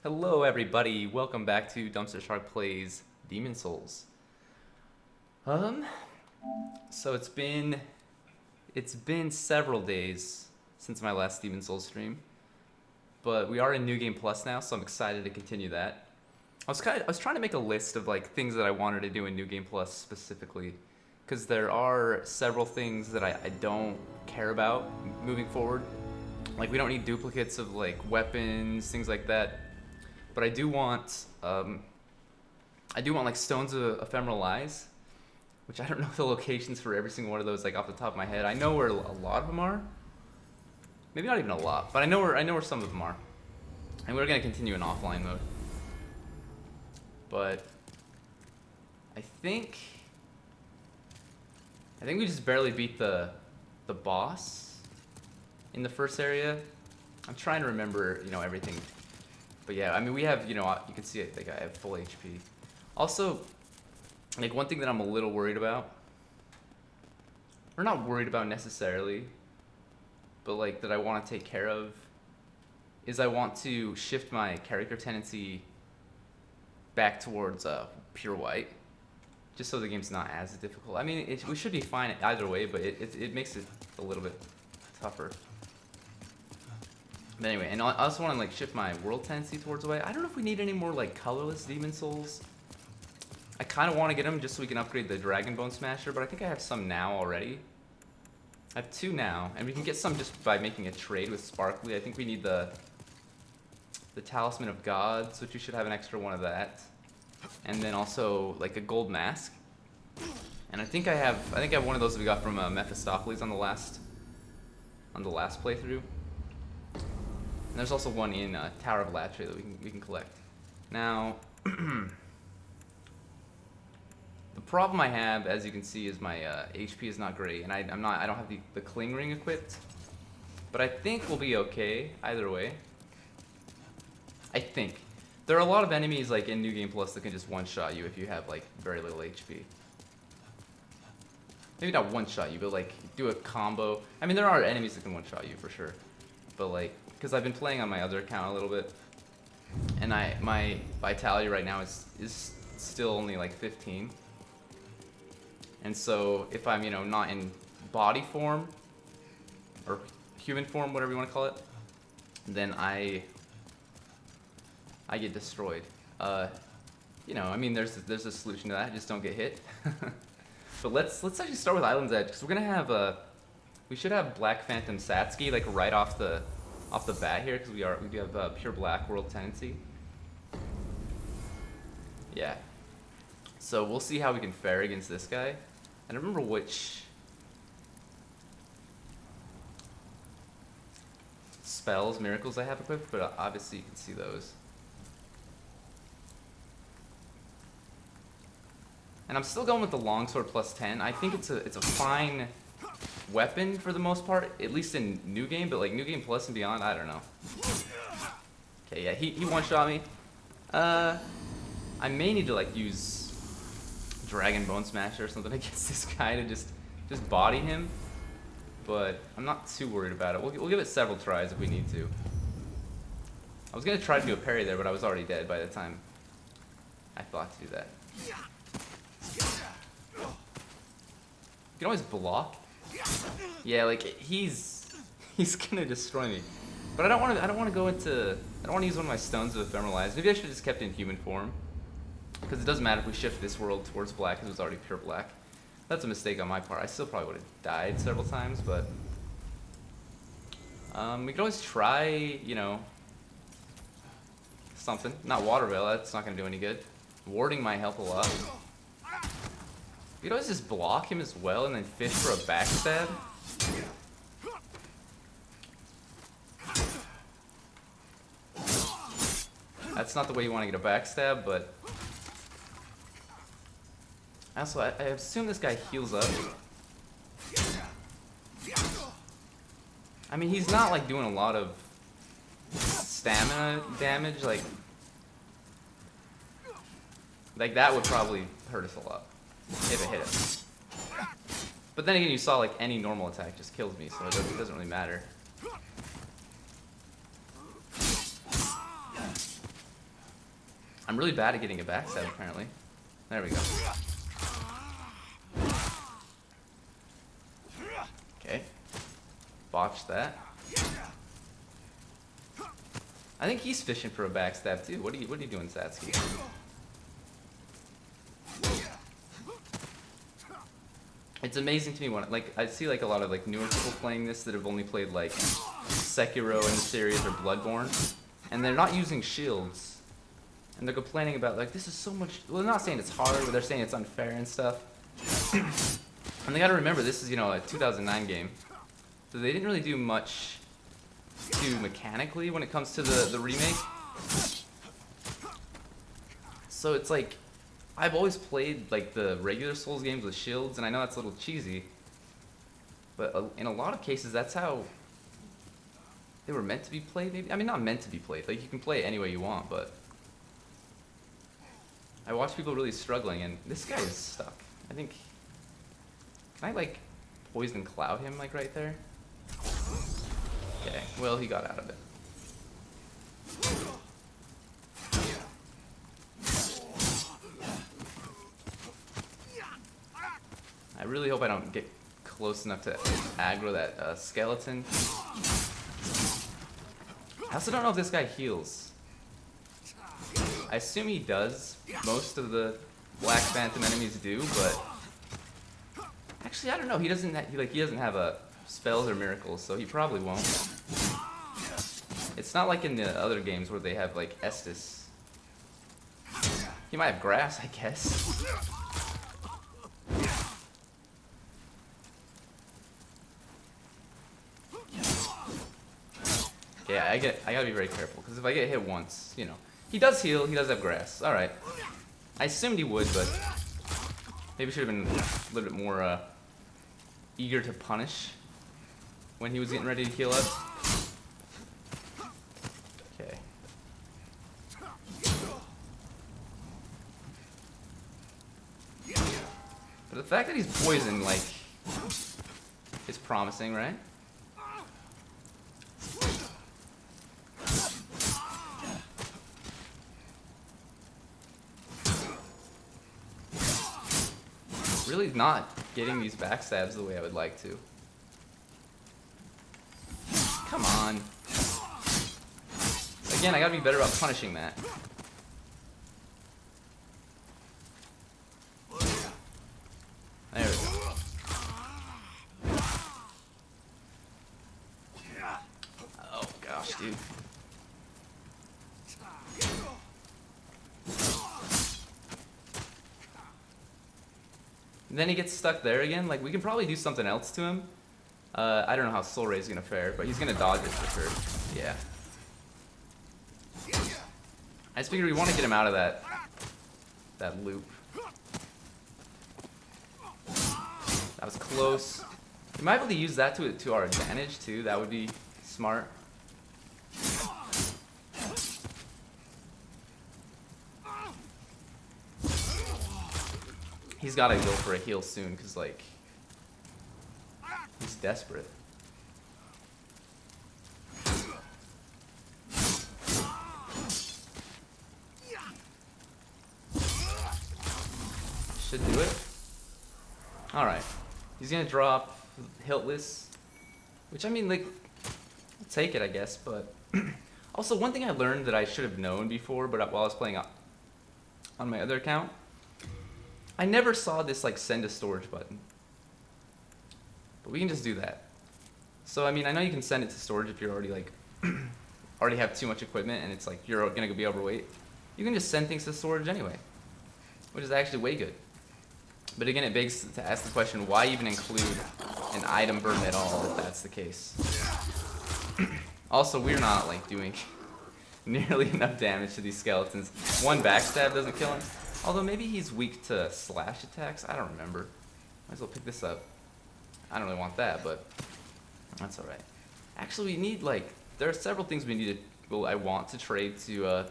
Hello everybody, welcome back to DumpsterShark Plays Demon Souls. Um, so it's been several days since my last Demon Souls stream, but we are in New Game Plus now, so I'm excited to continue that. I was trying to make a list of like things that I wanted to do in New Game Plus specifically, because there are several things that I don't care about moving forward. Like we don't need duplicates of like weapons, things like that. But I do want like Stones of Ephemeral Eyes, which I don't know the locations for every single one of those like off the top of my head. I know where a lot of them are. Maybe not even a lot, but I know where some of them are. And we're gonna continue in offline mode. But I think we just barely beat the boss in the first area. I'm trying to remember, everything. But yeah, I mean, we have, you can see it, like I have full HP. Also, like one thing that I'm a little worried about, or not worried about necessarily, but like that I want to take care of, is I want to shift my character tendency back towards pure white, just so the game's not as difficult. I mean, we should be fine either way, but it makes it a little bit tougher. But anyway, and I also want to like shift my world tendency towards white. I don't know if we need any more like colorless demon souls. I kind of want to get them just so we can upgrade the Dragon Bone Smasher, but I think I have some now already. I have 2 now, and we can get some just by making a trade with Sparkly. I think we need the Talisman of Gods, which you should have an extra one of that, and then also like a gold mask. And I think I have one of those that we got from Mephistopheles on the last playthrough. And there's also one in Tower of Latche that we can collect. Now, the problem I have, as you can see, is my HP is not great, and I don't have the Cling Ring equipped. But I think we'll be okay either way. I think there are a lot of enemies like in New Game Plus that can just one-shot you if you have like very little HP. Maybe not one-shot you, but like do a combo. I mean, there are enemies that can one-shot you for sure, but like, because I've been playing on my other account a little bit, and my vitality right now is still only like 15. And so if I'm not in body form or human form, whatever you want to call it, then I get destroyed. I mean, there's a solution to that. Just don't get hit. But let's actually start with Island's Edge, because we're gonna have we should have Black Phantom Satsuki like right off the bat here, because we do have pure black world tendency. Yeah. So we'll see how we can fare against this guy. I don't remember which spells, miracles I have equipped, but obviously you can see those. And I'm still going with the longsword plus 10. I think it's a fine weapon for the most part, at least in New Game, but like New Game Plus and beyond, I don't know. Okay, yeah, he one-shot me. I may need to like use Dragon Bone Smasher or something against this guy to just body him, but I'm not too worried about it. We'll give it several tries if we need to. I was gonna try to do a parry there, but I was already dead by the time I thought to do that. You can always block. Yeah, like he's gonna destroy me. But I don't want to use one of my Stones of Ephemeral Eyes. Maybe I should have just kept it in human form, because it doesn't matter if we shift this world towards black, because it was already pure black. That's a mistake on my part. I still probably would have died several times, but we could always try, something. Not Water Veil. That's not gonna do any good. Warding might help a lot. You could always just block him as well and then fish for a backstab. That's not the way you want to get a backstab, but also I assume this guy heals up. I mean, he's not like doing a lot of stamina damage, like that would probably hurt us a lot if it hit us. But then again, you saw like any normal attack just kills me, so it doesn't really matter. I'm really bad at getting a backstab, apparently. There we go. Okay. Botched that. I think he's fishing for a backstab too. What are you doing, Satsuki? It's amazing to me when I see like a lot of like newer people playing this that have only played like Sekiro in the series or Bloodborne, and they're not using shields. And they're complaining about, like, this is so much... Well, they're not saying it's hard, but they're saying it's unfair and stuff. And they gotta remember, this is, you know, a 2009 game. So they didn't really do much to mechanically when it comes to the remake. So it's like... I've always played, like, the regular Souls games with shields, and I know that's a little cheesy. But in a lot of cases, that's how... they were meant to be played, maybe? I mean, not meant to be played. Like, you can play it any way you want, but... I watch people really struggling, and this guy is stuck. I think... Can I, like, poison cloud him, like, right there? Okay, well, he got out of it. I really hope I don't get close enough to aggro that skeleton. I also don't know if this guy heals. I assume he does. Most of the Black Phantom enemies do, but actually I don't know. He doesn't have spells or miracles, so he probably won't. It's not like in the other games where they have like Estus. He might have grass, I guess. Yeah, I gotta be very careful, because if I get hit once, you know. He does heal, he does have grass. Alright. I assumed he would, but maybe should have been a little bit more eager to punish when he was getting ready to heal up. Okay. But the fact that he's poisoned, like, is promising, right? Really not getting these backstabs the way I would like to. Come on. Again, I gotta be better about punishing that. There we go. Oh gosh, dude. Then he gets stuck there again. Like, we can probably do something else to him. I don't know how Soul Ray's gonna fare, but he's gonna dodge it for sure. Yeah. I just figured we want to get him out of that loop. That was close. We might be able to use that to our advantage too. That would be smart. He's gotta go for a heal soon, cause like he's desperate. Should do it. All right, he's gonna drop Hiltless, which I mean, like, I'll take it, I guess. But also, one thing I learned that I should have known before, but while I was playing on my other account. I never saw this like send to storage button, but we can just do that. So I mean, I know you can send it to storage if you're already like already have too much equipment and it's like you're gonna be overweight. You can just send things to storage anyway, which is actually way good. But again, it begs to ask the question: why even include an item burden at all if that's the case? Also, we're not like doing nearly enough damage to these skeletons. One backstab doesn't kill him. Although maybe he's weak to slash attacks. I don't remember. Might as well pick this up. I don't really want that, but that's alright. Actually, we need, like, there are several things we need to, well, I want to trade to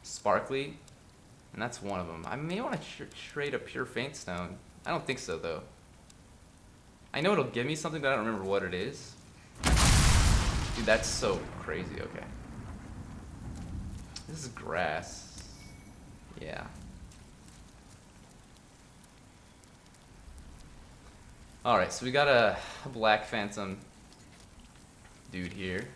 Sparkly, and that's one of them. I may want to trade a Pure Faint Stone. I don't think so, though. I know it'll give me something, but I don't remember what it is. Dude, that's so crazy. Okay. This is grass. Yeah. Alright, so we got a Black Phantom dude here.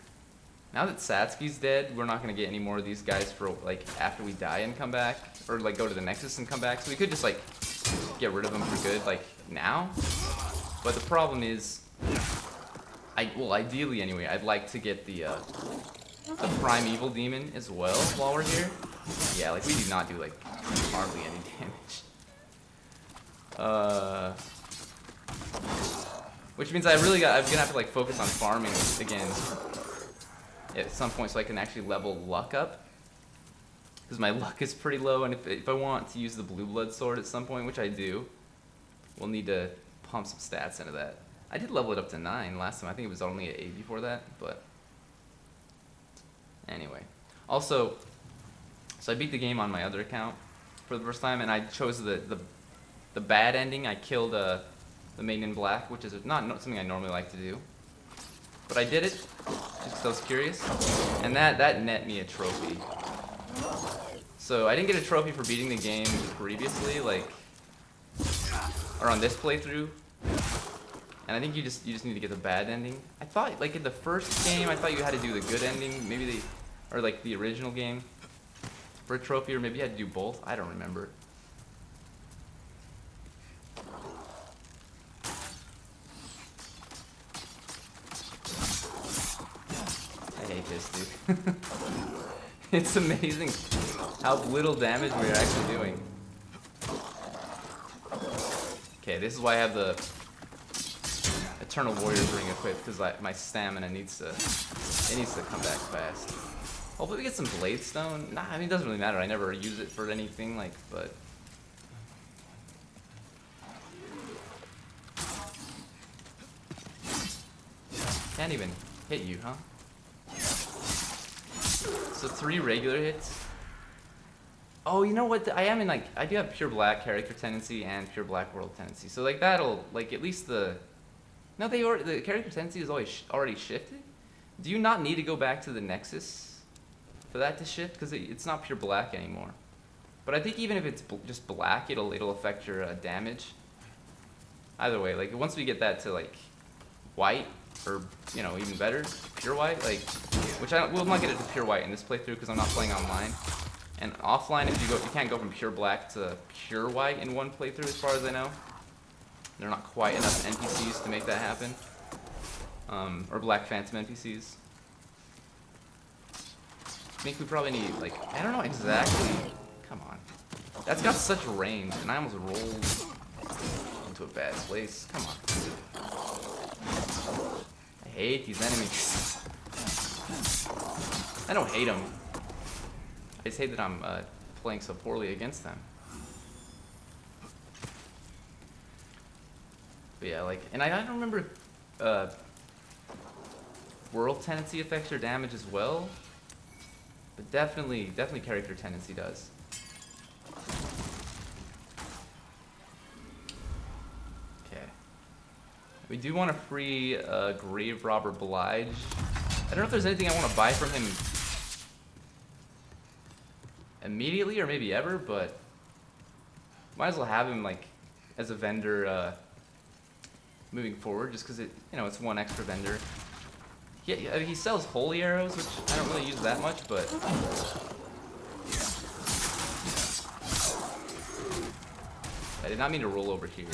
Now that Satsuki's dead, we're not gonna get any more of these guys for like after we die and come back, or like go to the Nexus and come back. So we could just like get rid of them for good, like now. But the problem is, well, ideally anyway, I'd like to get the Primeval Demon as well while we're here. Yeah, like we do not do like hardly any damage. Which means I'm gonna have to like focus on farming again at some point so I can actually level luck up. Because my luck is pretty low, and if I want to use the Blue Blood Sword at some point, which I do, we'll need to pump some stats into that. I did level it up to 9 last time. I think it was only at 8 before that, but anyway. Also, so I beat the game on my other account for the first time, and I chose the bad ending. I killed the Maiden in Black, which is not something I normally like to do. But I did it, just because I was curious, and that net me a trophy. So I didn't get a trophy for beating the game previously, like, or on this playthrough. And I think you just need to get the bad ending. I thought, like in the first game, I thought you had to do the good ending, maybe or like the original game for a trophy, or maybe you had to do both. I don't remember. I hate this, dude. It's amazing how little damage we're actually doing. Okay, this is why I have the Eternal Warrior's Ring equipped, because my stamina needs to come back fast. Hopefully we get some Blade Stone. Nah, I mean, it doesn't really matter. I never use it for anything, like, but... Can't even hit you, huh? So 3 regular hits. Oh, you know what? I am in like, I do have pure black character tendency and pure black world tendency. So like that'll, like at least the character tendency is already shifted. Do you not need to go back to the Nexus for that to shift? Because it's not pure black anymore. But I think even if it's just black, it'll affect your damage. Either way, like once we get that to like white, or you know, even better, pure white, like, which we'll not get it to pure white in this playthrough because I'm not playing online. And offline, if you can't go from pure black to pure white in one playthrough, as far as I know. There are not quite enough NPCs to make that happen, or Black Phantom NPCs. I think we probably need, like, I don't know exactly. Come on, that's got such range, and I almost rolled into a bad place. Come on. I hate these enemies. I don't hate them. I just hate that I'm playing so poorly against them. But yeah, like, and I don't remember world tendency affects your damage as well, but definitely character tendency does. Okay. We do want to free Grave Robber Blige. I don't know if there's anything I want to buy from him immediately or maybe ever, but might as well have him like as a vendor moving forward, just because it's one extra vendor. He sells holy arrows, which I don't really use that much, but I did not mean to roll over here.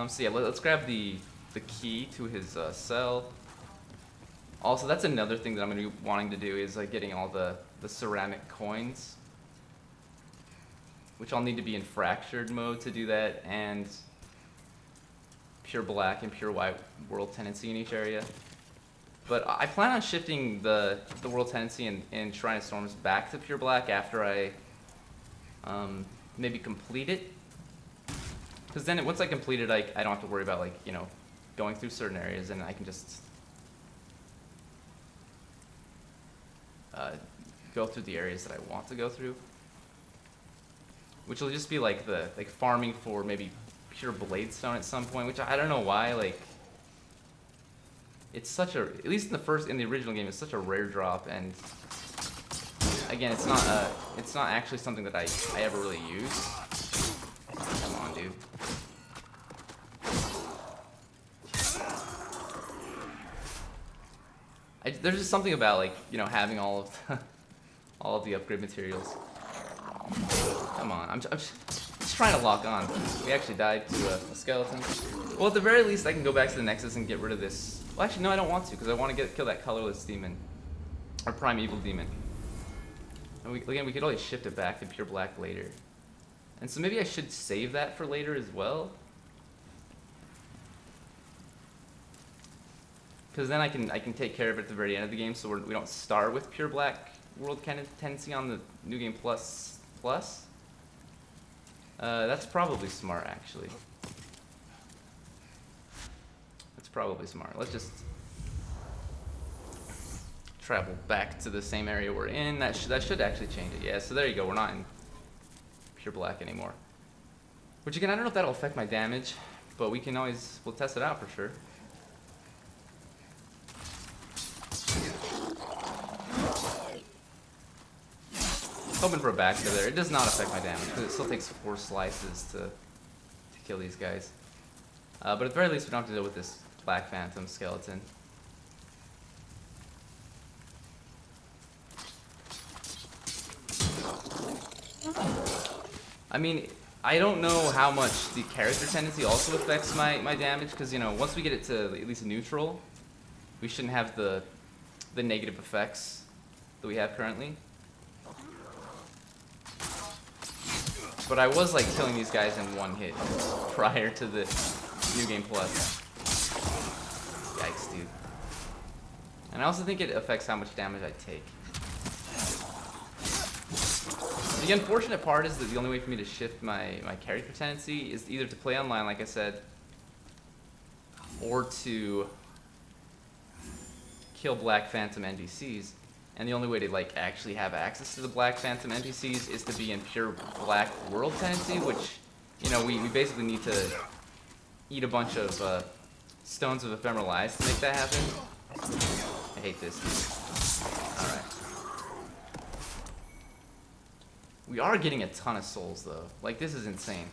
So yeah, let's grab the key to his cell. Also, that's another thing that I'm going to be wanting to do is like getting all the ceramic coins, which I'll need to be in fractured mode to do that, and pure black and pure white world tendency in each area. But I plan on shifting the world tendency in Shrine of Storms back to pure black after I maybe complete it. Because then once I complete it, I don't have to worry about like, going through certain areas, and I can just go through the areas that I want to go through. Which will just be like farming for maybe pure blade stone at some point, which I don't know why, like, it's such a, at least in the original game, it's such a rare drop, and again, it's not actually something that I ever really use. Come on, dude. There's just something about, like, you know, having all of the upgrade materials. Come on, I'm just trying to lock on. We actually died to a skeleton. Well, at the very least, I can go back to the Nexus and get rid of this. Well, actually, no, I don't want to, because I want to kill that colorless demon, or primeval demon. And we could always shift it back to pure black later. And so maybe I should save that for later as well. Because then I can take care of it at the very end of the game, so we don't start with pure black world kind of tendency on the New Game Plus. That's probably smart, actually. That's probably smart. Let's just travel back to the same area we're in. That should actually change it. Yeah, so there you go. We're not in pure black anymore. Which again, I don't know if that'll affect my damage, but we'll test it out for sure. Hoping for a backstab there. It does not affect my damage because it still takes 4 slices to kill these guys. But at the very least, we don't have to deal with this Black Phantom skeleton. I mean, I don't know how much the character tendency also affects my damage, because, you know, once we get it to at least neutral, we shouldn't have the negative effects that we have currently. But I was, like, killing these guys in 1 hit prior to the New Game Plus. Yikes, dude. And I also think it affects how much damage I take. The unfortunate part is that the only way for me to shift my character tendency is either to play online, like I said, or to kill Black Phantom NPCs. And the only way to, like, actually have access to the Black Phantom NPCs is to be in pure black world tendency, which, you know, we basically need to eat a bunch of stones of ephemeral eyes to make that happen. I hate this. Alright. We are getting a ton of souls, though. Like, this is insane.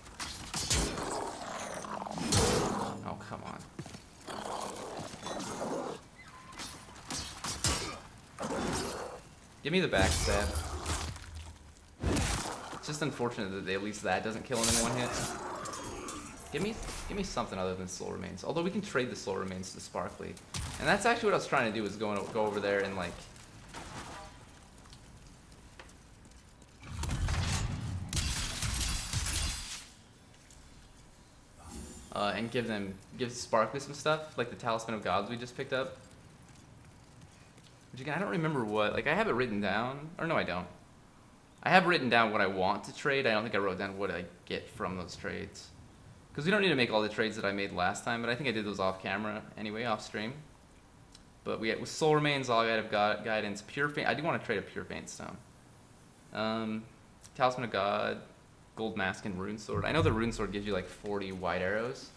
Oh, come on. Give me the backstab. It's just unfortunate that at least that doesn't kill him in 1 hit. Give me something other than soul remains. Although we can trade the soul remains to Sparkly. And that's actually what I was trying to do, is go over there and, like, and give Sparkly some stuff, like the Talisman of Gods we just picked up. Which again, I don't remember what, like, I have it written down, or no I don't. I have written down what I want to trade. I don't think I wrote down what I get from those trades. Because we don't need to make all the trades that I made last time, but I think I did those off camera anyway, off stream. But we had with Soul Remains, All Guide of Guidance, Pure Faint. I do want to trade a Pure Faint Stone. Talisman of God, Gold Mask, and Rune Sword. I know the Rune Sword gives you like 40 white arrows.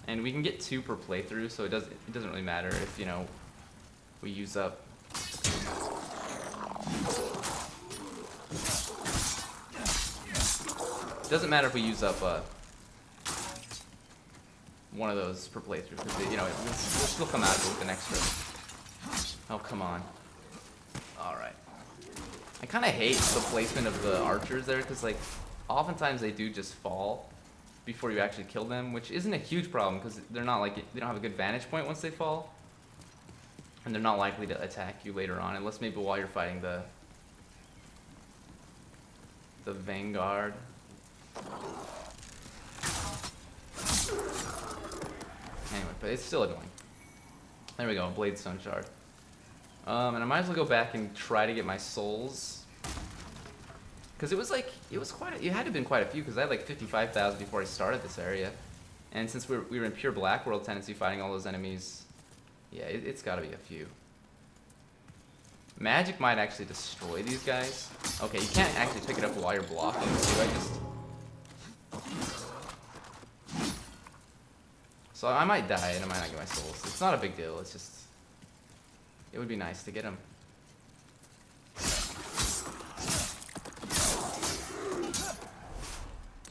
And we can get 2 per playthrough, so it doesn't really matter if, you know, we use up. It doesn't matter if we use up one of those per playthrough, because, you know, we'll still come out of it with an extra. Oh, come on. Alright. I kind of hate the placement of the archers there, because, like, oftentimes they do just fall before you actually kill them, which isn't a huge problem, because they're not, like, they don't have a good vantage point once they fall. And they're not likely to attack you later on, unless maybe while you're fighting the Vanguard. Anyway, but it's still annoying. There we go, Bladestone Shard. And I might as well go back and try to get my souls. Because it had to have been quite a few, because I had like 55,000 before I started this area. And since we were in pure black world tendency fighting all those enemies, yeah, it's got to be a few. Magic might actually destroy these guys. Okay, you can't actually pick it up while you're blocking, So I might die and I might not get my souls. It's not a big deal, it's just, it would be nice to get them.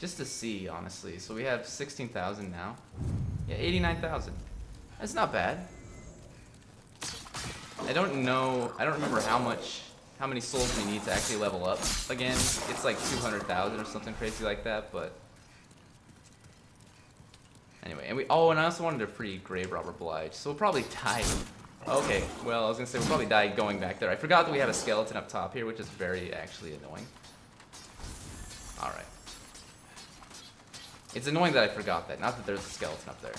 Just to see, honestly. So we have 16,000 now. Yeah, 89,000. That's not bad. I don't remember how many souls we need to actually level up again. It's like 200,000 or something crazy like that, but anyway. And I also wanted a free Grave Robber Blige, so we'll probably die. Okay, well, I was gonna say we'll probably die going back there. I forgot that we have a skeleton up top here, which is very actually annoying. Alright. It's annoying that I forgot that, not that there's a skeleton up there.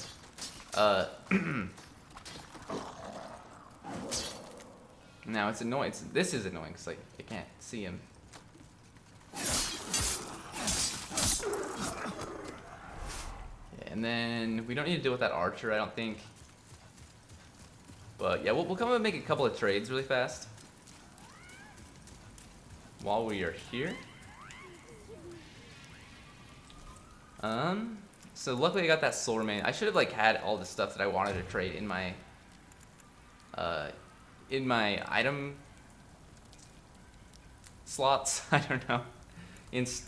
Now it's annoying. This is annoying because I can't see him. Yeah, and then we don't need to deal with that archer, I don't think. But yeah, we'll come and make a couple of trades really fast while we are here. So luckily I got that soul remain. I should have like had all the stuff that I wanted to trade in my item slots. I don't know.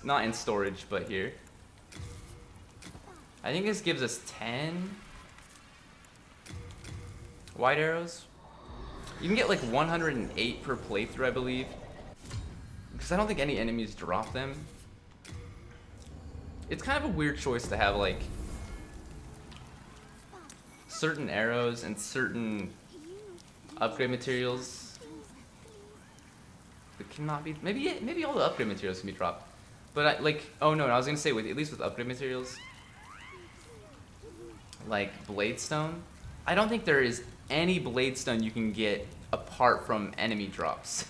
Not in storage, but here. I think this gives us 10 white arrows. You can get like 108 per playthrough, I believe. Because I don't think any enemies drop them. It's kind of a weird choice to have like certain arrows and certain upgrade materials that cannot be. Maybe all the upgrade materials can be dropped, but oh no, I was gonna say at least with upgrade materials like Bladestone, I don't think there is any Bladestone you can get apart from enemy drops.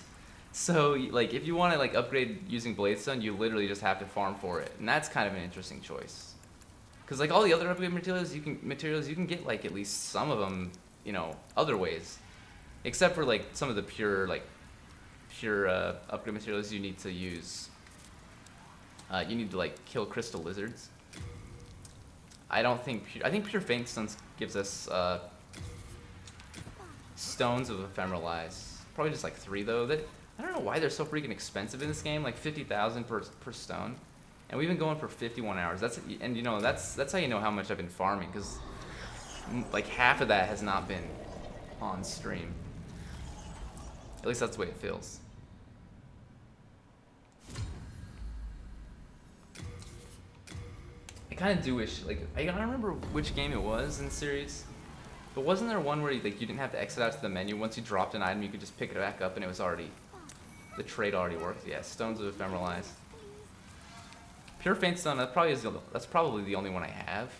So like if you want to like upgrade using Bladestone, you literally just have to farm for it, and that's kind of an interesting choice. Cause like all the other upgrade materials you can get like at least some of them, you know, other ways. Except for like some of the pure upgrade materials you need to use. You need to like kill crystal lizards. I think pure faint stones gives us stones of ephemeral eyes. Probably just like 3 though. I don't know why they're so freaking expensive in this game. Like 50,000 per stone, and we've been going for 51 hours. That's how you know how much I've been farming, because like half of that has not been on stream. At least that's the way it feels. I kind of do wish, like, I don't remember which game it was in the series, but wasn't there one where you didn't have to exit out to the menu? Once you dropped an item, you could just pick it back up and it was already, the trade already worked. Yeah, Stones of Ephemeral Eyes. Pure Faint Stone, that's probably the only one I have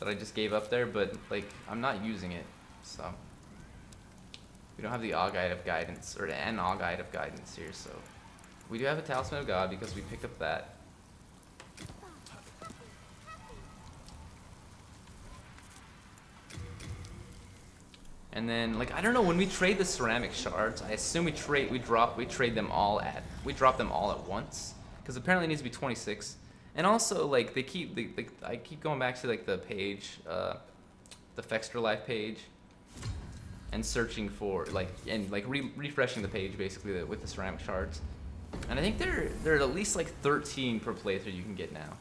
that I just gave up there, but like, I'm not using it, so. We don't have the Augite of Guidance, or an Augite of Guidance here, so. We do have a Talisman of God because we picked up that. And then, like, I don't know, when we trade the ceramic shards, I assume we trade them all we drop them all at once, because apparently it needs to be 26. And also, like, I keep going back to like the page, the Fextra Life page, and searching for refreshing the page basically with the ceramic shards. And I think there are at least like 13 per playthrough you can get now.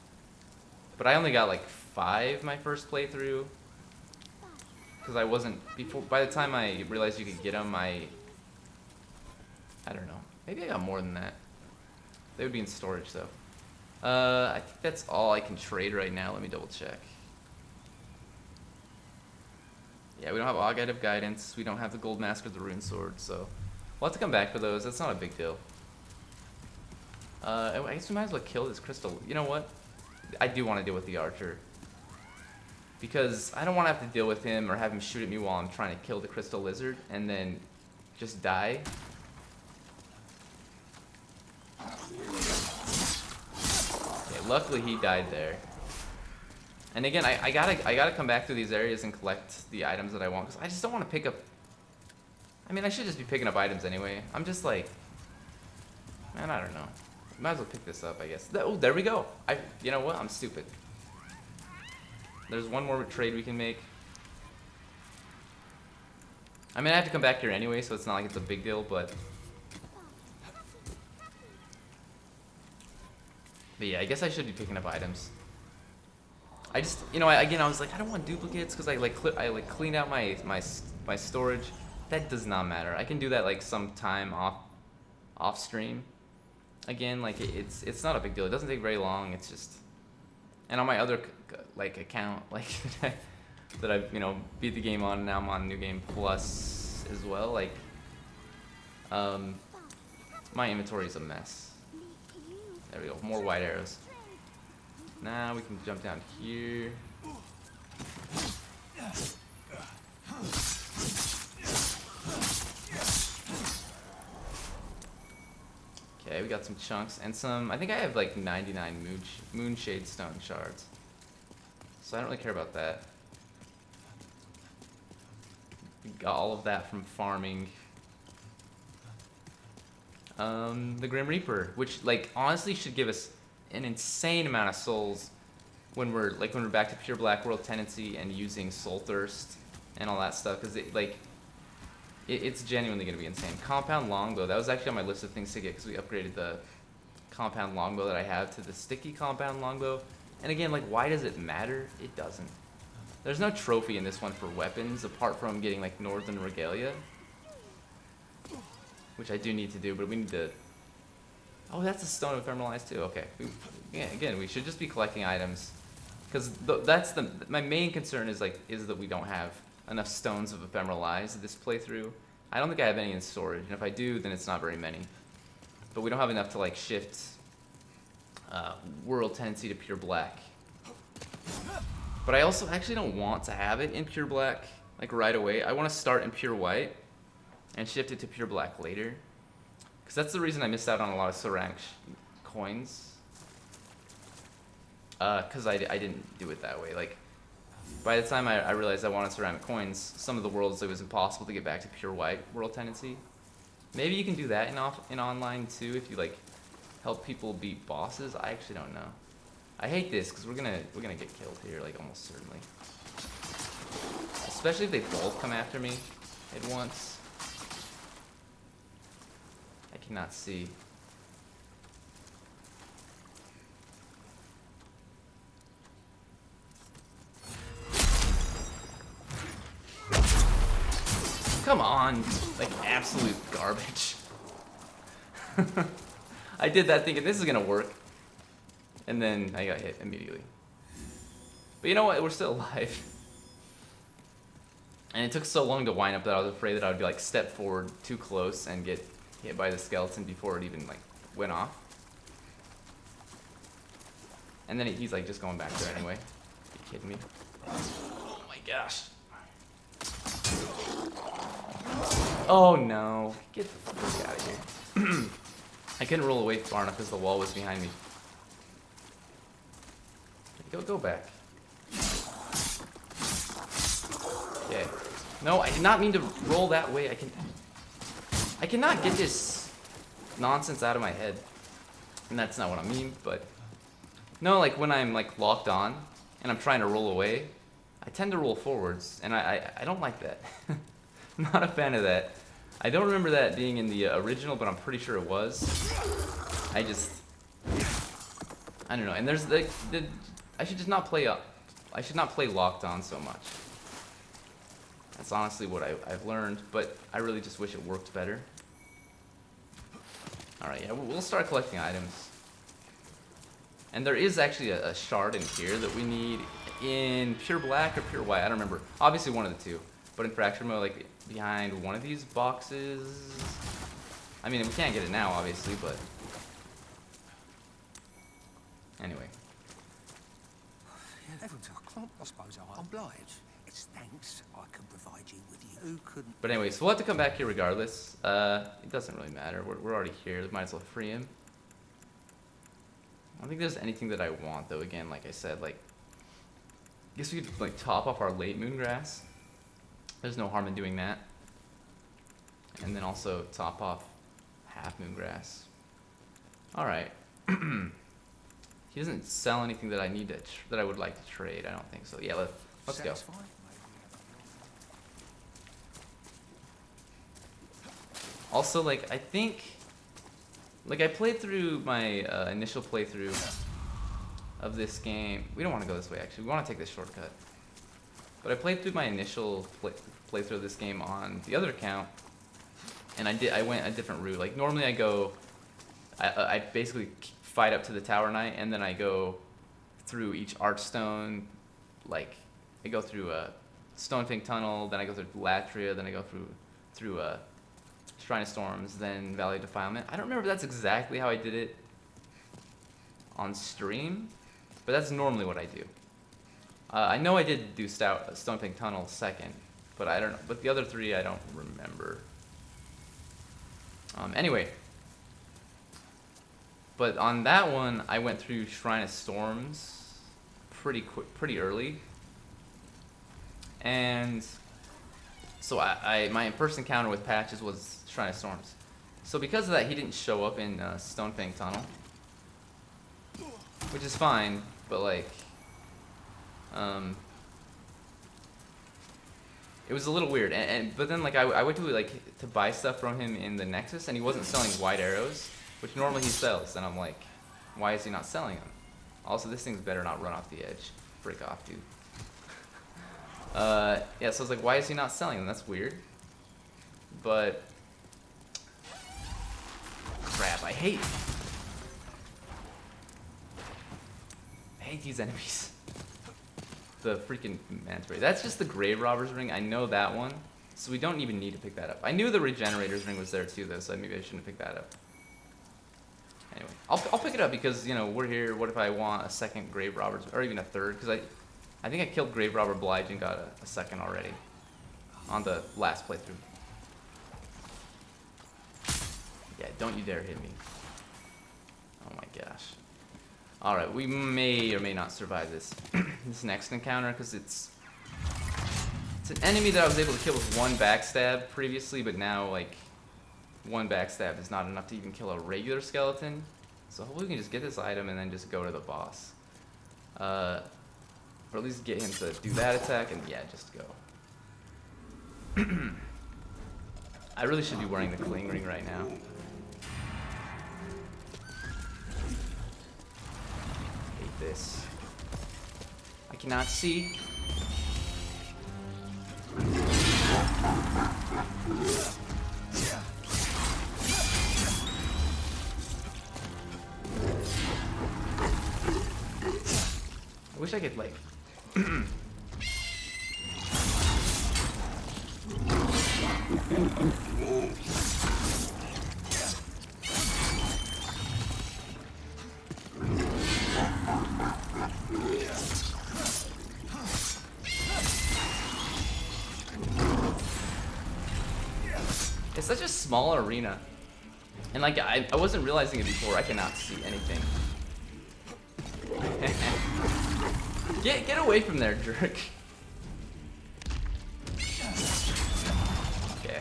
But I only got like 5 my first playthrough. Because I wasn't, by the time I realized you could get them, I don't know. Maybe I got more than that. They would be in storage though. I think that's all I can trade right now. Let me double check. Yeah, we don't have Augite of Guidance. We don't have the Gold Mask or the Rune Sword, so we'll have to come back for those. That's not a big deal. I guess we might as well kill this crystal. You know what? I do want to deal with the archer, because I don't want to have to deal with him or have him shoot at me while I'm trying to kill the crystal lizard and then just die. Okay, luckily he died there. And again, I gotta come back to these areas and collect the items that I want, because I just don't want to pick up. I mean, I should just be picking up items anyway. I'm just like, man, I don't know. Might as well pick this up, I guess. Oh, there we go. You know what? I'm stupid. There's one more trade we can make. I mean, I have to come back here anyway, so it's not like it's a big deal, but But yeah, I guess I should be picking up items. I just, again, I was like, I don't want duplicates because I cleaned out my storage. That does not matter. I can do that like sometime off stream. Again, like it's not a big deal. It doesn't take very long. It's just, and on my other like account, like that I beat the game on, and now I'm on New Game Plus as well. Like, my inventory is a mess. There we go. More white arrows. Now we can jump down here. Okay, we got some chunks and some. I think I have like 99 moonshade stone shards, so I don't really care about that. We got all of that from farming the Grim Reaper, which like honestly should give us an insane amount of souls when we're back to pure Black World tendency and using Soul Thirst and all that stuff, because it's genuinely going to be insane. Compound Longbow, that was actually on my list of things to get because we upgraded the compound longbow that I have to the sticky compound longbow. And again, like, why does it matter? It doesn't. There's no trophy in this one for weapons apart from getting like Northern Regalia, which I do need to do, but we need to. Oh, that's a stone of ephemeralize too. Okay. Again, we should just be collecting items, because my main concern is that we don't have enough stones of ephemeralize this playthrough. I don't think I have any in storage, and if I do, then it's not very many. But we don't have enough to like shift world tendency to pure black. But I also actually don't want to have it in pure black like right away. I want to start in pure white and shift it to pure black later. Because that's the reason I missed out on a lot of ceramic coins. Because I didn't do it that way. Like, by the time I realized I wanted ceramic coins, some of the worlds it was impossible to get back to pure white world tendency. Maybe you can do that in online too if you like help people beat bosses. I actually don't know. I hate this because we're gonna get killed here, like almost certainly. Especially if they both come after me at once. I cannot see. Come on, like absolute garbage. I did that thinking this is gonna work, and then I got hit immediately. But you know what? We're still alive. And it took so long to wind up that I was afraid that I would be like step forward too close and get hit by the skeleton before it even like went off. And then he's like just going back there anyway. Are you kidding me? Oh my gosh. Oh no. Get the fuck out of here. I couldn't roll away far enough because the wall was behind me. Go back. Okay. No, I did not mean to roll that way. I cannot get this nonsense out of my head. And that's not what I mean, but no, like when I'm like locked on and I'm trying to roll away, I tend to roll forwards, and I don't like that. I'm not a fan of that. I don't remember that being in the original, but I'm pretty sure it was. I don't know. And there's I should just not play up. I should not play locked on so much. That's honestly what I've learned, but I really just wish it worked better. Alright, yeah, we'll start collecting items. And there is actually a shard in here that we need in pure black or pure white. I don't remember. Obviously one of the two. But in fracture mode, like behind one of these boxes. I mean, we can't get it now, obviously, but anyway. I suppose I'm obliged. It's thanks I can provide you with you. Who couldn't? But anyway, so we'll have to come back here regardless. It doesn't really matter. We're already here. Might as well free him. I don't think there's anything that I want, though. Again, like I said, like, I guess we could like top off our late moon grass. There's no harm in doing that. And then also top off half moon grass. All right. He doesn't sell anything that I need to that I would like to trade. I don't think so. Yeah, let's go. Also, like, I think, like, I played through my initial playthrough of this game. We don't want to go this way, actually. We want to take this shortcut. But I played through my initial playthrough of this game on the other account, and I went a different route. Like, normally I basically fight up to the Tower Knight, and then I go through each Archstone. Like, I go through a Stonefang Tunnel, then I go through Latria, then I go through Shrine of Storms, then Valley of Defilement. I don't remember if that's exactly how I did it on stream, but that's normally what I do. I know I did do Stonefang Tunnel second, but I don't know. But the other three I don't remember. Anyway, but on that one I went through Shrine of Storms pretty early, and so my first encounter with Patches was Shrine of Storms. So because of that, he didn't show up in Stonefang Tunnel, which is fine, but like, it was a little weird. But then like I went to buy stuff from him in the Nexus, and he wasn't selling white arrows, which normally he sells. And I'm like, why is he not selling them? Also, this thing's better not run off the edge. Break off, dude. Yeah, so I was like, why is he not selling them? That's weird. But crap, I hate these enemies. The freaking Manta Ray. That's just the Grave Robber's ring. I know that one, so we don't even need to pick that up. I knew the Regenerator's ring was there too, though, so maybe I shouldn't pick that up. Anyway, I'll pick it up because, you know, we're here. What if I want a second Grave Robber's, or even a third? Because I think I killed Grave Robber Blige and got a second already on the last playthrough. Yeah, don't you dare hit me. Oh my gosh. Alright, we may or may not survive this this next encounter, because it's an enemy that I was able to kill with one backstab previously, but now, like, one backstab is not enough to even kill a regular skeleton. So hopefully we can just get this item and then just go to the boss. Or at least get him to do that attack, and yeah, just go. I really should be wearing the cling ring right now. Hate this. I cannot see. I wish I could, like... It's such a small arena. And like, I wasn't realizing it before. I cannot see anything. Get away from there, jerk. Okay.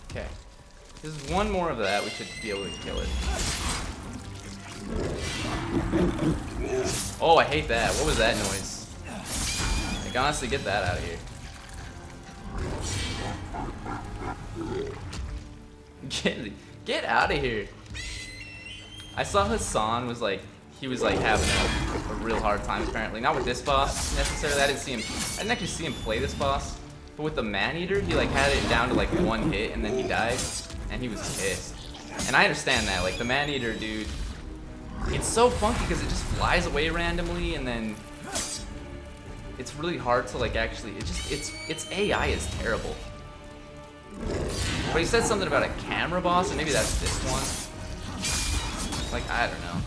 Okay. There's one more of that. We should be able to kill it. Oh, I hate that. What was that noise? Like, honestly, get that out of here. Get out of here. I saw Hassan was like, he was like having a real hard time apparently. Not with this boss necessarily. I didn't actually see him play this boss. But with the Man-Eater, he like had it down to like one hit and then he died. And he was pissed. And I understand that. Like the Man-Eater, dude, it's so funky because it just flies away randomly, and then it's really hard to like actually, its AI is terrible. But he said something about a camera boss, and maybe that's this one. Like, I don't know.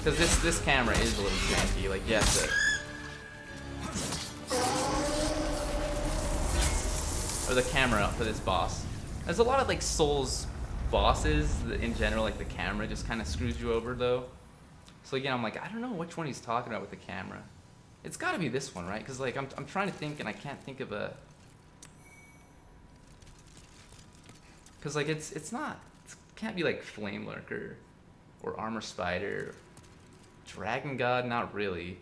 Because this camera is a little janky, like you have to... Or the camera for this boss. There's a lot of like Souls bosses that in general, like the camera just kind of screws you over though. So again, I'm like, I don't know which one he's talking about with the camera. It's gotta be this one, right? Because like, I'm trying to think and I can't think of a... Because like, it can't be like Flame Lurker or Armor Spider. Dragon God, not really.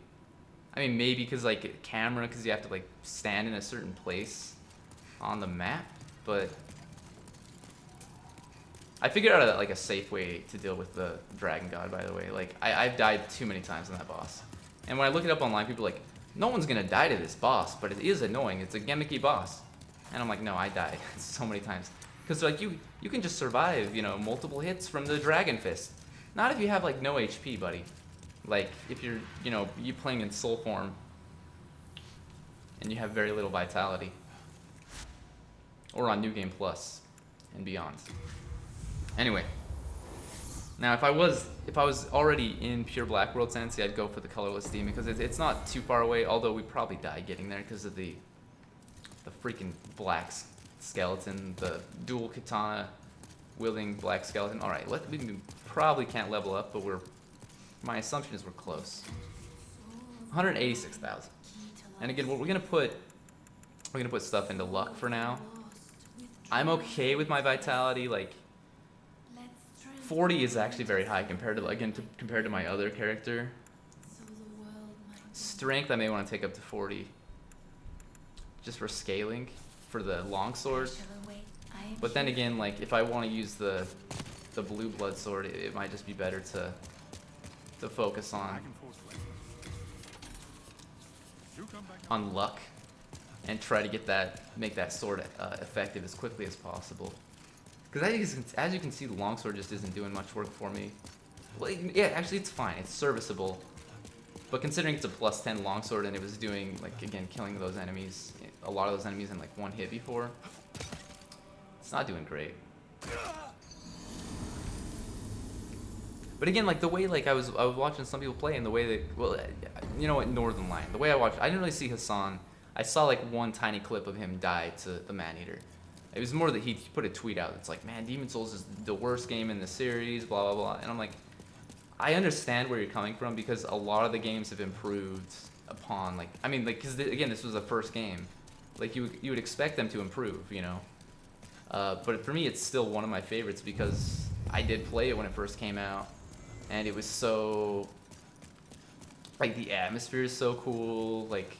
I mean, maybe because like camera, because you have to like stand in a certain place on the map, but I figured out like a safe way to deal with the Dragon God, by the way. Like, I've died too many times on that boss. And when I look it up online, people are like, no one's gonna die to this boss, but it is annoying. It's a gimmicky boss. And I'm like, no, I died so many times. Because like you can just survive, you know, multiple hits from the Dragon Fist. Not if you have like no HP, buddy. Like if you're, you know, you playing in soul form and you have very little vitality. Or on New Game Plus and beyond. Anyway, now if I was already in pure Black World Tendency, I'd go for the colorless demon because it's not too far away. Although we probably die getting there because of the freaking black skeleton, the dual katana wielding black skeleton. All right, we probably can't level up, but my assumption is we're close. 186,000. And again, we're gonna put stuff into luck for now. I'm okay with my vitality, like. 40 is actually very high compared to my other character. Strength I may want to take up to 40. Just for scaling for the longsword. But then again, like if I want to use the blue blood sword, it might just be better to focus on luck and try to make that sword effective as quickly as possible. Because as you can see, the longsword just isn't doing much work for me. Well, yeah, actually it's fine. It's serviceable. But considering it's a plus 10 longsword and it was doing, like, again, killing those enemies, a lot of those enemies in, like, one hit before, it's not doing great. But again, like, the way, like, I was watching some people play and the way that, well, you know what, Northern Lion. The way I watched, I didn't really see Hassan. I saw, like, one tiny clip of him die to the Man-Eater. It was more that he put a tweet out. It's like, man, Demon's Souls is the worst game in the series, blah, blah, blah. And I'm like, I understand where you're coming from because a lot of the games have improved upon, like, I mean, like, because, again, this was the first game. Like, you would expect them to improve, you know? But for me, it's still one of my favorites because I did play it when it first came out. And it was so, like, the atmosphere is so cool, like,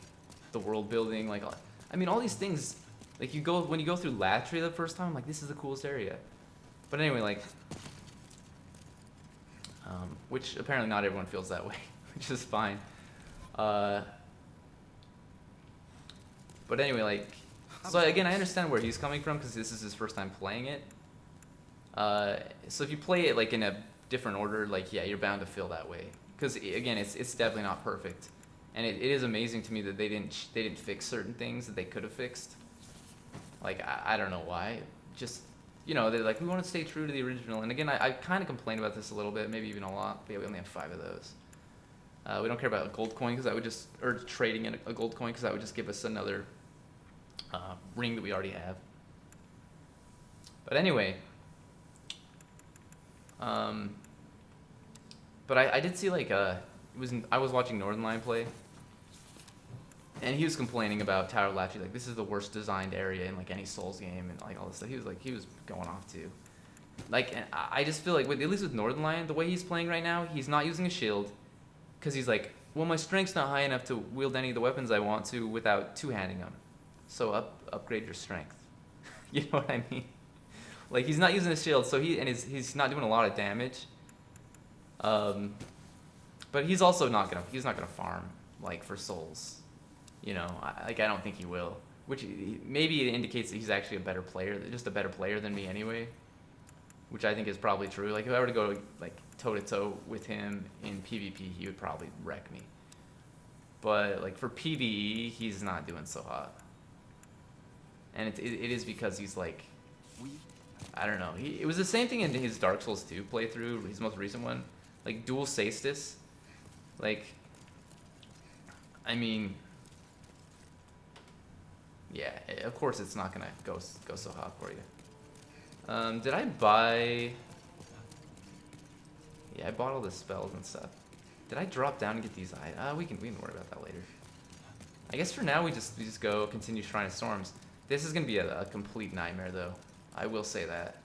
the world building, like, I mean, all these things. Like when you go through Latria the first time, I'm like, this is the coolest area. But anyway, like, which apparently not everyone feels that way, which is fine. But anyway, like, so again, I understand where he's coming from because this is his first time playing it. So if you play it like in a different order, like, yeah, you're bound to feel that way. Because again, it's definitely not perfect, and it is amazing to me that they didn't fix certain things that they could have fixed. Like, I don't know why. Just, you know, they're like, we want to stay true to the original. And again, I kind of complained about this a little bit, maybe even a lot. But yeah, we only have 5 of those. We don't care about a gold coin because that would just, or trading in a gold coin because that would just give us another ring that we already have. But anyway, but I did see like I was watching Northern Lion play. And he was complaining about Tower of Latria, like, this is the worst designed area in, like, any Souls game, and, like, all this stuff. He was going off, too. Like, and I just feel like, at least with Northern Lion, the way he's playing right now, he's not using a shield, because he's like, well, my strength's not high enough to wield any of the weapons I want to without two-handing them. So upgrade your strength. You know what I mean? Like, he's not using a shield, so he's not doing a lot of damage. But he's also not gonna farm, like, for souls. You know, I don't think he will. Which maybe it indicates that he's actually a better player, just a better player than me anyway. Which I think is probably true. Like, if I were to go, like, toe-to-toe with him in PvP, he would probably wreck me. But, like, for PvE, he's not doing so hot. And it is because he's, like, I don't know. It was the same thing in his Dark Souls 2 playthrough, his most recent one. Like, dual Saestus. Like, I mean, yeah, of course it's not gonna go so hot for you. Did I buy? Yeah, I bought all the spells and stuff. Did I drop down and get these items? We can worry about that later. I guess for now we just go continue Shrine of Storms. This is gonna be a complete nightmare though. I will say that.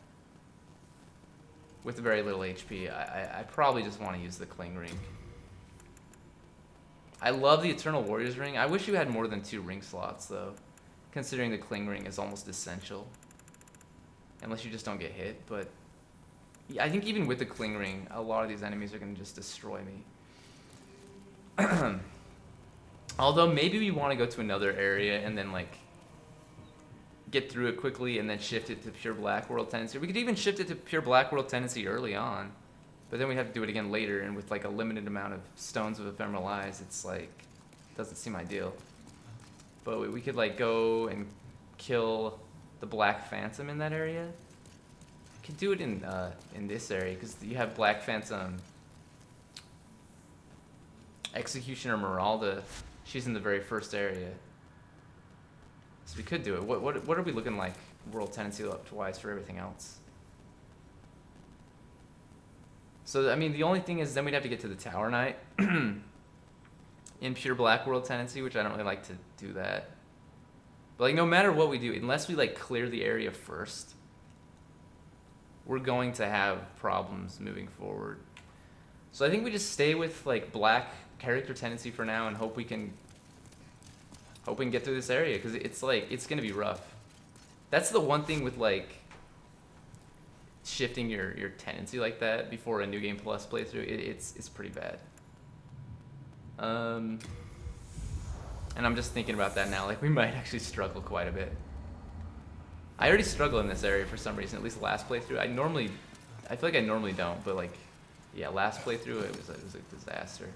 With very little HP, I probably just want to use the Cling Ring. I love the Eternal Warriors ring. I wish you had more than 2 ring slots though, considering the Cling ring is almost essential. Unless you just don't get hit, but yeah, I think even with the Cling ring, a lot of these enemies are gonna just destroy me. Although maybe we want to go to another area and then like get through it quickly and then shift it to pure Black World tendency. We could even shift it to pure Black World tendency early on, but then we have to do it again later, and with like a limited amount of stones of ephemeral eyes, it's like doesn't seem ideal. But we could like go and kill the Black Phantom in that area. We could do it in this area because you have Black Phantom, Executioner Meralda. She's in the very first area. So we could do it. What are we looking like world tendency wise for everything else? So I mean the only thing is then we'd have to get to the Tower Knight in pure Black World tendency, which I don't really like to do that. But like no matter what we do, unless we like clear the area first, we're going to have problems moving forward. So I think we just stay with like Black character tendency for now and hope we can get through this area, because it's like it's gonna be rough. That's the one thing with like shifting your tendency like that before a New Game Plus playthrough. It's pretty bad. And I'm just thinking about that now. Like we might actually struggle quite a bit. I already struggle in this area for some reason. At least last playthrough. I feel like I normally don't, but like, yeah, last playthrough it was a disaster.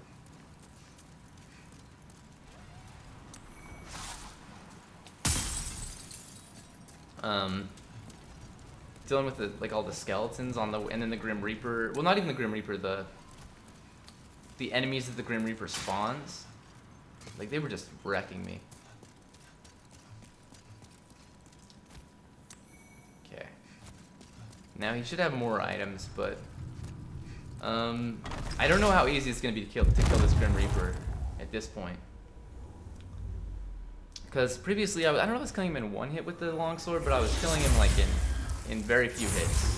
Dealing with the like all the skeletons on the, and then the Grim Reaper. Well, not even the Grim Reaper. The enemies that the Grim Reaper spawns. Like they were just wrecking me. Okay. Now he should have more items, but I don't know how easy it's gonna be to kill this Grim Reaper at this point. Because previously, I don't know if I was killing him in one hit with the longsword, but I was killing him like in very few hits.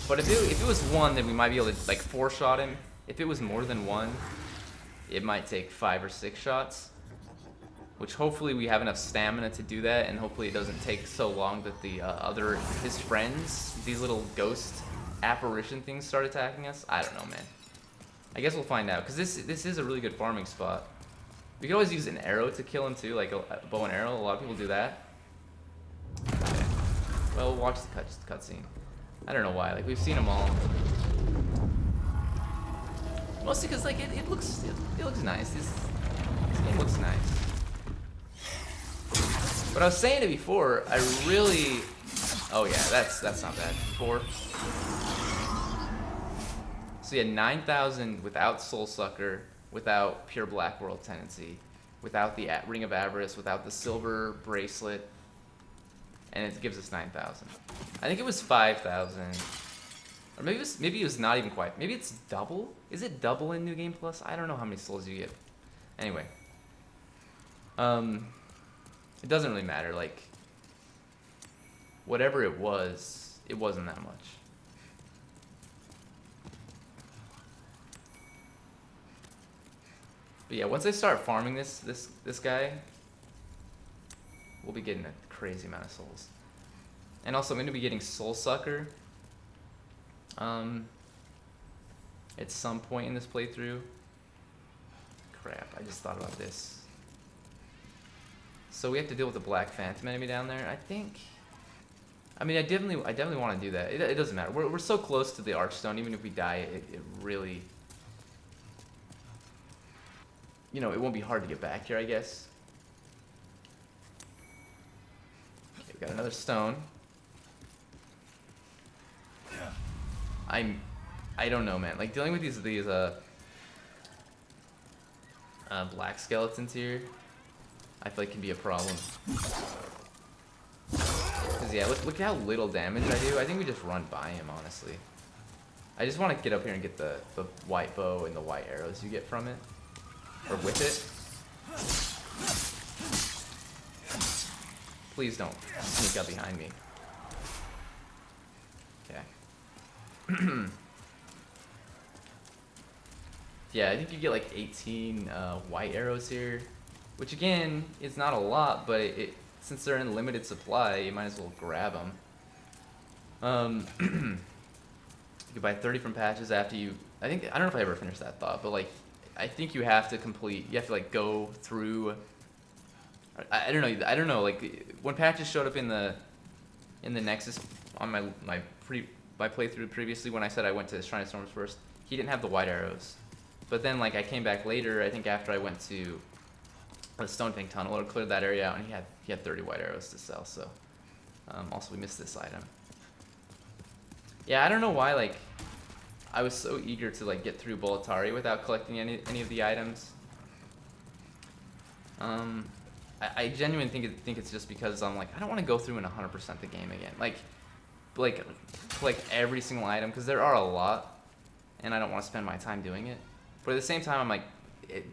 But if it was one, then we might be able to like 4-shot him. If it was more than one, it might take 5 or 6 shots. Which hopefully we have enough stamina to do that, and hopefully it doesn't take so long that the his friends, these little ghost apparition things, start attacking us. I don't know, man. I guess we'll find out, because this is a really good farming spot. We could always use an arrow to kill him too, like a bow and arrow. A lot of people do that. Okay. Well, watch the cutscene. I don't know why. Like we've seen them all. Mostly because like it looks nice. This game looks nice. But I was saying it before. I really. Oh yeah, that's not bad. 4. So yeah, 9,000 without Soul Sucker, without pure Black World tendency, without the Ring of Avarice, without the silver bracelet, and it gives us 9,000. I think it was 5,000, or maybe it was not even quite. Maybe it's double. Is it double in New Game Plus? I don't know how many souls you get. Anyway, it doesn't really matter. Like whatever it wasn't that much. But yeah, once I start farming this guy, we'll be getting a crazy amount of souls. And also I'm going to be getting Soul Sucker at some point in this playthrough. Crap, I just thought about this. So we have to deal with the Black Phantom enemy down there, I think. I mean, I definitely want to do that. It doesn't matter. We're so close to the Archstone, even if we die, it really... You know, it won't be hard to get back here, I guess. Okay, we got another stone. I don't know, man. Like dealing with these black skeletons here, I feel like can be a problem. Cause yeah, look how little damage I do. I think we just run by him, honestly. I just want to get up here and get the white bow and the white arrows you get from it. Or with it. Please don't sneak up behind me. Okay. Yeah, I think you get like 18 white arrows here, which again is not a lot, but since they're in limited supply, you might as well grab them. You can buy 30 from patches after you. I don't know if I ever finished that thought, but like I think you have to like go through. I don't know. Like when patches showed up in the Nexus on my playthrough previously, when I said I went to Shrine of Storms first, he didn't have the white arrows. But then like I came back later, I think after I went to the Stone Fang Tunnel or cleared that area out, and he had 30 white arrows to sell. So also we missed this item. Yeah, I don't know why like I was so eager to like get through Boletaria without collecting any of the items. I genuinely think it's just because I'm like I don't want to go through and 100% the game again. Like collect every single item because there are a lot, and I don't want to spend my time doing it. But at the same time, I'm like,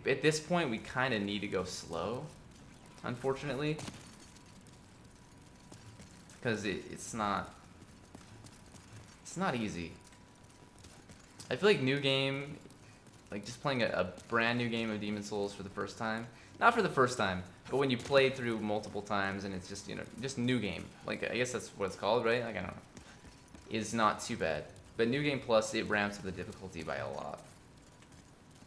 at this point, we kind of need to go slow, unfortunately, because it's not easy. I feel like new game, like just playing a brand new game of Demon Souls for the first time, not for the first time, but when you play through multiple times and it's just just new game. Like I guess that's what it's called, right? Like I don't know, is not too bad. But new game plus it ramps up the difficulty by a lot.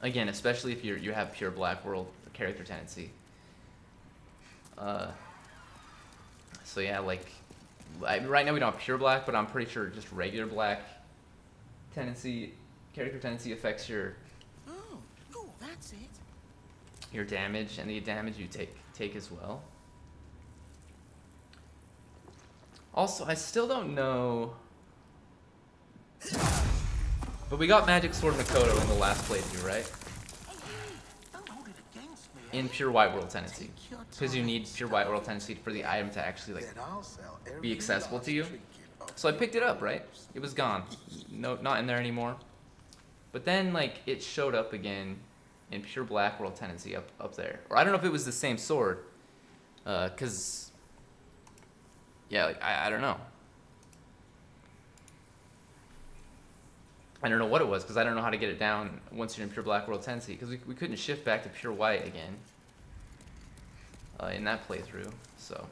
Again, especially if you have pure Black World character tendency. So yeah, like right now we don't have pure Black, but I'm pretty sure just regular Black character tendency affects your that's it. Your damage and the damage you take as well. Also, I still don't know. But we got Magic Sword Makoto in the last playthrough, right? In pure White World tendency, because you need pure White World tendency for the item to actually like be accessible to you. So I picked it up, right? It was gone, no, not in there anymore. But then like it showed up again in pure Black World tendency up there, or I don't know if it was the same sword, cause yeah, like, I don't know. I don't know what it was because I don't know how to get it down once you're in pure Black World tendency because we couldn't shift back to pure white again in that playthrough. So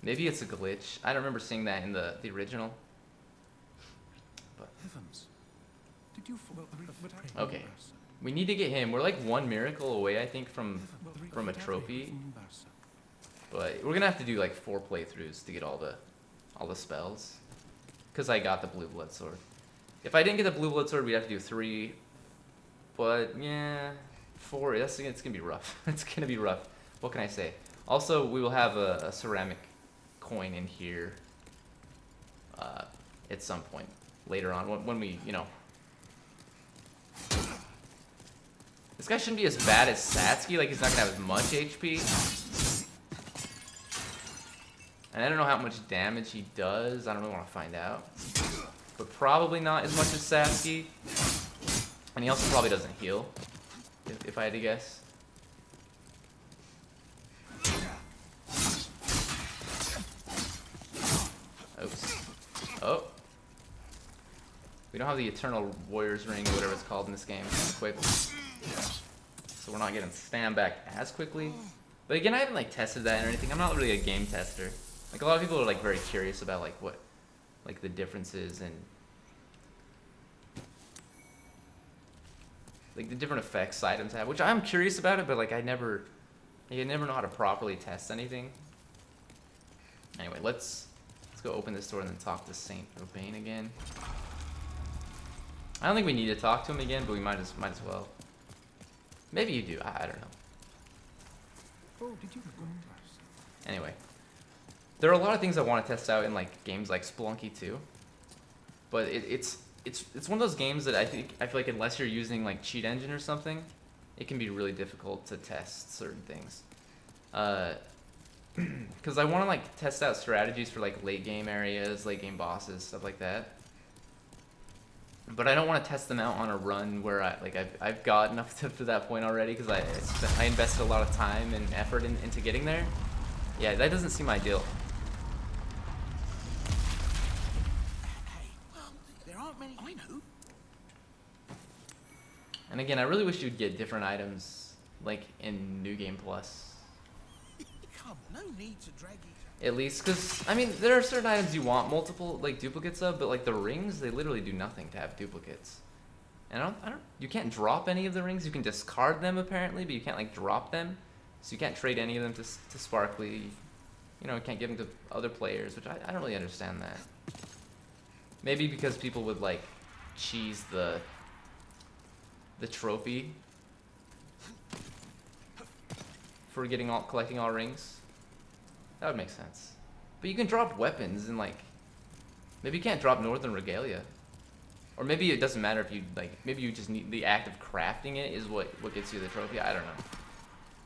maybe it's a glitch. I don't remember seeing that in the original. But okay, we need to get him. We're like one miracle away, I think, from a trophy. But we're gonna have to do like 4 playthroughs to get all the spells. Because I got the Blue Blood Sword. If I didn't get the Blue Blood Sword, we'd have to do 3. But yeah, 4. It's gonna be rough. It's gonna be rough. What can I say? Also, we will have a ceramic coin in here at some point later on when we, This guy shouldn't be as bad as Satsuki. Like he's not gonna have as much HP. And I don't know how much damage he does. I don't really want to find out. But probably not as much as Satsuki. And he also probably doesn't heal, if I had to guess. Oops. Oh. We don't have the Eternal Warrior's Ring or whatever it's called in this game quickly. So we're not getting spam back as quickly. But again, I haven't like tested that or anything. I'm not really a game tester. Like a lot of people are like very curious about like what like the differences and like the different effects items have, which I'm curious about it, but like I never know how to properly test anything. Anyway, let's go open this door and then talk to Saint Urbain again. I don't think we need to talk to him again, but we might as well. Maybe you do. I don't know. Anyway. There are a lot of things I want to test out in like games like Spelunky 2, but it's one of those games that I feel like unless you're using like cheat engine or something, it can be really difficult to test certain things. Because I want to like test out strategies for like late game areas, late game bosses, stuff like that. But I don't want to test them out on a run where I've got enough to that point already because I invested a lot of time and effort into getting there. Yeah, that doesn't seem ideal. And again, I really wish you'd get different items, like in New Game Plus. Come, no need to drag it. At least, because, I mean, there are certain items you want multiple, like, duplicates of, but, like, the rings, they literally do nothing to have duplicates. And you can't drop any of the rings. You can discard them, apparently, but you can't, like, drop them. So you can't trade any of them to Sparkly. You know, you can't give them to other players, which I don't really understand that. Maybe because people would, like, cheese the trophy for collecting all rings. That would make sense. But you can drop weapons and, like, maybe you can't drop Northern Regalia. Or maybe it doesn't matter if you, like, maybe you just need the act of crafting it is what gets you the trophy. I don't know.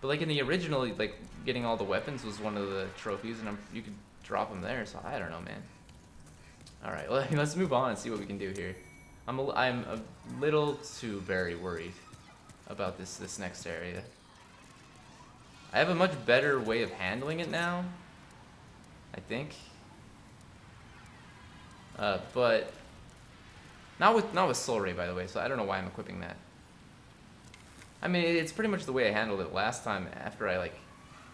But, like, in the original, like, getting all the weapons was one of the trophies, and you could drop them there, so I don't know, man. Alright, well, let's move on and see what we can do here. I'm a little too very worried about this next area. I have a much better way of handling it now, I think. But not with Soul Ray, by the way, so I don't know why I'm equipping that. I mean, it's pretty much the way I handled it last time after I, like,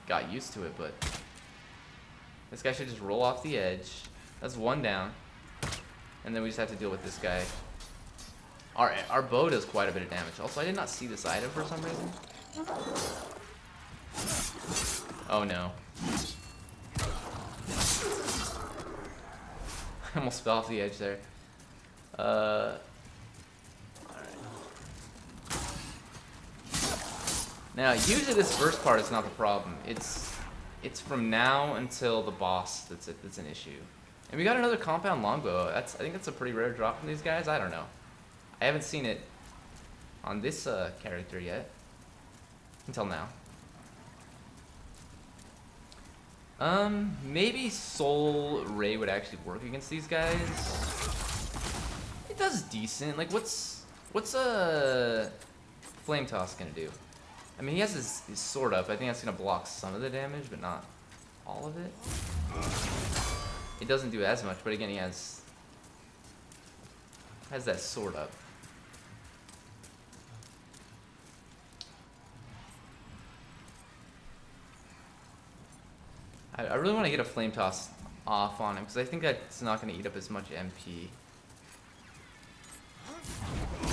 got used to it, but this guy should just roll off the edge. That's one down. And then we just have to deal with this guy. Our bow does quite a bit of damage. Also, I did not see this item for some reason. Oh no. I almost fell off the edge there. Alright. Now, usually this first part is not the problem. It's from now until the boss that's an issue. And we got another compound longbow. I think that's a pretty rare drop from these guys. I don't know. I haven't seen it on this character yet. Until now. Maybe Soul Ray would actually work against these guys. It does decent. Like, what's Flame Toss gonna do? I mean, he has his sword up. I think that's gonna block some of the damage, but not all of it. It doesn't do as much, but again, he has that sword up. I really want to get a Flame Toss off on him, because I think that's not going to eat up as much MP.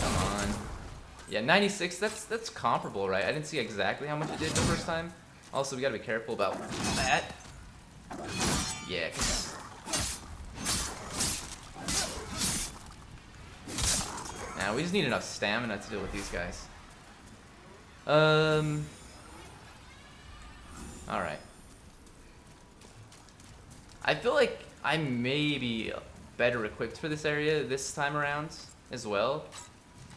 Come on. Yeah, 96, that's comparable, right? I didn't see exactly how much it did the first time. Also, we got to be careful about that. Yeah, 'cause now we just need enough stamina to deal with these guys. Alright. I feel like I may be better equipped for this area this time around as well.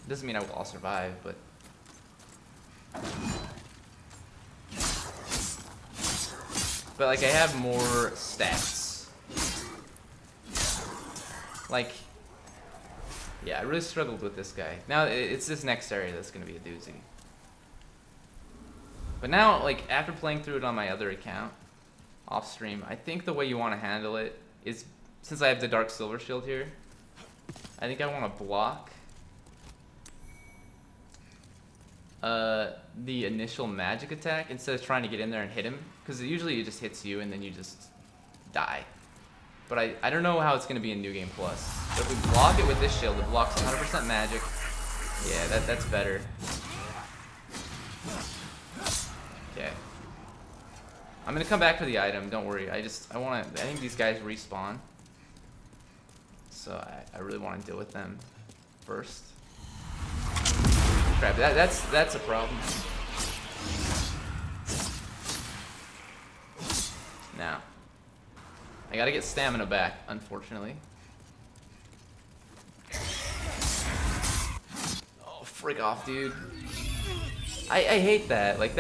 Doesn't mean I will all survive, but like I have more stats. Like, yeah, I really struggled with this guy. Now it's this next area that's gonna be a doozy. But now, like, after playing through it on my other account, off stream, I think the way you want to handle it is, since I have the Dark Silver Shield here, I think I want to block the initial magic attack instead of trying to get in there and hit him, because usually it just hits you and then you just die. But I don't know how it's going to be in New Game Plus. But if we block it with this shield, it blocks 100% magic. Yeah, that's better. Okay. I'm gonna come back for the item, don't worry. I think these guys respawn. So I really want to deal with them first. Crap, that's a problem. Now, I gotta get stamina back, unfortunately. Oh, frick off, dude. I hate that. Like,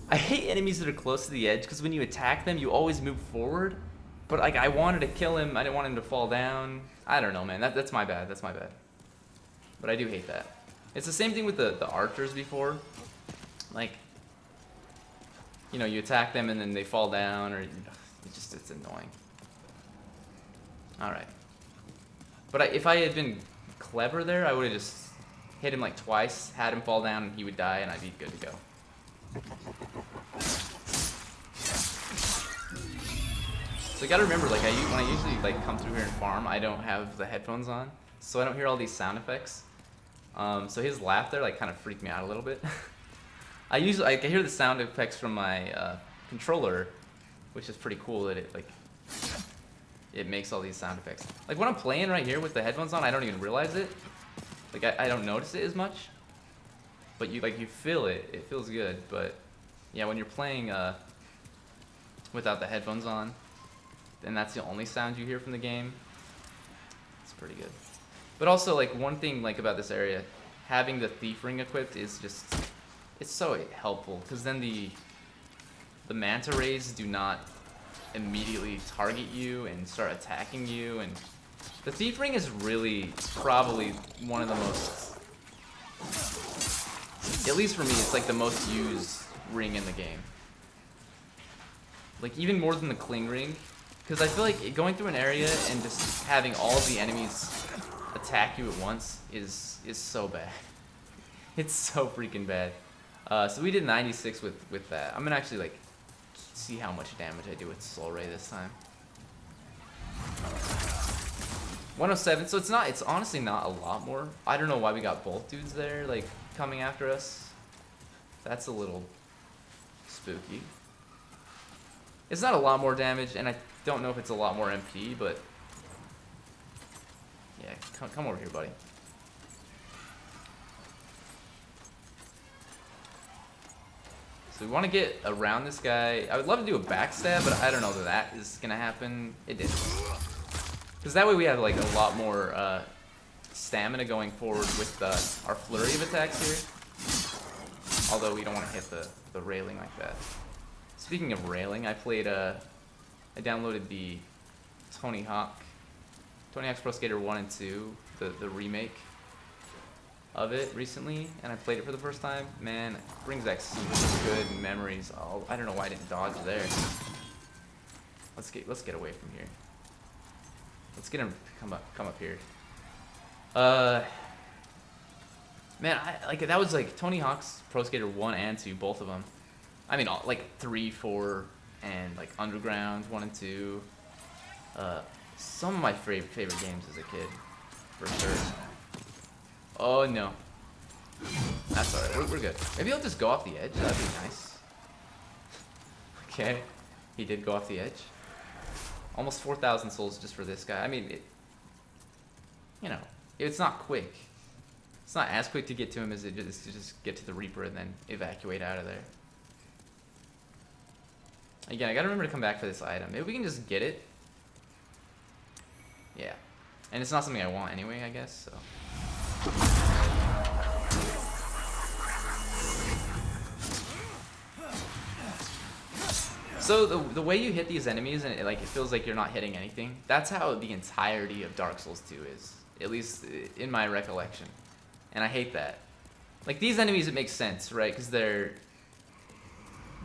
I hate enemies that are close to the edge, because when you attack them, you always move forward. But, like, I wanted to kill him. I didn't want him to fall down. I don't know, man. That's my bad. That's my bad. But I do hate that. It's the same thing with the archers before. Like, you know, you attack them and then they fall down, or it's annoying. Alright. But if I had been clever there, I would have just hit him like twice, had him fall down, and he would die, and I'd be good to go. So you gotta remember, like when I usually like come through here and farm, I don't have the headphones on, so I don't hear all these sound effects. So his laugh there like kind of freaked me out a little bit. I can hear the sound effects from my controller, which is pretty cool that it makes all these sound effects. Like when I'm playing right here with the headphones on, I don't even realize it. Like I don't notice it as much. But you feel it. It feels good. But yeah, when you're playing without the headphones on, and that's the only sound you hear from the game, it's pretty good. But also, like, one thing like about this area, having the thief ring equipped is just, it's so helpful, because then the manta rays do not immediately target you and start attacking you, and the thief ring is really probably one of the most, at least for me, it's like the most used ring in the game. Like even more than the cling ring, because I feel like going through an area and just having all of the enemies attack you at once is so bad. It's so freaking bad. So we did 96 with that. I'm gonna actually like see how much damage I do with Soul Ray this time. 107. So it's honestly not a lot more. I don't know why we got both dudes there like coming after us. That's a little spooky. It's not a lot more damage, and I don't know if it's a lot more MP, but yeah, come over here, buddy. So we want to get around this guy. I would love to do a backstab, but I don't know that is gonna happen. It didn't, because that way we have like a lot more stamina going forward with our flurry of attacks here. Although we don't want to hit the railing like that. Speaking of railing, I downloaded the Tony Hawk's Pro Skater 1 and 2, the remake of it recently, and I played it for the first time. Man, it brings back some good memories. Oh, I don't know why I didn't dodge there. Let's get away from here. Let's get him to come up here. Man, that was like Tony Hawk's Pro Skater 1 and 2, both of them. I mean, like 3, 4, and like Underground 1 and 2. Some of my favorite games as a kid, for sure. Oh no, that's alright. We're good. Maybe I'll just go off the edge. That'd be nice. Okay, he did go off the edge. Almost 4,000 souls just for this guy. I mean, it's not quick. It's not as quick to get to him as it is to just get to the Reaper and then evacuate out of there. Again, I gotta remember to come back for this item. Maybe we can just get it. Yeah. And it's not something I want anyway, I guess, so. So the way you hit these enemies and it feels like you're not hitting anything, that's how the entirety of Dark Souls 2 is. At least in my recollection. And I hate that. Like these enemies, it makes sense, right? Because they're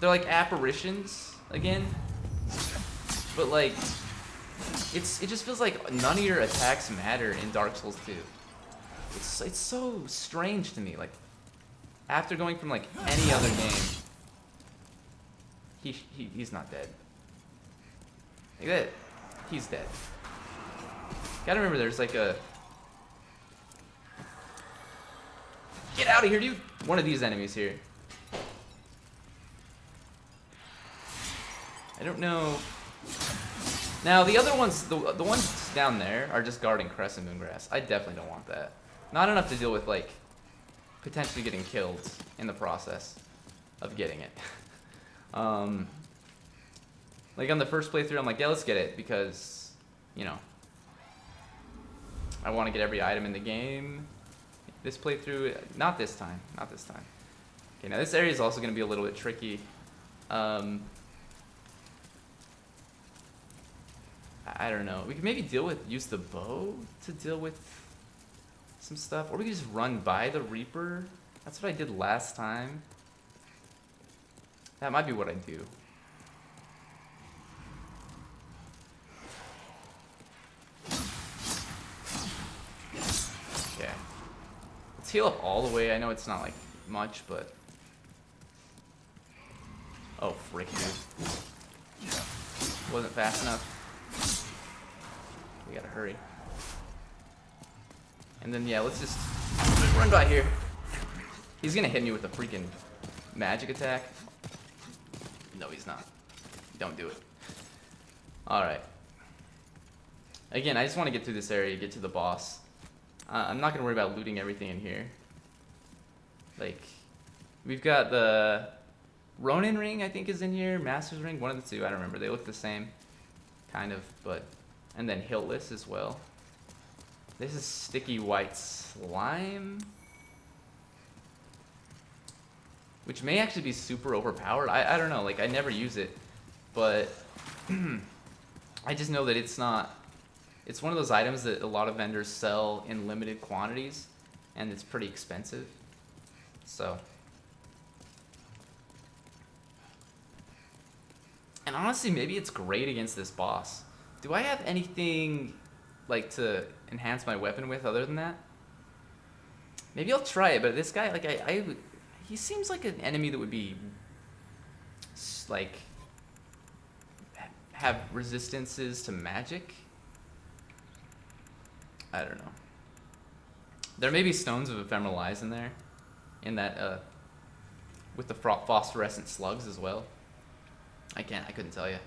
like apparitions again. But like it just feels like none of your attacks matter in Dark Souls 2. It's so strange to me. Like after going from like any other game, he's not dead. Like that, he's dead. Gotta remember, there's like a get out of here, dude. One of these enemies here. I don't know. Now the other ones, the ones down there are just guarding Crescent Moongrass. I definitely don't want that. Not enough to deal with like potentially getting killed in the process of getting it. Like on the first playthrough, I'm like, yeah, let's get it because, I want to get every item in the game. This playthrough, not this time, not this time. Okay, now this area is also going to be a little bit tricky. I don't know. We could maybe use the bow to deal with some stuff, or we could just run by the Reaper. That's what I did last time. That might be what I do. heal up all the way. I know it's not like much, but oh frick, dude. Wasn't fast enough. We gotta hurry. And then yeah, let's just run by here. He's gonna hit me with a freaking magic attack. No, he's not. Don't do it. Alright. Again, I just want to get through this area, get to the boss. I'm not gonna worry about looting everything in here. Like, we've got the Ronin ring, I think, is in here. Master's ring, one of the two, I don't remember. They look the same, kind of, but... And then hiltless as well. This is sticky white slime, which may actually be super overpowered. I don't know, like, I never use it, but I just know that it's not... It's one of those items that a lot of vendors sell in limited quantities, and it's pretty expensive. So... And honestly, maybe it's great against this boss. Do I have anything, like, to enhance my weapon with other than that? Maybe I'll try it, but this guy, like, he seems like an enemy that would be, like, have resistances to magic. I don't know. There may be stones of ephemeral eyes in there, in that, with the phosphorescent slugs as well. I couldn't tell you.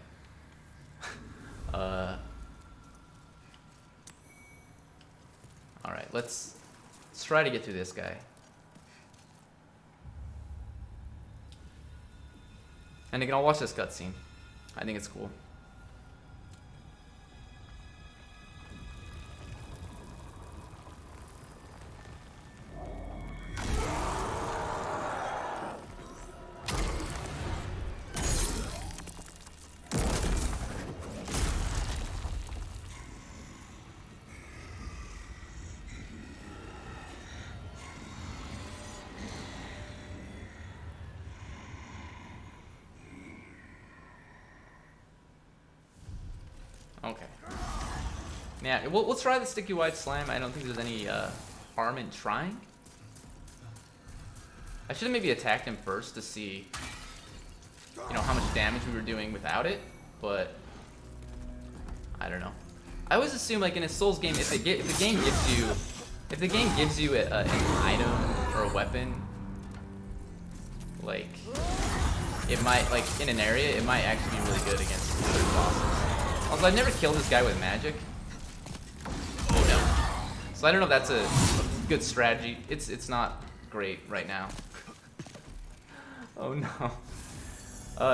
Alright, let's try to get through this guy. And again, I'll watch this cutscene. I think it's cool. Okay. Yeah, we'll try the sticky white slime. I don't think there's any harm in trying. I should have maybe attacked him first to see, you know, how much damage we were doing without it, but I don't know. I always assume, like, in a Souls game, if the game gives you an item or a weapon, like, it might, like, in an area, it might actually be really good against other bosses. Also, I've never killed this guy with magic. Oh no. So I don't know if that's a good strategy. It's not great right now. Oh no.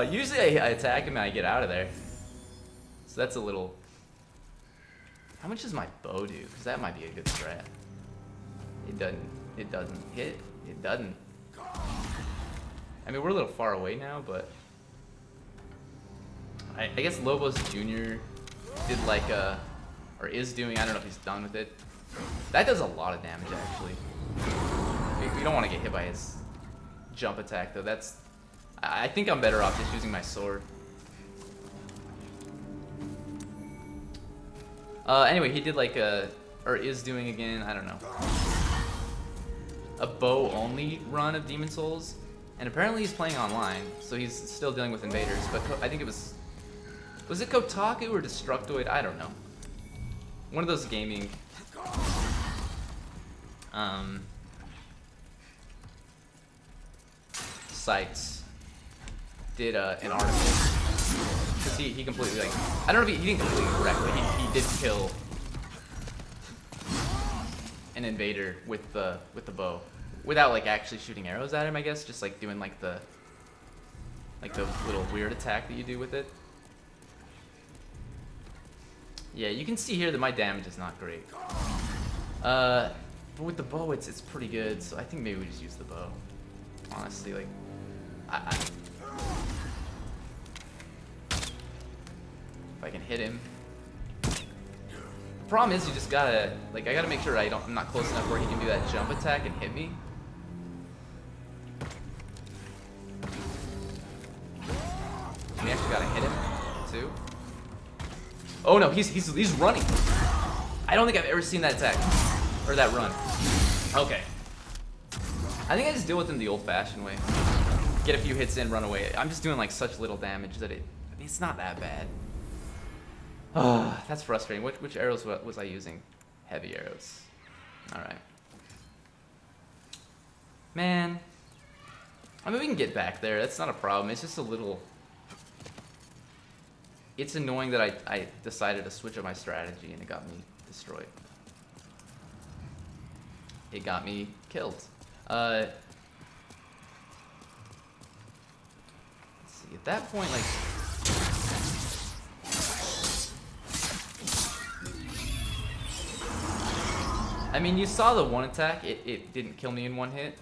Usually I attack him and I get out of there. So that's a little... How much does my bow do? Because that might be a good strat. It doesn't hit. It doesn't. I mean, we're a little far away now, but... I guess Lobos Jr. did like or is doing, I don't know if he's done with it. That does a lot of damage actually. We don't want to get hit by his jump attack though. I think I'm better off just using my sword. Anyway, he did like or is doing again, I don't know, a bow only run of Demon Souls. And apparently he's playing online, so he's still dealing with invaders, but I think it was it Kotaku or Destructoid? I don't know. One of those gaming sites did an article, because he completely, like, I don't know if he didn't completely correct, but he did kill an invader with the bow without, like, actually shooting arrows at him, I guess, just like doing like the little weird attack that you do with it. Yeah, you can see here that my damage is not great. But with the bow, it's pretty good, so I think maybe we just use the bow. Honestly, like, if I can hit him. The problem is you just gotta, like, I gotta make sure I'm not close enough where he can do that jump attack and hit me. We actually gotta hit him too. Oh no, he's running. I don't think I've ever seen that attack or that run. Okay. I think I just deal with him the old-fashioned way. Get a few hits in, run away. I'm just doing like such little damage that it's not that bad. That's frustrating. Which arrows was I using? Heavy arrows. Alright. Man. I mean, we can get back there. That's not a problem. It's just a little... It's annoying that I decided to switch up my strategy and it got me destroyed. It got me killed. Let's see. At that point, like... I mean, you saw the one attack. It didn't kill me in one hit.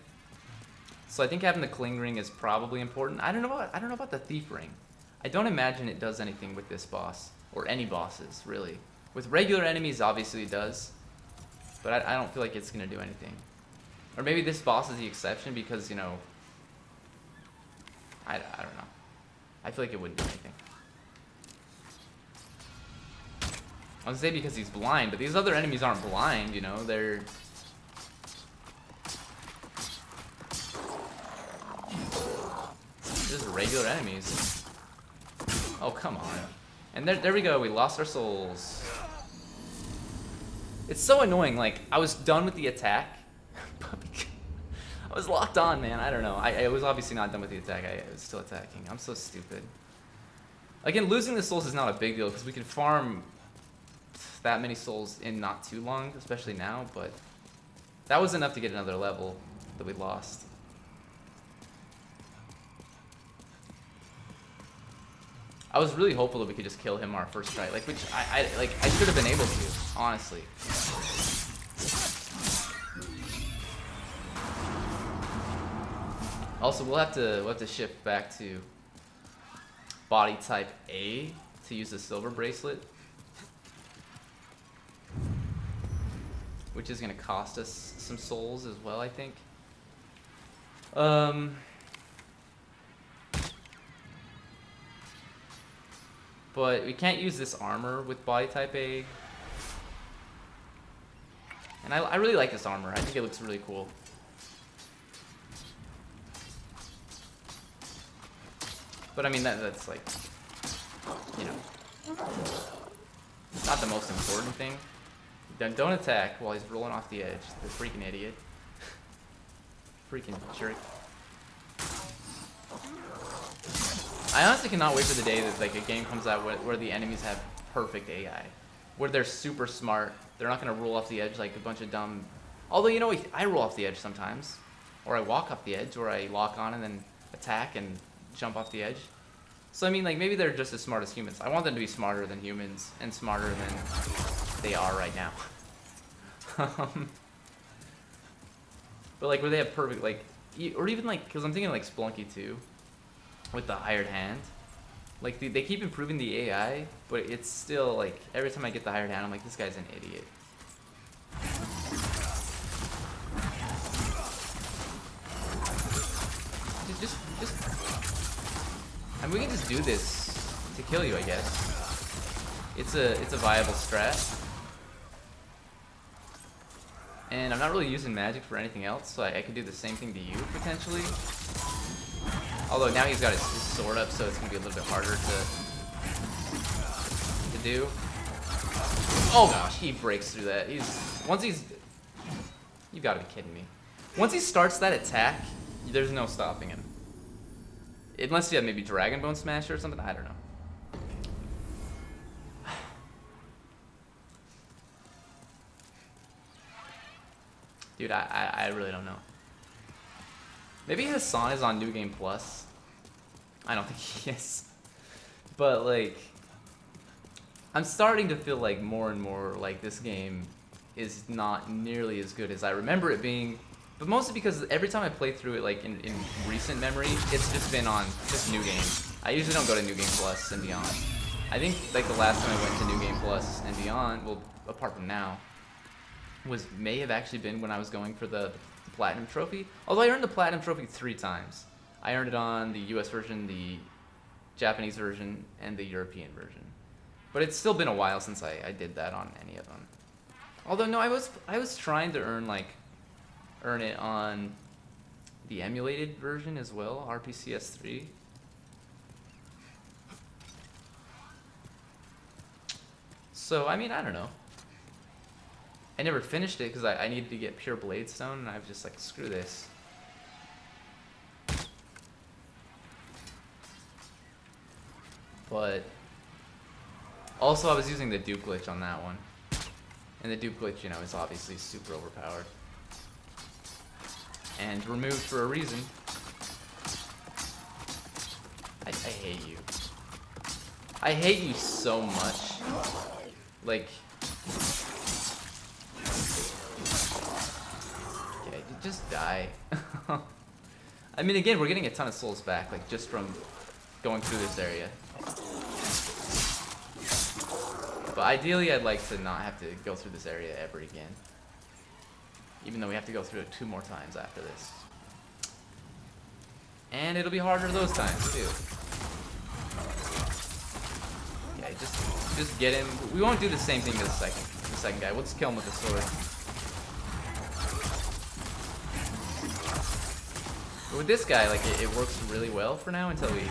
So I think having the Cling Ring is probably important. I don't know about the Thief Ring. I don't imagine it does anything with this boss. Or any bosses, really. With regular enemies, obviously it does. But I don't feel like it's going to do anything. Or maybe this boss is the exception because, you know... I don't know. I feel like it wouldn't do anything. I was gonna say because he's blind, but these other enemies aren't blind, you know, they're... just regular enemies. Oh, come on. And there we go, we lost our souls. It's so annoying, like, I was done with the attack. I was locked on, man, I don't know. I was obviously not done with the attack, I was still attacking. I'm so stupid. Again, losing the souls is not a big deal, because we can farm that many souls in not too long, especially now, but that was enough to get another level that we lost. I was really hopeful that we could just kill him our first try, like, which I should have been able to, honestly. Also, we'll have to shift back to body type A to use the silver bracelet, which is going to cost us some souls as well, I think. But we can't use this armor with body type A. And I really like this armor. I think it looks really cool. But I mean, that's like, you know, not the most important thing. Don't attack while he's rolling off the edge. The freaking idiot. Freaking jerk. I honestly cannot wait for the day that like a game comes out where the enemies have perfect AI. Where they're super smart. They're not going to roll off the edge like a bunch of dumb... Although, you know, I roll off the edge sometimes. Or I walk off the edge, or I lock on and then attack and jump off the edge. So, I mean, like, maybe they're just as smart as humans. I want them to be smarter than humans and smarter than they are right now. But, like, where they have perfect, like... Or even, like, because I'm thinking, like, Splunky, too. With the hired hand. Like, they keep improving the AI, but it's still, like, every time I get the hired hand, I'm like, this guy's an idiot. Just... I mean, we can just do this to kill you, I guess. It's a viable strat. And I'm not really using magic for anything else, so I could do the same thing to you, potentially. Although now he's got his sword up, so it's going to be a little bit harder to do. Oh gosh, he breaks through that. You've got to be kidding me. Once he starts that attack, there's no stopping him. Unless you have maybe Dragon Bone Smasher or something, I don't know. Dude, I really don't know. Maybe Hassan is on New Game Plus. I don't think he is. But, like, I'm starting to feel like more and more like this game is not nearly as good as I remember it being. But mostly because every time I play through it, like, in recent memory, it's just been on just New Game. I usually don't go to New Game Plus and beyond. I think, like, the last time I went to New Game Plus and beyond, well, apart from now, may have actually been when I was going for the Platinum Trophy. Although I earned the Platinum Trophy 3 times. I earned it on the US version, the Japanese version, and the European version. But it's still been a while since I did that on any of them. Although, no, I was trying to earn it on the emulated version as well, RPCS3. So, I mean, I don't know. I never finished it because I needed to get pure blade stone, and I was just like, screw this. But also I was using the dupe glitch on that one. And the dupe glitch, you know, is obviously super overpowered. And removed for a reason. I hate you. I hate you so much. Like... Okay, just die. I mean, again, we're getting a ton of souls back, like, just from going through this area. But ideally, I'd like to not have to go through this area ever again. Even though we have to go through it 2 more times after this. And it'll be harder those times, too. Okay, just get him. We won't do the same thing to the second guy. We'll just kill him with the sword. But with this guy, like, it works really well for now until we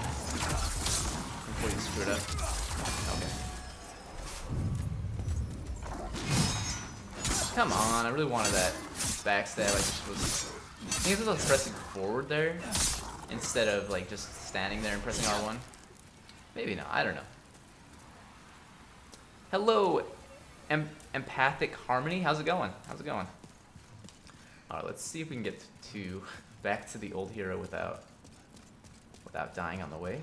completely screw it up. Okay. Come on, I really wanted that backstab. I think I was pressing forward there instead of like just standing there and pressing R1. Maybe not, I don't know. Hello, Empathic Harmony. How's it going? How's it going? Alright, let's see if we can get to back to the old hero without dying on the way.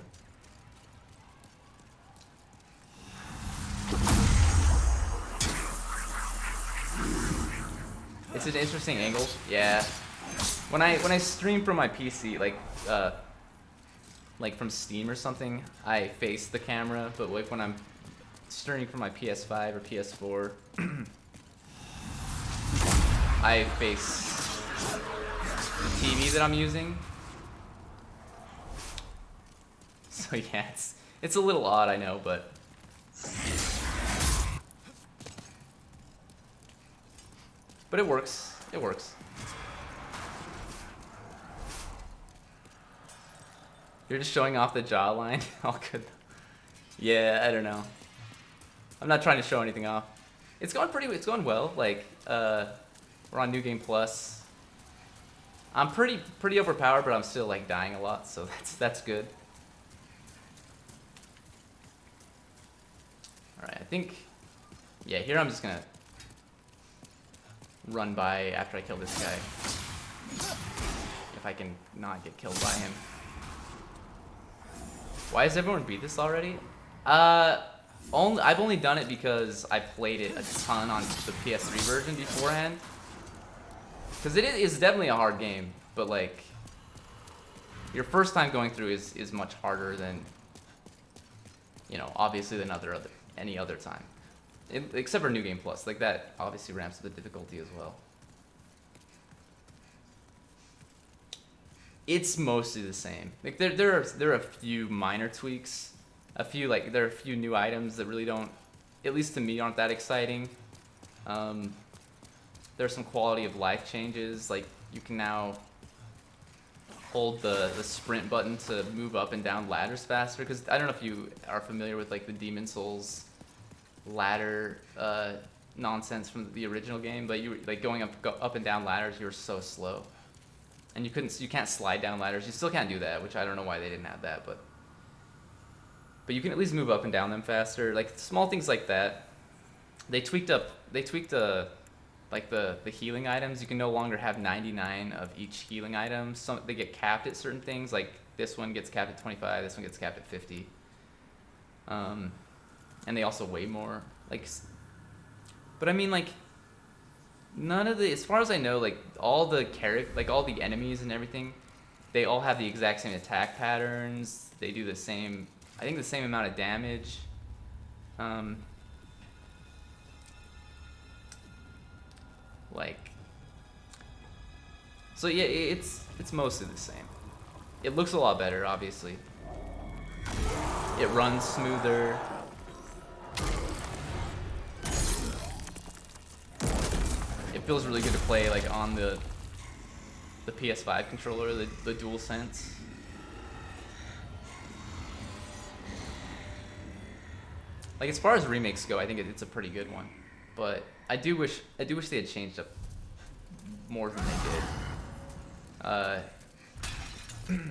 It's an interesting angle, yeah. When I stream from my PC, like from Steam or something, I face the camera, but like when I'm streaming from my PS5 or PS4, I face the TV that I'm using. So yeah, it's a little odd, I know, but it works. It works. You're just showing off the jawline? All good. Yeah, I don't know. I'm not trying to show anything off. It's going well. Like, we're on New Game Plus. I'm pretty overpowered, but I'm still like dying a lot, so that's good. Alright, I think, yeah, here I'm just gonna run by after I kill this guy. If I can not get killed by him. Why has everyone beat this already? I've only done it because I played it a ton on the PS3 version beforehand. Because it is definitely a hard game, but like, your first time going through is much harder than, you know, obviously than any other time. Except for New Game Plus, like that obviously ramps the difficulty as well. It's mostly the same. Like there are a few minor tweaks, there are a few new items that really don't, at least to me, aren't that exciting. There's some quality of life changes, like you can now hold the sprint button to move up and down ladders faster. Because I don't know if you are familiar with like the Demon Souls ladder nonsense from the original game, but you like going up and down ladders, you were so slow, and you can't slide down ladders. You still can't do that, which I don't know why they didn't have that, but you can at least move up and down them faster. Like small things like that. They tweaked like the healing items. You can no longer have 99 of each healing item. They get capped at certain things. Like this one gets capped at 25. This one gets capped at 50. And they also weigh more, like, but I mean, like, none of the, as far as I know, like, all the enemies and everything, they all have the exact same attack patterns. They do the same, I think the same amount of damage. So yeah, it's mostly the same. It looks a lot better, obviously. It runs smoother. It feels really good to play like on the the PS5 controller, the DualSense. Like as far as remakes go, I think it's a pretty good one, but I do wish they had changed up more than they did.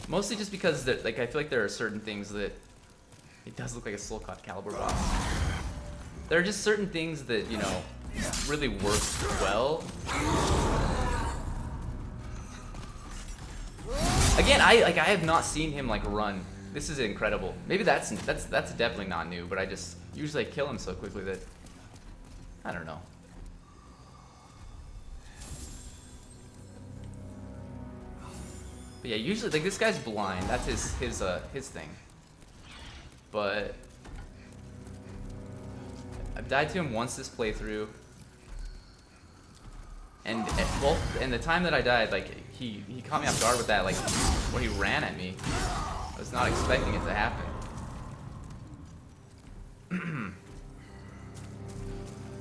Mostly just because like I feel like there are certain things that it does look like a Soul Calibur boss. There are just certain things that, you know, really work well. Again, I have not seen him like run. This is incredible. Maybe that's definitely not new, but I just usually kill him so quickly that I don't know. But yeah, usually like this guy's blind. That's his thing. But I've died to him once this playthrough, and the time that I died, like he caught me off guard with that, like when he ran at me. I was not expecting it to happen.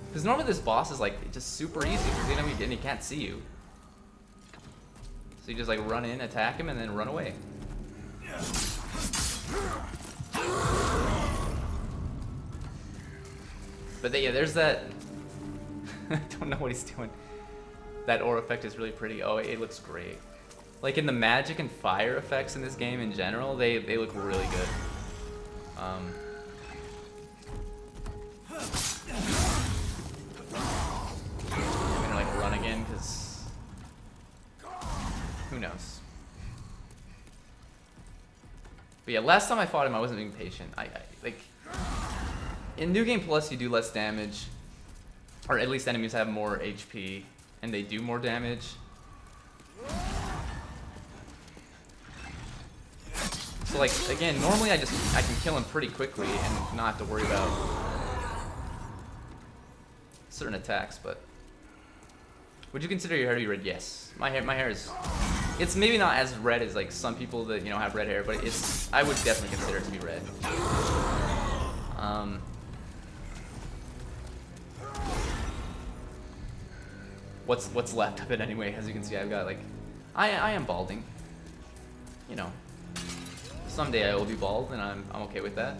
Because normally this boss is like just super easy, because you know and he can't see you. So you just like run in, attack him, and then run away. But yeah, there's that. I don't know what he's doing. That aura effect is really pretty. Oh, it looks great. Like in the magic and fire effects in this game in general, they look really good. I'm gonna like run again because who knows. But yeah, last time I fought him, I wasn't being patient. I like in New Game Plus, you do less damage, or at least enemies have more HP, and they do more damage. So like again, normally I can kill him pretty quickly and not have to worry about certain attacks. But would you consider your hair to be red? Yes, my hair is. It's maybe not as red as like some people that you know have red hair, but I would definitely consider it to be red. What's left of it anyway? As you can see, I've got like, I am balding. You know, someday I will be bald, and I'm okay with that.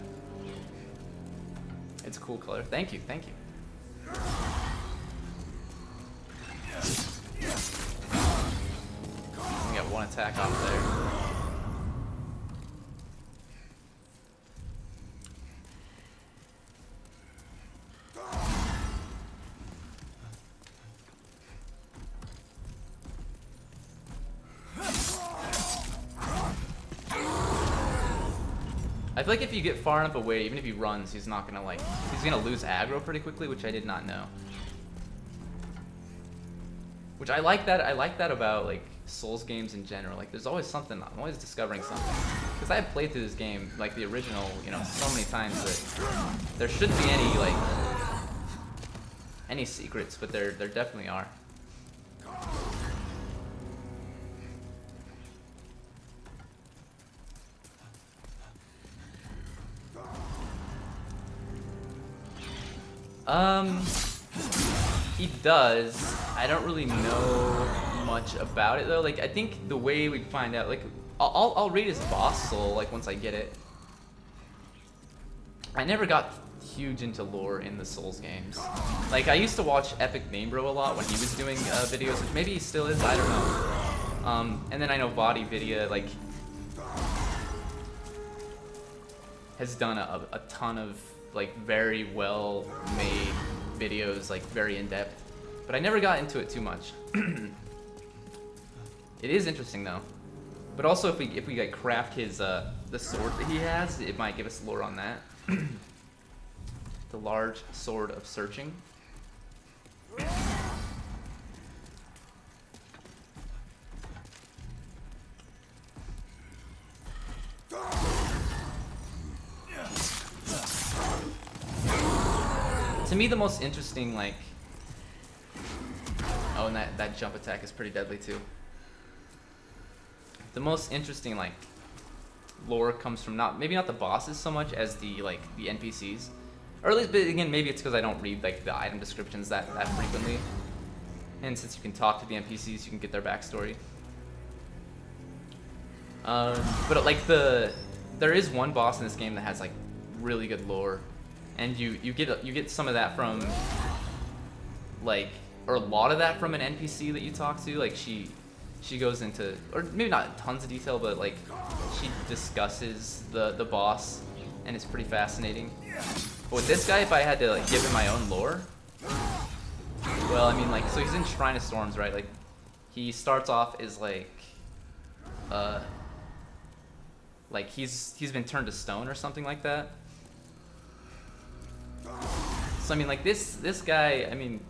It's a cool color. Thank you, thank you. We got one attack off there. I feel like if you get far enough away, even if he runs, he's not gonna like, he's gonna lose aggro pretty quickly, which I did not know. Which I like that about like Souls games in general. Like there's always something, I'm always discovering something. Because I have played through this game, like the original, you know, so many times that there shouldn't be any secrets, but there definitely are. He does. I don't really know much about it though. Like I think the way we find out, like I'll read his boss soul like once I get it. I never got huge into lore in the Souls games. Like I used to watch Epic Name Bro a lot when he was doing videos, which maybe he still is. I don't know. And then I know Body Video like has done a ton of like very well made videos, like very in depth, but I never got into it too much. It is interesting though, but also if we like craft his the sword that he has, it might give us lore on that. The large sword of searching. To me, the most interesting, like, oh, and that jump attack is pretty deadly too. The most interesting, like, lore comes from maybe not the bosses so much as the NPCs, or at least, but again, maybe it's because I don't read like the item descriptions that frequently. And since you can talk to the NPCs, you can get their backstory. But like there is one boss in this game that has like really good lore, and you get some of that from like, or a lot of that from an NPC that you talk to. Like she goes into, or maybe not tons of detail, but like she discusses the boss, and it's pretty fascinating. But with this guy, if I had to like give him my own lore, well, I mean, like, so he's in Shrine of Storms, right? Like, he starts off as like he's been turned to stone or something like that. So I mean, like this guy, I mean,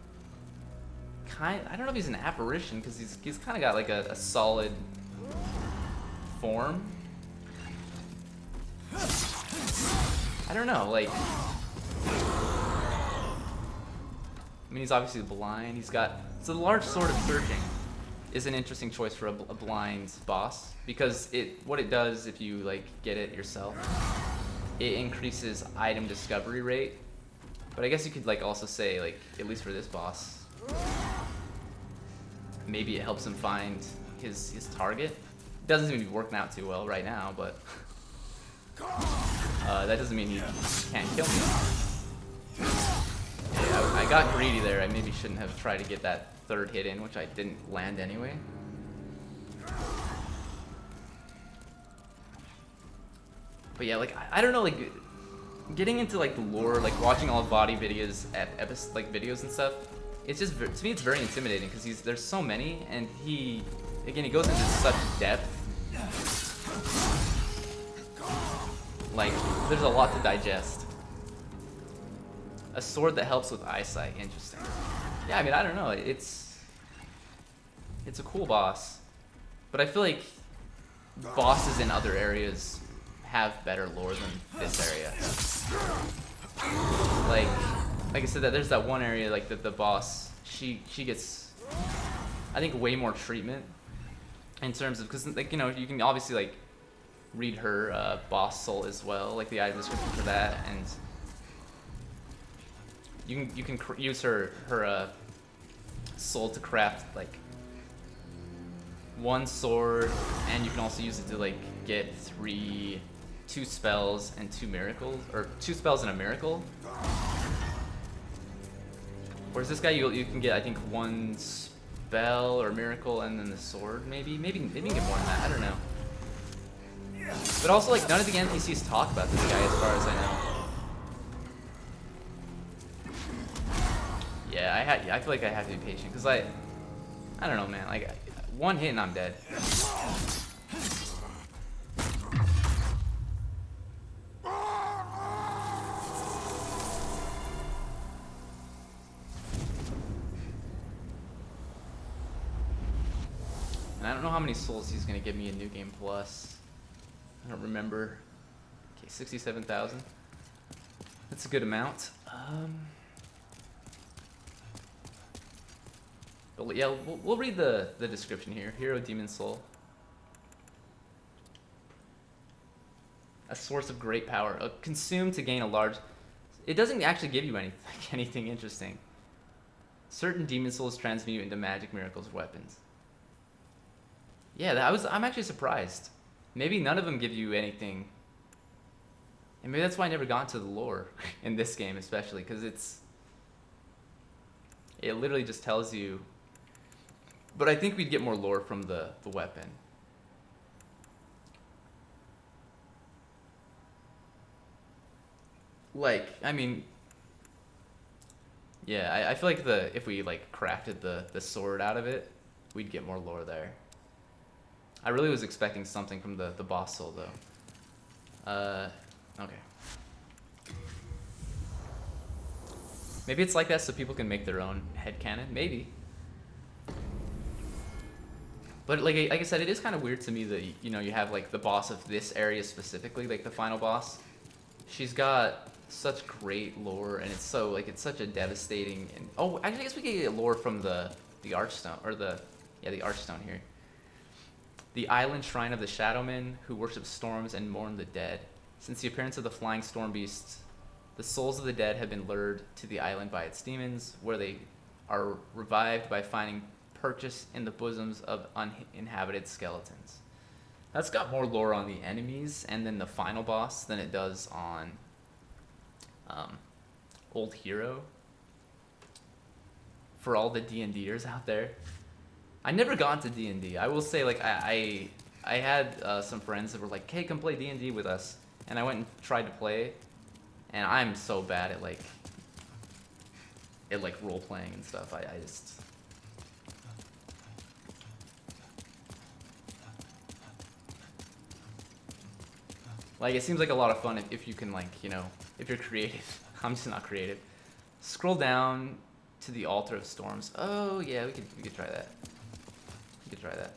I don't know if he's an apparition, because he's kind of got like a solid form. I don't know, like, I mean, he's obviously blind. He's got, so the large sword of searching is an interesting choice for a blind boss, because what it does if you like get it yourself, it increases item discovery rate. But I guess you could like also say, like, at least for this boss, maybe it helps him find his target. It doesn't seem to be working out too well right now, but that doesn't mean he can't kill me. Yeah, I got greedy there. I maybe shouldn't have tried to get that third hit in, which I didn't land anyway. But yeah, like, I don't know, like, getting into like the lore, like watching all body videos, like videos and stuff, it's just, to me it's very intimidating, because there's so many, and he goes into such depth. Like, there's a lot to digest. A sword that helps with eyesight, interesting. Yeah, I mean, I don't know, it's a cool boss, but I feel like bosses in other areas have better lore than this area. Like I said, that there's that one area, like the boss, she gets, I think, way more treatment in terms of, because like, you know, you can obviously like read her boss soul as well, like the item description for that, and you can use her soul to craft like one sword, and you can also use it to like get two spells and 2 miracles, or 2 spells and a miracle. Whereas this guy, you can get, I think, 1 spell or miracle and then the sword, maybe you can get more than that, I don't know. But also, like, none of the NPCs talk about this guy as far as I know. Yeah, I feel like I have to be patient, because I don't know, man, like, one hit and I'm dead. And I don't know how many souls he's gonna give me in New Game Plus. I don't remember. Okay, 67,000. That's a good amount. But yeah, we'll read the description here. Hero Demon Soul. A source of great power. Consumed to gain a large... It doesn't actually give you anything interesting. Certain demon souls transmute into magic, miracles, weapons. Yeah, I'm actually surprised. Maybe none of them give you anything. And maybe that's why I never got into the lore in this game, especially, because it literally just tells you. But I think we'd get more lore from the weapon. Like, I mean, yeah, I feel like if we like crafted the sword out of it, we'd get more lore there. I really was expecting something from the boss soul though. Okay. Maybe it's like that so people can make their own headcanon. Maybe. But like I said, it is kind of weird to me that, you know, you have like the boss of this area specifically, like the final boss. She's got such great lore, and it's such a devastating. And oh, actually, I guess we could get lore from the Archstone, or the Archstone here. The island shrine of the Shadowmen, who worship storms and mourn the dead. Since the appearance of the flying storm beasts, the souls of the dead have been lured to the island by its demons, where they are revived by finding purchase in the bosoms of uninhabited skeletons. That's got more lore on the enemies and then the final boss than it does on Old Hero. For all the D&Ders out there, I never got into D&D. I will say, like, I had some friends that were like, "Hey, come play D&D with us," and I went and tried to play, and I'm so bad at role playing and stuff. I just like, it seems like a lot of fun if you can, like, you know, if you're creative. I'm just not creative. Scroll down to the Altar of Storms. Oh yeah, we could try that. We could try that.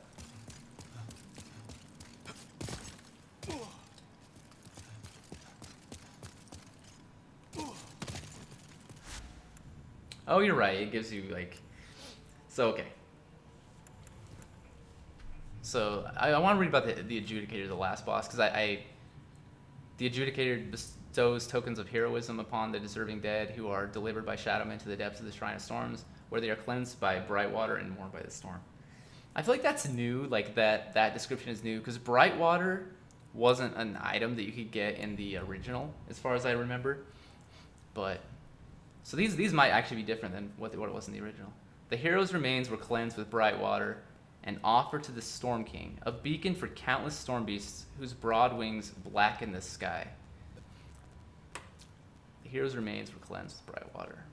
Oh, you're right. It gives you, like, so okay. So I want to read about the Adjudicator, the last boss, because the Adjudicator bestows tokens of heroism upon the deserving dead who are delivered by Shadowmen to the depths of the Shrine of Storms, where they are cleansed by bright water and mourned by the storm. I feel like that's new, like that description is new, because bright water wasn't an item that you could get in the original, as far as I remember. But so these might actually be different than what it was in the original. The hero's remains were cleansed with bright water and offered to the Storm King, a beacon for countless storm beasts whose broad wings blacken the sky. The hero's remains were cleansed with bright water.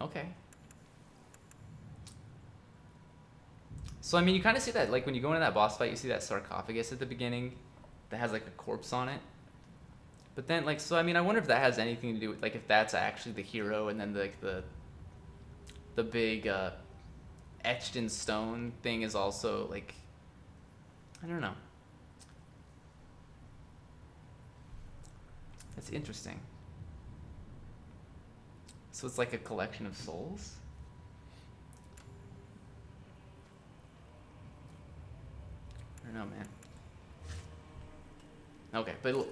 Okay. So, I mean, you kind of see that, like, when you go into that boss fight, you see that sarcophagus at the beginning that has, like, a corpse on it. But then, like, so, I mean, I wonder if that has anything to do with, like, if that's actually the hero, and then, like, the big etched in stone thing is also, like, I don't know. That's interesting. So it's like a collection of souls? I don't know, man. Okay, but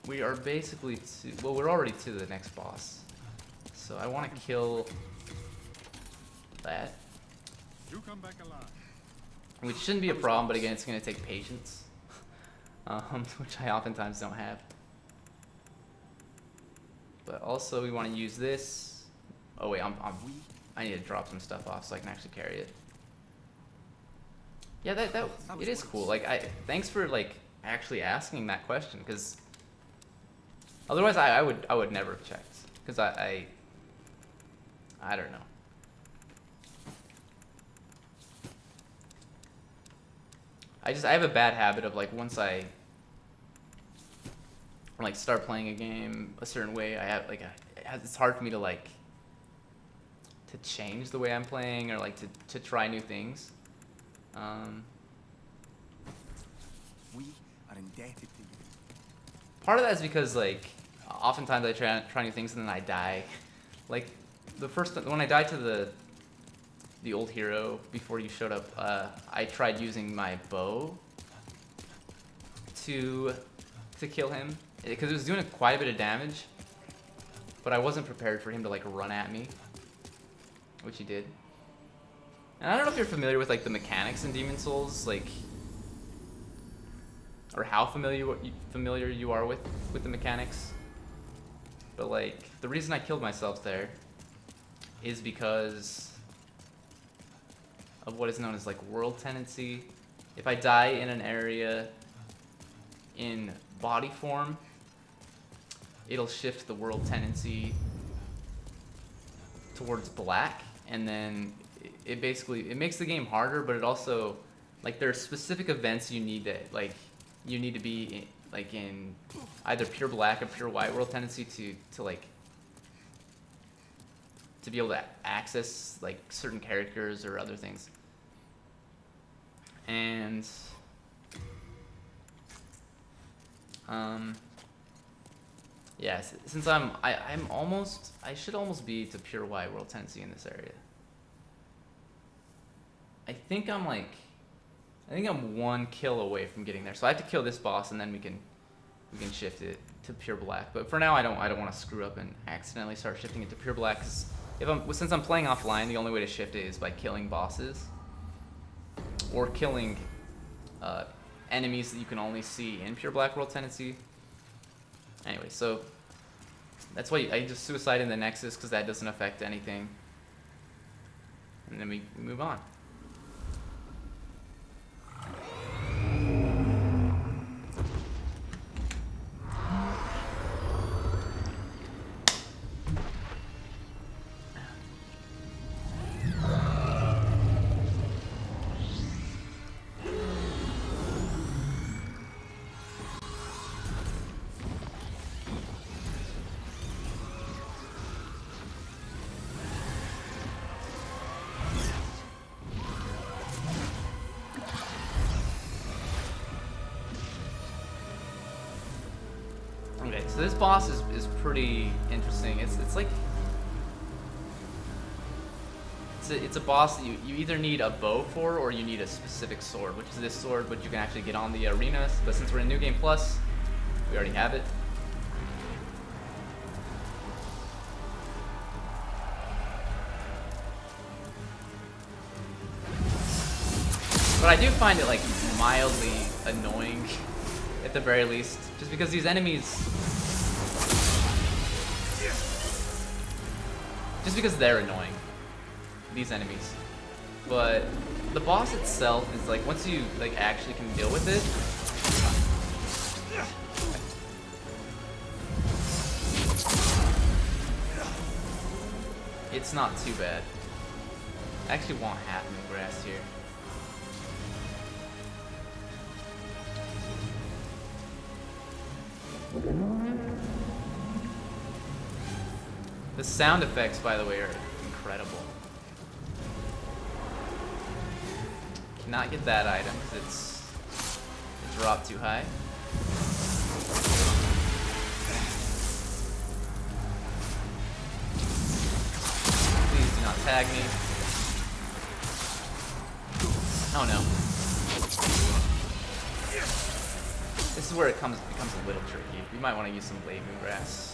we are basically well, we're already to the next boss. So I want to kill that. You come back alive. Which shouldn't be a problem, but again, it's going to take patience. Which I oftentimes don't have. But also, we want to use this. Oh wait, I need to drop some stuff off so I can actually carry it. Yeah, that it is cool. Like, thanks for, like, actually asking that question, because otherwise I would never have checked, because I don't know. I have a bad habit of, like, once I like start playing a game a certain way, I have, like, it's hard for me to, like, to change the way I'm playing, or, like, to try new things. We are indebted to you. Part of that is because, like, oftentimes I try new things and then I die. Like, when I died to the old hero before you showed up, I tried using my bow to kill him, because it was doing quite a bit of damage, but I wasn't prepared for him to, like, run at me, which he did. And I don't know if you're familiar with, like, the mechanics in Demon Souls, like, or how familiar you are with the mechanics, but, like, the reason I killed myself there is because of what is known as, like, world tendency. If I die in an area in body form, it'll shift the world tendency towards black, and then it makes the game harder, but it also, like, there are specific events you need to be in either pure black or pure white world tendency to be able to access, like, certain characters or other things. And yeah, since I should almost be to pure white world tendency in this area. I think I'm one kill away from getting there. So I have to kill this boss, and then we can we can shift it to pure black. But for now, I don't want to screw up and accidentally start shifting it to pure black. Cause since I'm playing offline, the only way to shift it is by killing bosses or killing enemies that you can only see in pure black world tendency. Anyway, so that's why I just suicide in the Nexus, because that doesn't affect anything. And then we move on. Okay, so this boss is pretty interesting. It's like it's a boss that you either need a bow for or you need a specific sword, which is this sword, but you can actually get on the arena. But since we're in New Game Plus, we already have it. But I do find it like mildly annoying at the very least, just because these enemies, just because they're annoying, these enemies. But the boss itself is like, once you like actually can deal with it, it's not too bad. I actually want half moon grass here. The sound effects, by the way, are incredible. Cannot get that item because it dropped too high. Please do not tag me. Oh no. This is where it becomes a little tricky. You might want to use some blade moon grass.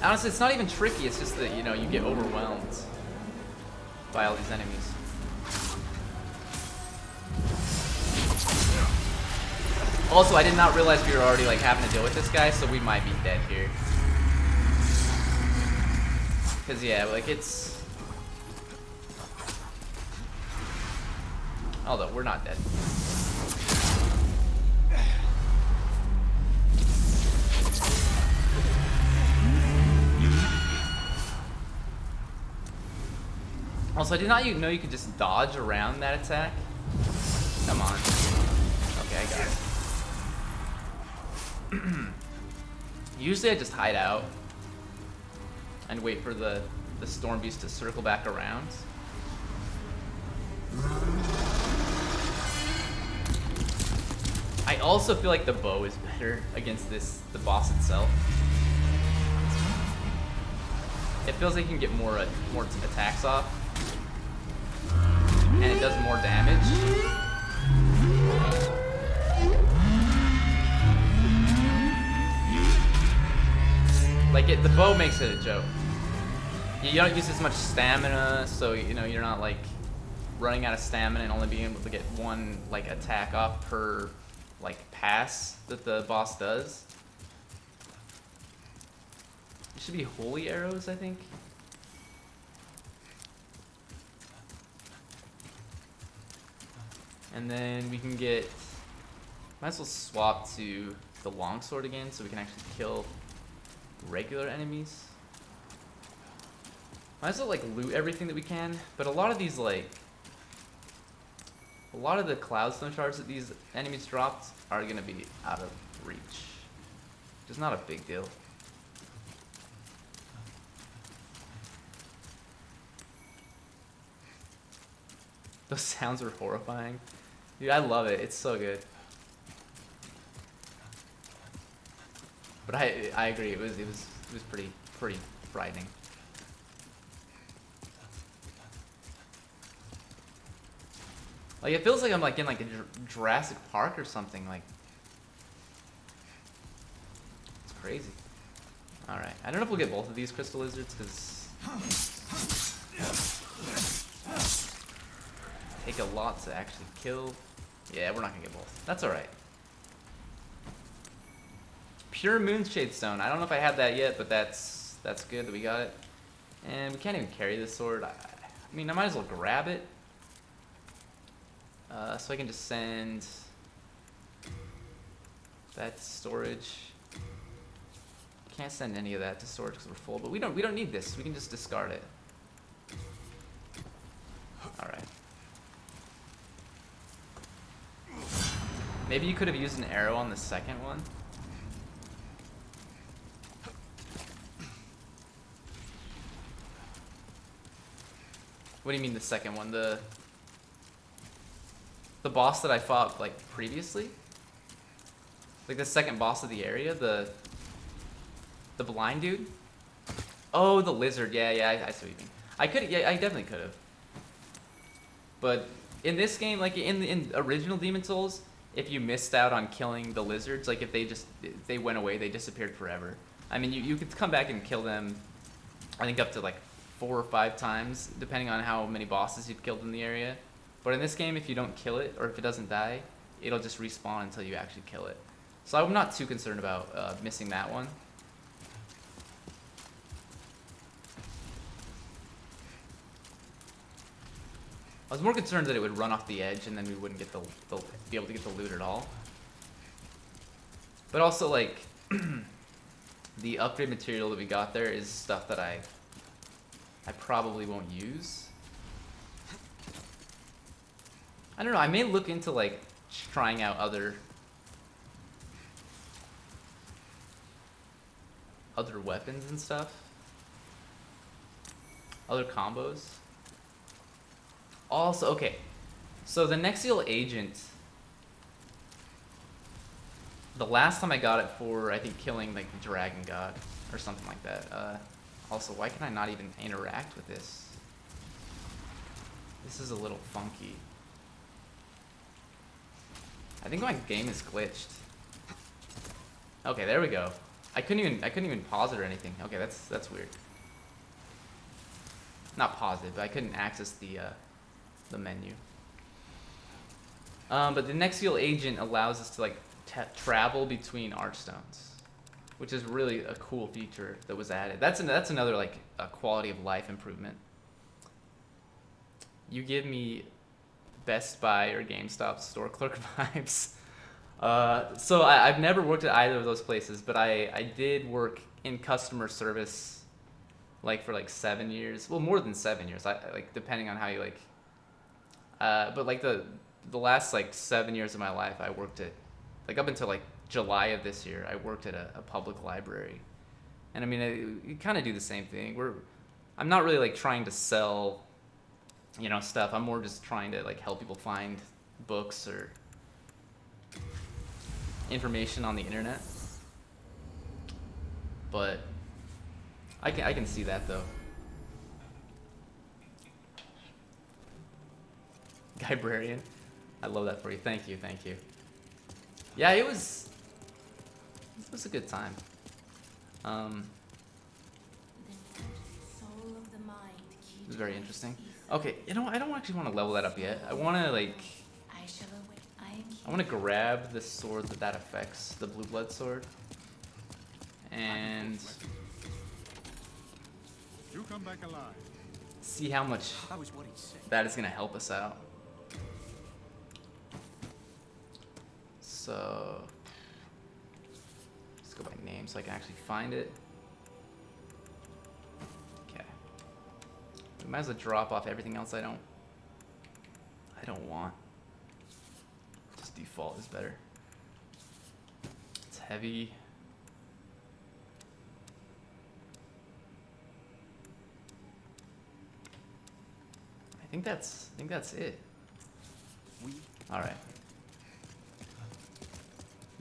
Honestly, it's not even tricky, it's just that, you know, you get overwhelmed by all these enemies. Also, I did not realize we were already like having to deal with this guy, so we might be dead here. Cause yeah, like it's... Although, we're not dead. Also, I did not know you could just dodge around that attack. Come on. Okay, I got it. Usually I just hide out and wait for the storm beast to circle back around. I also feel like the bow is better against the boss itself. It feels like you can get more attacks off. And it does more damage. Like the bow makes it a joke. You don't use as much stamina, so you know you're not like running out of stamina and only being able to get one like attack off per like pass that the boss does. It should be holy arrows, I think. And then we can get, might as well swap to the longsword again so we can actually kill regular enemies. Might as well like loot everything that we can, but a lot of these like, a lot of the cloudstone shards that these enemies dropped are gonna be out of reach. Which is not a big deal. Those sounds were horrifying. Dude, I love it. It's so good. But I agree. It was pretty frightening. Like, it feels like I'm like in like a Jurassic Park or something. Like, it's crazy. All right, I don't know if we'll get both of these crystal lizards because take a lot to actually kill. Yeah, we're not gonna get both. That's all right. Pure Moonshade Stone. I don't know if I had that yet, but that's good that we got it. And we can't even carry this sword. I mean, I might as well grab it. So I can just send that to storage. Can't send any of that to storage because we're full, but we don't need this. We can just discard it. All right. Maybe you could have used an arrow on the second one. What do you mean the second one? The boss that I fought like previously? Like the second boss of the area, the blind dude? Oh, the lizard. Yeah, I see what you mean. I could, yeah, I definitely could have. But in this game, like in original Demon Souls, if you missed out on killing the lizards, like if they went away, they disappeared forever. I mean, you could come back and kill them, I think up to like 4 or 5 times, depending on how many bosses you've killed in the area. But in this game, if you don't kill it, or if it doesn't die, it'll just respawn until you actually kill it. So I'm not too concerned about missing that one. I was more concerned that it would run off the edge and then we wouldn't get be able to get the loot at all. But also, like, the upgrade material that we got there is stuff that I probably won't use. I don't know, I may look into like trying out other weapons and stuff. Other combos. Also, okay, so the Nexial Agent, the last time I got it for, I think, killing like the Dragon God or something like that. Also, why can I not even interact with this? This is a little funky. I think my game is glitched. Okay, there we go. I couldn't even pause it or anything. Okay, that's weird. Not pause it, but I couldn't access the menu. But the Nexial Agent allows us to like travel between archstones, which is really a cool feature that was added. That's another like a quality of life improvement. You give me Best Buy or GameStop store clerk vibes. So I've never worked at either of those places, but I did work in customer service like for like 7 years. Well, more than 7 years. I like depending on how you like. But like the last like 7 years of my life, I worked at like up until like July of this year, I worked at a public library. And I mean, you kind of do the same thing. I'm not really like trying to sell, you know, stuff. I'm more just trying to like help people find books or information on the internet. But I can see that though. Librarian, I love that for you. Thank you. Yeah, it was a good time. It was very interesting. Okay, you know, I don't actually want to level that up yet. I want to like, I want to grab the sword that affects, the blue blood sword, and You come back alive. see how much That was what he said. that is gonna help us out. So let's go by name so I can actually find it. Okay. We might as well drop off everything else I don't want. Just default is better. It's heavy. I think that's it. All right.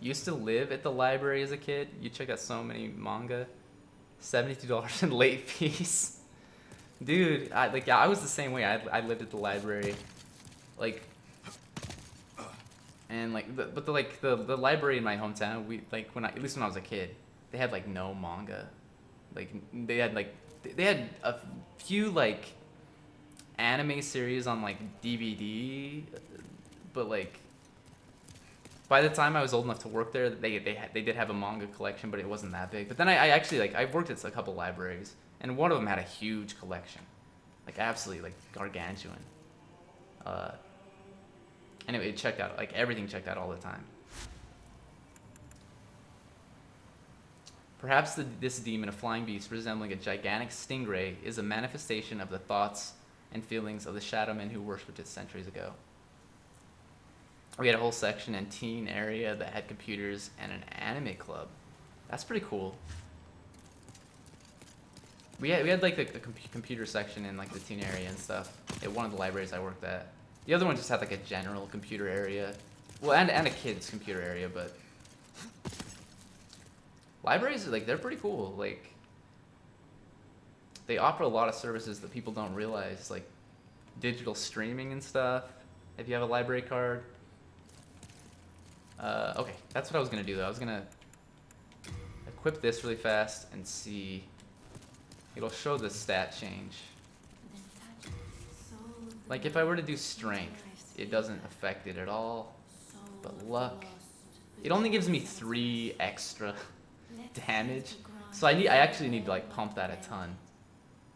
Used to live at the library as a kid. You check out so many manga. $72 in late fees. Dude, I was the same way. I lived at the library. Like, And like, the library in my hometown, we like at least when I was a kid, they had like no manga, like they had a few like anime series on like DVD, but like by the time I was old enough to work there, they did have a manga collection, but it wasn't that big. But then I actually like I worked at a couple libraries, and one of them had a huge collection, like absolutely like gargantuan. Anyway, it checked out, like everything checked out all the time. Perhaps this demon, a flying beast resembling a gigantic stingray, is a manifestation of the thoughts and feelings of the shadow men who worshipped it centuries ago. We had a whole section and teen area that had computers and an anime club. That's pretty cool. We had like a computer section in like the teen area and stuff at one of the libraries I worked at. The other one just had like a general computer area. Well, and a kid's computer area, but libraries, like, they're pretty cool. Like, they offer a lot of services that people don't realize, like digital streaming and stuff, if you have a library card. Okay, that's what I was gonna do though. I was gonna equip this really fast and see. It'll show the stat change. Like if I were to do strength, it doesn't affect it at all. But luck, it only gives me 3 extra damage. So I actually need to like pump that a ton.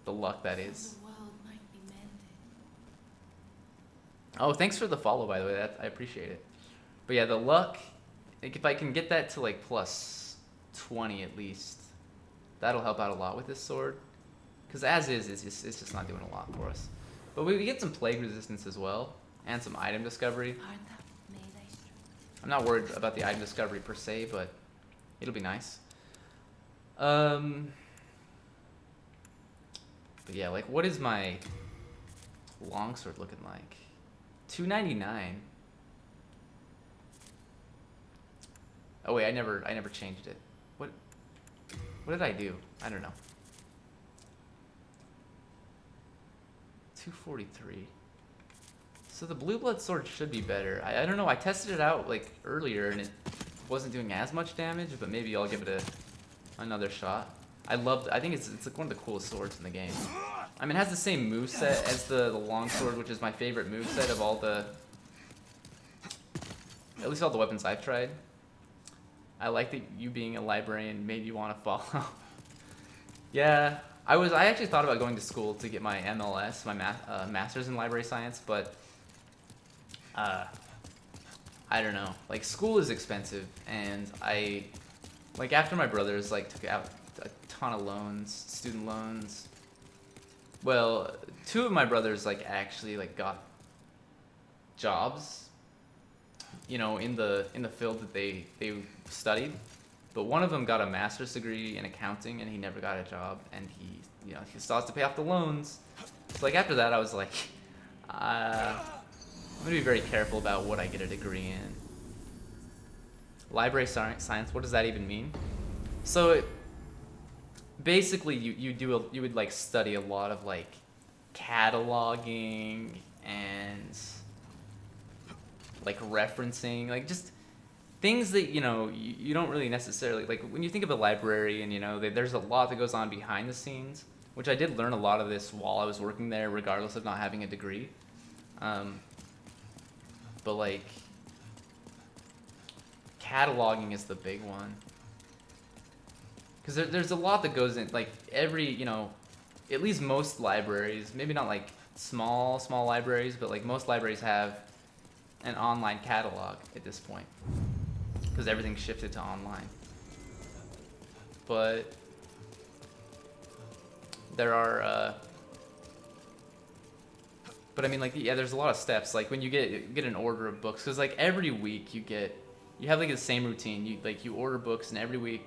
The luck, that is. Oh, thanks for the follow, by the way. I appreciate it. But yeah, the luck, like if I can get that to like plus 20 at least, that'll help out a lot with this sword. Because as is, it's just not doing a lot for us. But we get some plague resistance as well, and some item discovery. I'm not worried about the item discovery per se, but it'll be nice. But yeah, like what is my longsword looking like? 299. Oh wait, I never changed it. What did I do? I don't know. 243. So the blue blood sword should be better. I don't know. I tested it out like earlier and it wasn't doing as much damage, but maybe I'll give it another shot. I think it's like one of the coolest swords in the game. I mean, it has the same moveset as the longsword, which is my favorite moveset of all the, at least all the weapons I've tried. I like that you being a librarian made you want to follow. Yeah, I actually thought about going to school to get my MLS, my master's in library science, but I don't know. Like, school is expensive, and like after my brothers like took out a ton of loans, student loans. Well, 2 of my brothers like actually like got jobs, you know, in the field that they studied. But one of them got a master's degree in accounting, and he never got a job, and he still has to pay off the loans. So like after that, I was like, I'm gonna be very careful about what I get a degree in. Library science, what does that even mean? So basically, you would like study a lot of like cataloging and like referencing, like just things that you don't really necessarily like when you think of a librarian. There's a lot that goes on behind the scenes, which I did learn a lot of this while I was working there, regardless of not having a degree. But like cataloging is the big one, because there's a lot that goes in, like every at least most libraries, maybe not like small libraries, but like most libraries have an online catalog at this point, because everything's shifted to online. But there are but I mean, like, yeah, there's a lot of steps. Like when you get an order of books, because like every week you have like the same routine. You order books, and every week,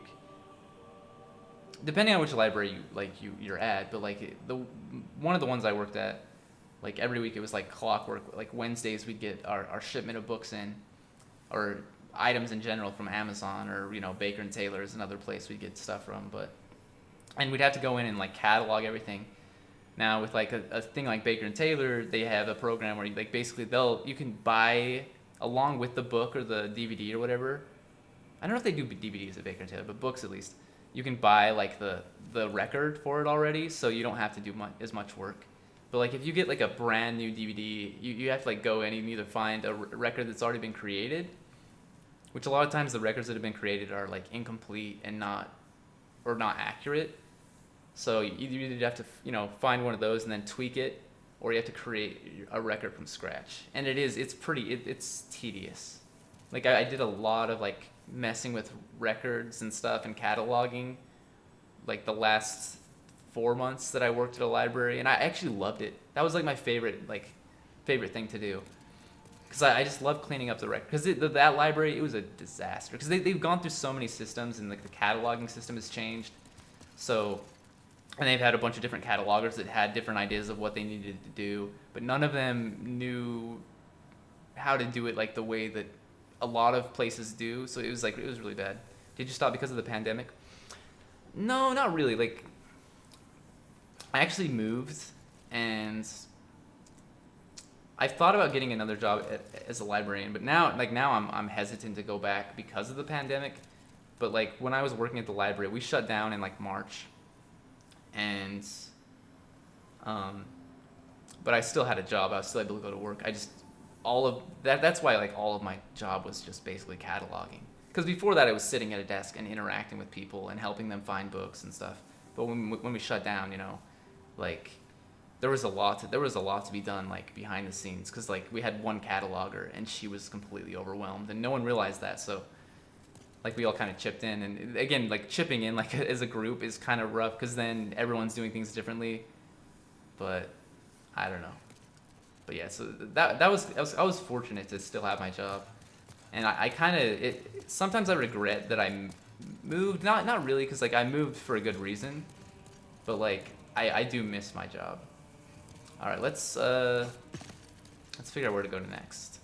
depending on which library you're at, but like one of the ones I worked at, like every week it was like clockwork. Like Wednesdays we'd get our shipment of books in, or items in general from Amazon, or Baker and Taylor is another place we'd get stuff from. And we'd have to go in and like catalog everything. Now with like a thing like Baker and Taylor, they have a program where you can buy along with the book or the DVD or whatever. I don't know if they do DVDs at Baker Taylor, but books at least. You can buy like the record for it already, so you don't have to do as much work. But like if you get like a brand new DVD, you have to like go in and either find a record that's already been created, which a lot of times the records that have been created are like incomplete and not accurate. So you either have to find one of those and then tweak it, or you have to create a record from scratch. And it's tedious. Like I did a lot of like messing with records and stuff and cataloging like the last 4 months that I worked at a library, and I actually loved it. That was like my favorite thing to do, because I just love cleaning up the record. Because that library, it was a disaster, because they've gone through so many systems, and like the cataloging system has changed. So, and they've had a bunch of different catalogers that had different ideas of what they needed to do, but none of them knew how to do it like the way that a lot of places do. So it was really bad. Did you stop because of the pandemic? No, not really. Like, I actually moved, and I've thought about getting another job as a librarian, but now I'm hesitant to go back because of the pandemic. But like when I was working at the library, we shut down in like March, and but I still had a job. I was still able to go to work. That's why like all of my job was just basically cataloging. Because before that, I was sitting at a desk and interacting with people and helping them find books and stuff. But when we shut down, like there was a lot to be done like behind the scenes, because like we had one cataloger and she was completely overwhelmed, and no one realized that. So like we all kind of chipped in, and again, like chipping in like as a group is kind of rough, because then everyone's doing things differently. But I don't know. But yeah, so I was fortunate to still have my job, and I kind of sometimes I regret that I moved. Not really, because like I moved for a good reason, but like I do miss my job. All right, let's figure out where to go next.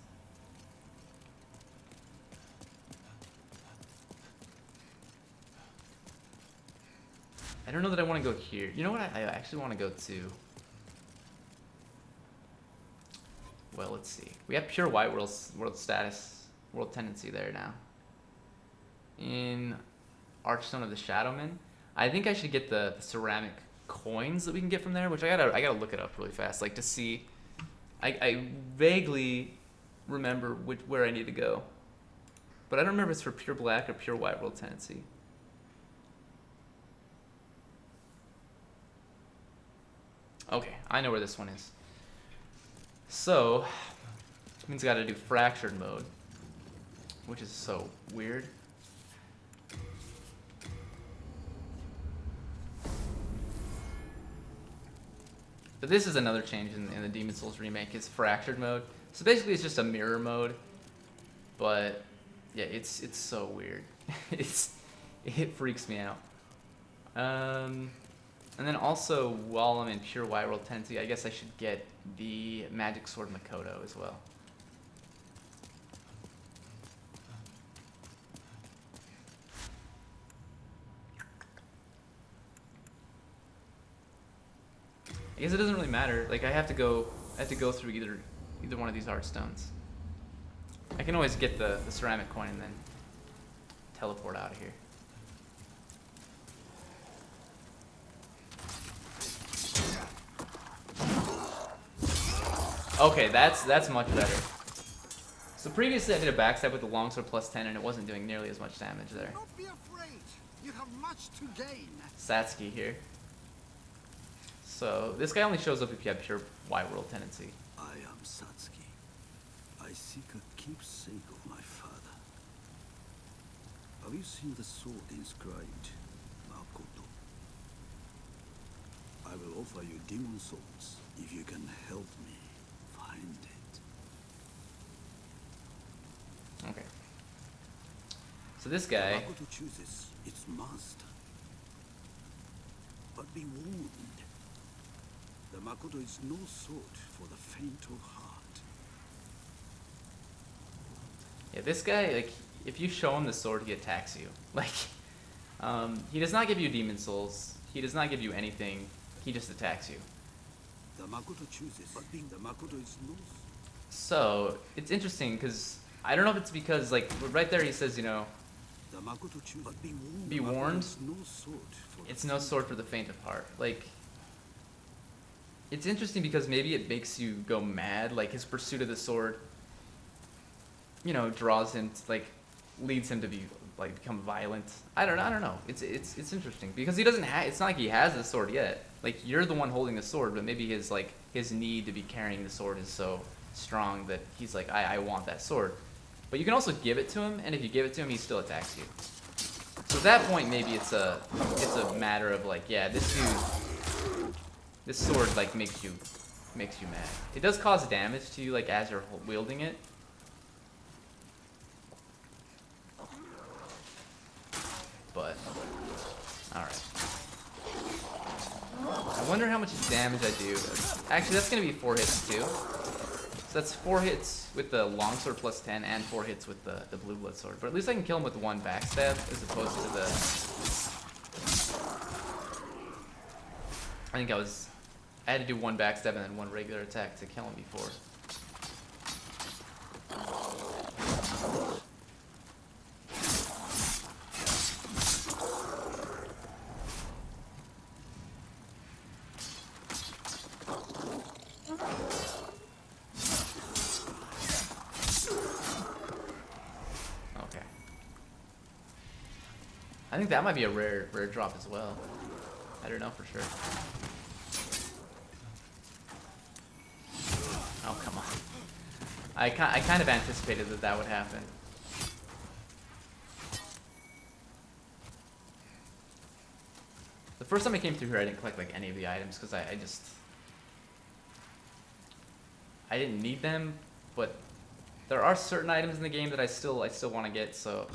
I don't know that I want to go here. You know what? I actually want to go to. Well, let's see. We have pure white world status, world tendency there now. In Archstone of the Shadowmen, I think I should get the ceramic coins that we can get from there, which I gotta look it up really fast, like to see. I vaguely remember where I need to go, but I don't remember if it's for pure black or pure white world tendency. Okay, I know where this one is. So, it means I gotta do fractured mode, which is so weird. But this is another change in the Demon's Souls remake, is fractured mode. So basically it's just a mirror mode, but yeah, it's so weird. It freaks me out. And then also, while I'm in pure white world tendency, I guess I should get the magic sword Makoto as well. I guess it doesn't really matter. Like I have to go through either one of these art stones. I can always get the ceramic coin and then teleport out of here. Okay, that's much better. So previously I did a backstab with the longsword plus 10 and it wasn't doing nearly as much damage there. Don't be afraid. You have much to gain. Satsuki here. So this guy only shows up if you have pure white world tendency. I am Satsuki. I seek a keepsake of my father. Have you seen the sword inscribed Makoto? I will offer you demon souls if you can help me find it. Okay. So this guy. Makoto chooses its master. But be warned. The Makoto is no sword for the faint of heart. Yeah, this guy, like, if you show him the sword, he attacks you. Like, he does not give you demon souls. He does not give you anything. He just attacks you. The Makoto chooses, but being the Makoto is no. So it's interesting because I don't know if it's because, like, right there he says, you know, But be warned, It's no sword for the it's no sword for the faint of heart. Like, it's interesting because maybe it makes you go mad, like his pursuit of the sword, you know, draws him to, like, leads him to be, like, become violent. I don't know. It's interesting because he doesn't have, it's not like he has the sword yet. Like, you're the one holding the sword, but maybe his, like, his need to be carrying the sword is so strong that he's like, I want that sword. But you can also give it to him, and if you give it to him, he still attacks you. So at that point, maybe it's a matter of, like, yeah, this dude, this sword, like, makes you mad. It does cause damage to you, like, as you're wielding it. But, alright. I wonder how much damage I do. Actually, that's going to be 4 hits too. So that's 4 hits with the longsword plus 10 and 4 hits with the blue blood sword. But at least I can kill him with 1 backstab as opposed to the... I think I had to do 1 backstab and then 1 regular attack to kill him before. I think that might be a rare drop as well. I don't know for sure. Oh, come on. I kind of anticipated that would happen. The first time I came through here, I didn't collect like any of the items because I didn't need them, but there are certain items in the game that I still want to get, so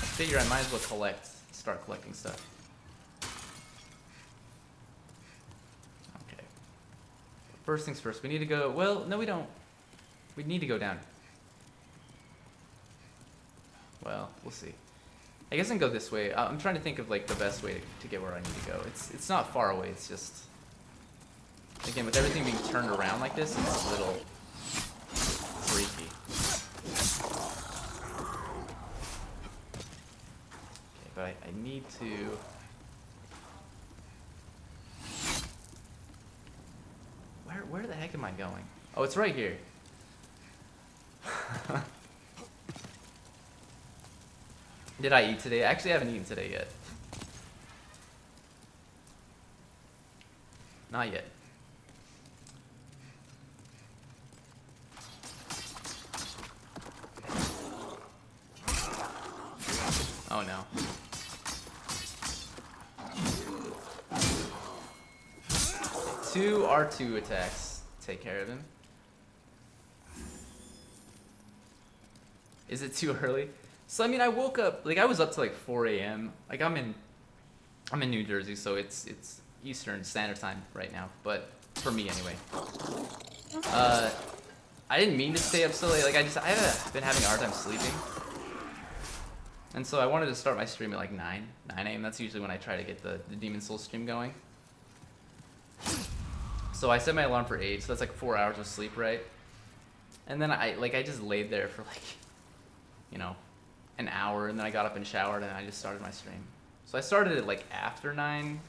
I figure I might as well start collecting stuff. Okay. First things first, we need to go, well, no we don't. We need to go down. Well, we'll see. I guess I can go this way. I'm trying to think of like the best way to get where I need to go. It's not far away, it's just, again, with everything being turned around like this, it's a little freaky. But I need to... Where the heck am I going? Oh, it's right here. Did I eat today? Actually, I haven't eaten today yet. Not yet. Oh no. Two R2 attacks take care of him. Is it too early? So I mean, I woke up, like I was up to like 4 a.m. Like I'm in New Jersey, so it's Eastern Standard Time right now. But for me anyway. I didn't mean to stay up so late. Like I've been having a hard time sleeping. And so I wanted to start my stream at like 9 a.m. That's usually when I try to get the Demon Souls stream going. So I set my alarm for 8, so that's like 4 hours of sleep, right? And then I just laid there for like, you know, an hour, and then I got up and showered, and I just started my stream. So I started it like after 9.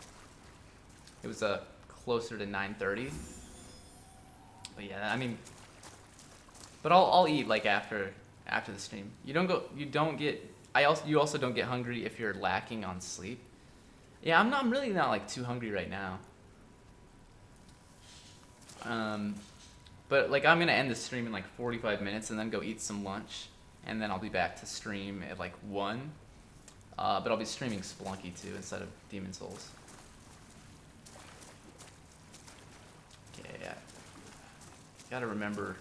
It was closer to 9:30. But yeah, I mean, but I'll eat like after the stream. You also don't get hungry if you're lacking on sleep. Yeah, I'm really not like too hungry right now. But like I'm gonna end the stream in like 45 minutes and then go eat some lunch, and then I'll be back to stream at like 1. But I'll be streaming Splunky too instead of Demon Souls. Okay, yeah. Gotta remember.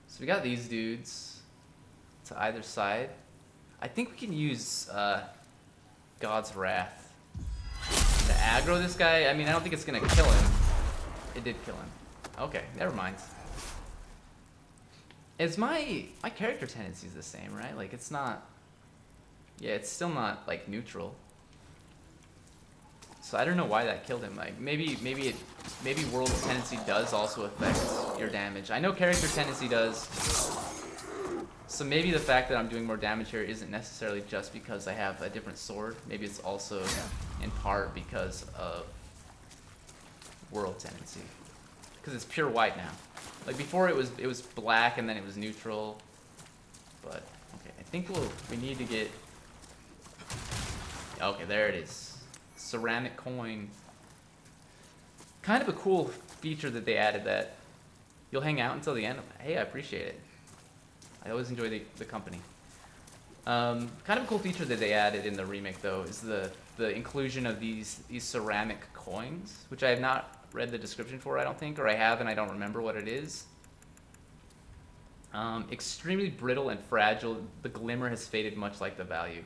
So we got these dudes to either side. I think we can use God's Wrath to aggro this guy. I mean, I don't think it's gonna kill him. It did kill him. Okay, never mind. Is my character tendencies the same, right? Like it's not. Yeah, it's still not like neutral. So I don't know why that killed him. Like maybe world tendency does also affect your damage. I know character tendency does. So maybe the fact that I'm doing more damage here isn't necessarily just because I have a different sword. Maybe it's also in part because of world tendency. Because it's pure white now. Like before it was black and then it was neutral. But okay, I think we need to get. Okay, there it is. Ceramic coin. Kind of a cool feature that they added that you'll hang out until the end. Hey, I appreciate it. I always enjoy the company. Kind of a cool feature that they added in the remake though is the inclusion of these ceramic coins, which I have not read the description for, I don't think, or I have and I don't remember what it is. Extremely brittle and fragile. The glimmer has faded much like the value.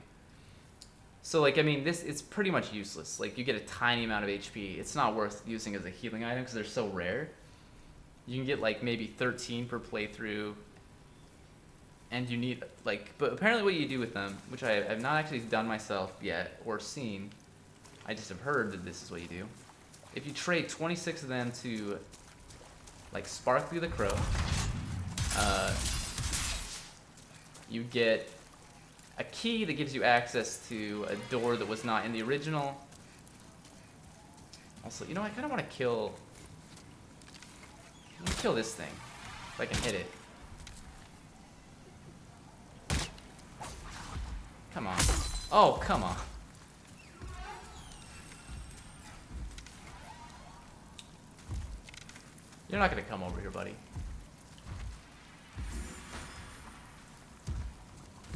So like, I mean, it's pretty much useless. Like you get a tiny amount of HP. It's not worth using as a healing item because they're so rare. You can get like maybe 13 per playthrough. And you need like, but apparently what you do with them, which I have not actually done myself yet or seen, I just have heard that this is what you do. If you trade 26 of them to like Sparkly the Crow, you get a key that gives you access to a door that was not in the original. Also, you know, I kind of want to kill this thing if I can hit it. Come on. Oh, come on. You're not gonna come over here, buddy.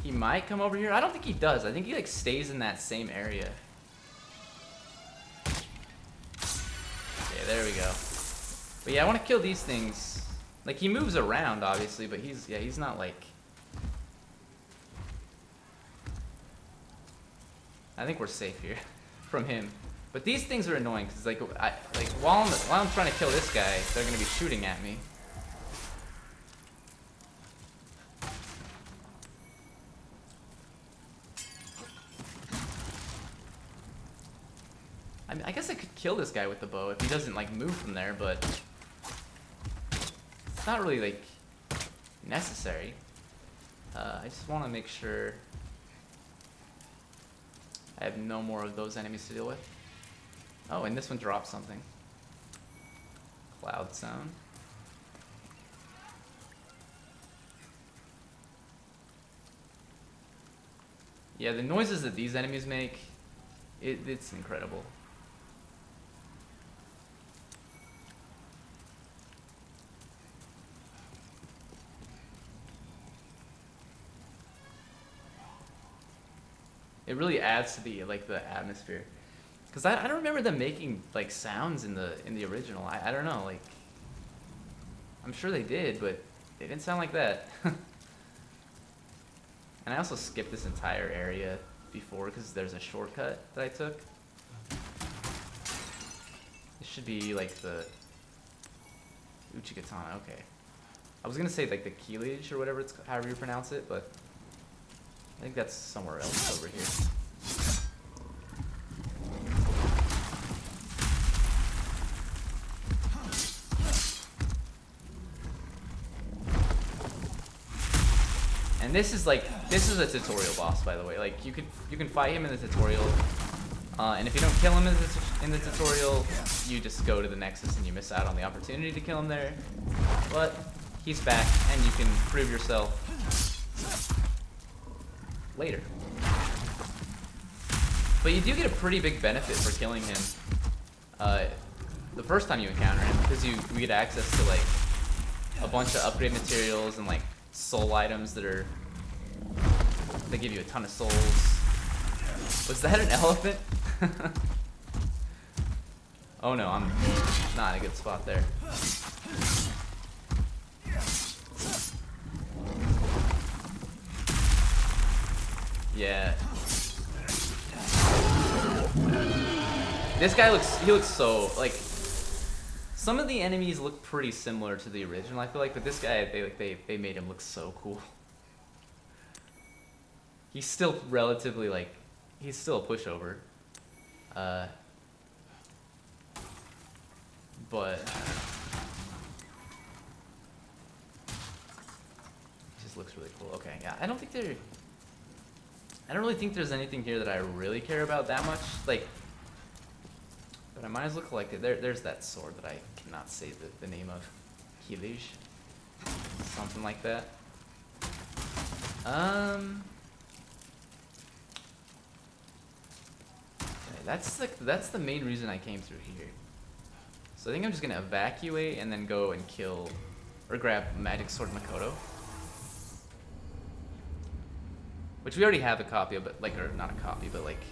He might come over here. I don't think he does. I think he like stays in that same area. Okay, there we go. But yeah, I want to kill these things. Like he moves around, obviously, but he's not like. I think we're safe here from him. But these things are annoying because like while I'm trying to kill this guy, they're gonna be shooting at me. I mean, I guess I could kill this guy with the bow if he doesn't like move from there, but it's not really like necessary. I just want to make sure I have no more of those enemies to deal with. Oh, and this one dropped something. Cloud sound. Yeah, the noises that these enemies make, it's incredible. It really adds to the atmosphere. Cause I don't remember them making like sounds in the original. I don't know, like I'm sure they did, but they didn't sound like that. And I also skipped this entire area before because there's a shortcut that I took. This should be like the Uchigatana. Okay, I was gonna say like the Keelage or whatever however you pronounce it, but I think that's somewhere else over here. And this is a tutorial boss, by the way. Like you can fight him in the tutorial, and if you don't kill him in the tutorial, you just go to the Nexus and you miss out on the opportunity to kill him there. But he's back, and you can prove yourself later. But you do get a pretty big benefit for killing him the first time you encounter him, because you get access to like a bunch of upgrade materials and like soul items that give you a ton of souls. Was that an elephant? Oh no, I'm not in a good spot there. Yeah. This guy looks so like. Some of the enemies look pretty similar to the original, I feel like, but this guy they made him look so cool. He's still relatively like, he's still a pushover. But just looks really cool. Okay, yeah, I don't really think there's anything here that I really care about that much. Like, but I might as well collect it. There's that sword that I cannot say the name of. Kilij. Something like that. Okay, that's the main reason I came through here. So I think I'm just gonna evacuate and then go and kill, or grab Magic Sword Makoto. Which we already have a copy of, but like, or not a copy, but like,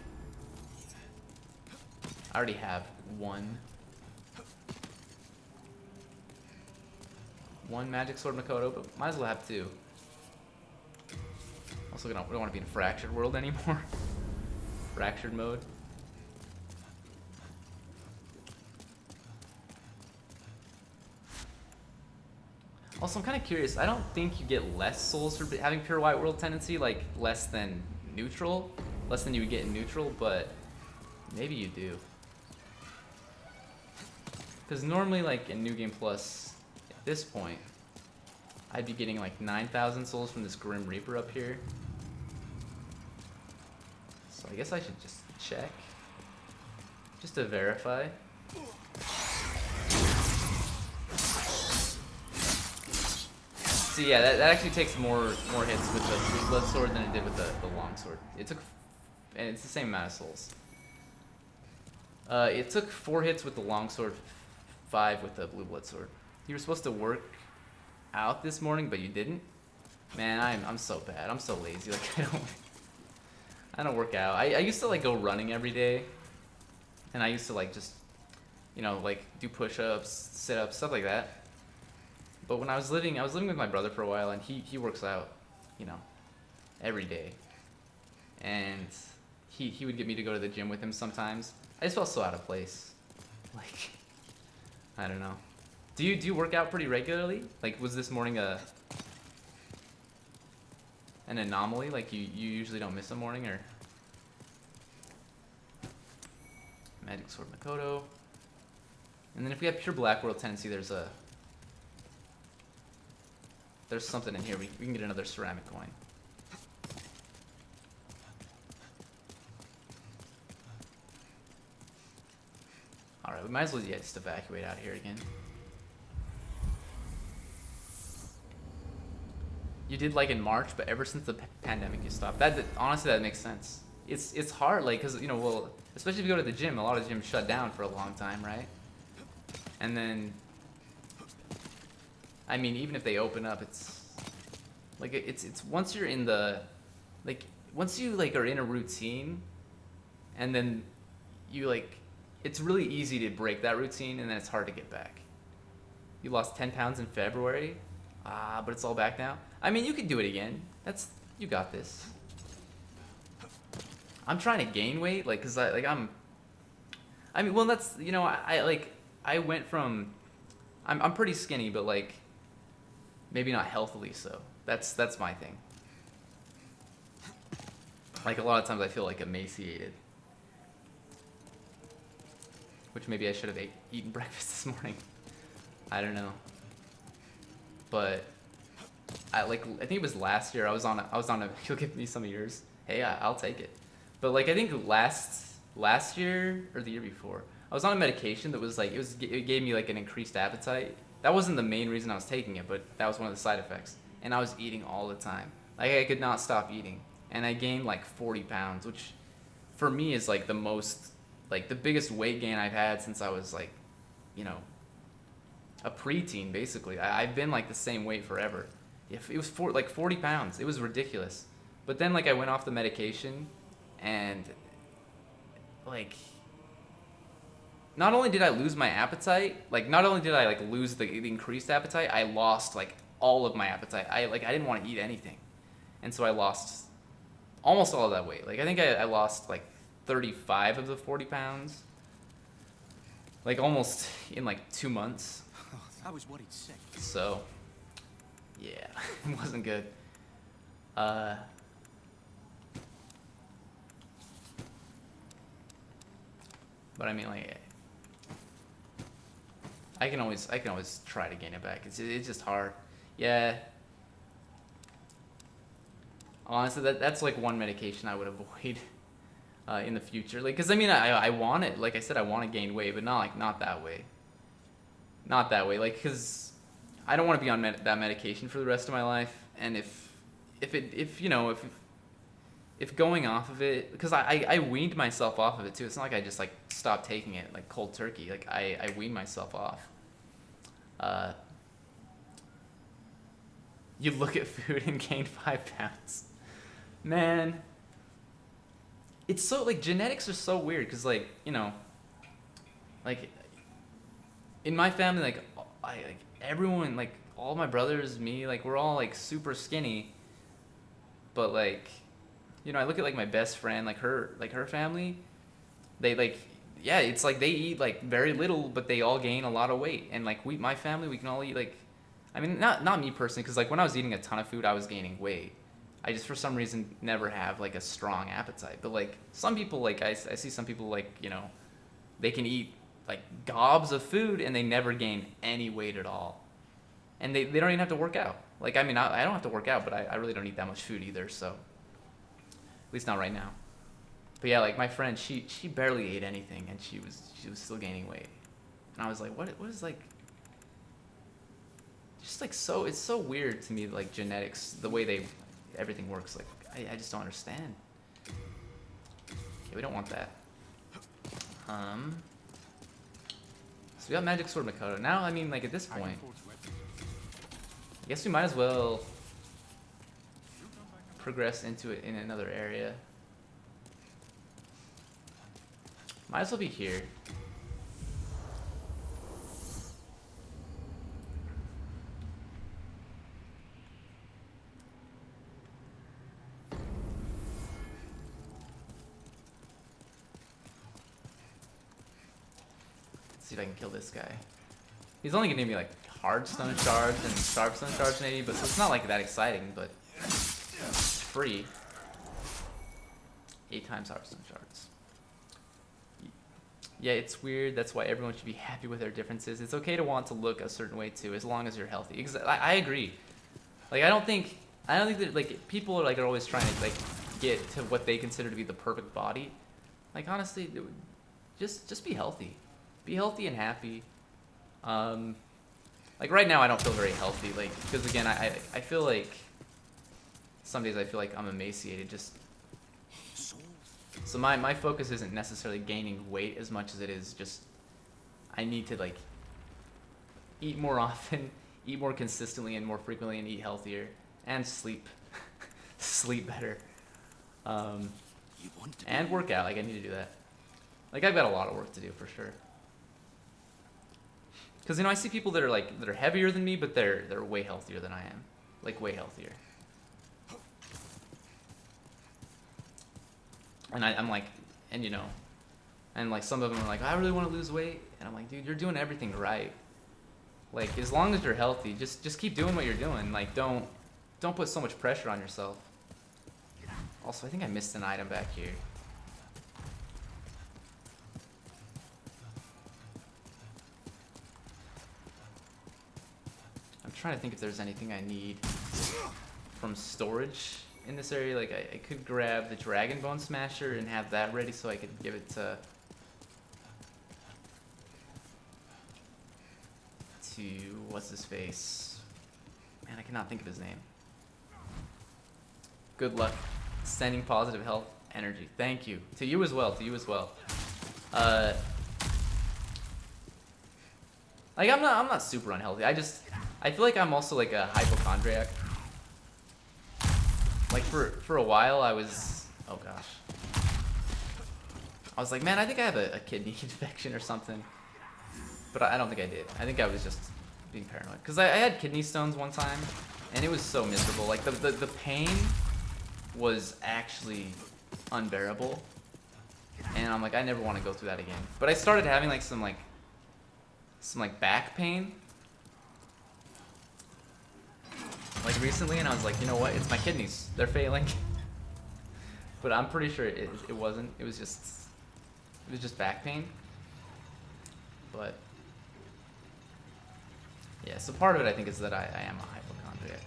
I already have one Magic Sword Makoto, but might as well have two. Also, we don't want to be in a fractured world anymore. Fractured mode. Also, I'm kind of curious. I don't think you get less souls for having pure white world tendency, like less than neutral, less than you would get in neutral, but maybe you do. Because normally, like in New Game Plus, at this point, I'd be getting like 9,000 souls from this Grim Reaper up here. So I guess I should just check, just to verify. So yeah, that actually takes more hits with the Blue Blood Sword than it did with the Long Sword. It took, and it's the same amount of souls. It took 4 hits with the Long Sword, 5 with the Blue Blood Sword. You were supposed to work out this morning, but you didn't. Man, I'm so bad. I'm so lazy. Like I don't work out. I used to like go running every day, and I used to like just, you know, like do push-ups, sit-ups, stuff like that. But when I was living with my brother for a while, and he works out, you know, every day. And he would get me to go to the gym with him sometimes. I just felt so out of place. Like, I don't know. Do you work out pretty regularly? Like, was this morning an anomaly? Like, you usually don't miss a morning, or? Magic Sword Makoto. And then if we have pure black world tendency, there's something in here. We can get another ceramic coin. Alright, we might as well just evacuate out of here again. You did like in March, but ever since the pandemic you stopped. Honestly, that makes sense. It's hard, like, cause you know, well, especially if you go to the gym, a lot of gyms shut down for a long time, right? And then, I mean, even if they open up, it's like it's once you're in the, like, once you like are in a routine, and then you like, it's really easy to break that routine, and then it's hard to get back. You lost 10 pounds in February, but it's all back now. I mean, you can do it again. You got this. I'm trying to gain weight, like, cause I mean, well, that's, you know, I went from, I'm pretty skinny, but like, maybe not healthily so. That's my thing. Like, a lot of times I feel like emaciated. Which maybe I should have eaten breakfast this morning. I don't know. But I think it was last year I was on a you'll give me some of yours. Hey, I'll take it. But like, I think last year or the year before, I was on a medication that was like, it gave me like an increased appetite. That wasn't the main reason I was taking it, but that was one of the side effects. And I was eating all the time. Like, I could not stop eating. And I gained like 40 pounds, which for me is like the most, like the biggest weight gain I've had since I was like, you know, a preteen basically. I've been like the same weight forever. It was like 40 pounds. It was ridiculous. But then like I went off the medication, and like, not only did I lose my appetite, like not only did I like lose the increased appetite, I lost like all of my appetite. I didn't want to eat anything. And so I lost almost all of that weight. Like, I think I lost like 35 of the 40 pounds. Like, almost in like 2 months. That was what he'd said. So, yeah, it wasn't good. But I mean, like, I can always try to gain it back. It's just hard. Yeah. Honestly, that's like one medication I would avoid in the future. Like, cause I mean, I want it. Like I said, I want to gain weight, but not that way. Not that way. Like, cause I don't want to be on that medication for the rest of my life. And if you know, if going off of it, because I weaned myself off of it too. It's not like I just like stopped taking it like cold turkey. Like I weaned myself off. You look at food and gain 5 pounds. Man, it's so like genetics are so weird because like, you know, like in my family, like everyone, like all my brothers, me, like we're all like super skinny, but like, you know, I look at like my best friend, like her family, they like, yeah, it's like they eat like very little, but they all gain a lot of weight. And like my family, we can all eat like, I mean, not me personally, because like when I was eating a ton of food, I was gaining weight. I just for some reason never have like a strong appetite. But like some people, like I see some people like, you know, they can eat like gobs of food and they never gain any weight at all. And they don't even have to work out. Like, I mean, I don't have to work out, but I really don't eat that much food either, so. At least not right now. But yeah, like my friend, she barely ate anything and she was still gaining weight. And I was like, what is like, just like so, it's so weird to me, like genetics, the way everything works. Like, I just don't understand. Okay, we don't want that. So we got Magic Sword Makoto. Now, I mean, like at this point, I guess we might as well progress into it in another area. Might as well be here. Let's see if I can kill this guy. He's only gonna give me like hard stone shards and sharp stone shards maybe, but so it's not like that exciting, but it's free. 8 times hard stone shards. Yeah, it's weird. That's why everyone should be happy with their differences. It's okay to want to look a certain way too, as long as you're healthy. I agree. Like I don't think that like people are always trying to like get to what they consider to be the perfect body. Like honestly, just be healthy. Be healthy and happy. Like right now I don't feel very healthy, like because again I feel like some days I feel like I'm emaciated. Just so my focus isn't necessarily gaining weight as much as it is just I need to like eat more often, eat more consistently and more frequently, and eat healthier and sleep sleep better, and work out. Like I need to do that. Like I've got a lot of work to do for sure. Because, you know, I see people that are heavier than me, but they're way healthier than I am. Like, way healthier. And I'm like, and you know, and like some of them are like, I really want to lose weight. And I'm like, dude, you're doing everything right. Like, as long as you're healthy, just keep doing what you're doing. Like, don't put so much pressure on yourself. Also, I think I missed an item back here. I'm trying to think if there's anything I need from storage in this area. Like I could grab the Dragon Bone Smasher and have that ready so I could give it to what's his face? Man, I cannot think of his name. Good luck sending positive health energy. Thank you. To you as well. To you as well. Like I'm not super unhealthy. I feel like I'm also like a hypochondriac. Like for a while I was, oh gosh. I was like, man, I think I have a kidney infection or something. But I don't think I did. I think I was just being paranoid. Because I had kidney stones one time, and it was so miserable. Like the pain was actually unbearable. And I'm like, I never want to go through that again. But I started having like some back pain. Like recently, and I was like, you know what? It's my kidneys. They're failing. But I'm pretty sure it wasn't. It was just back pain. But Yeah, so part of it I think is that I am a hypochondriac.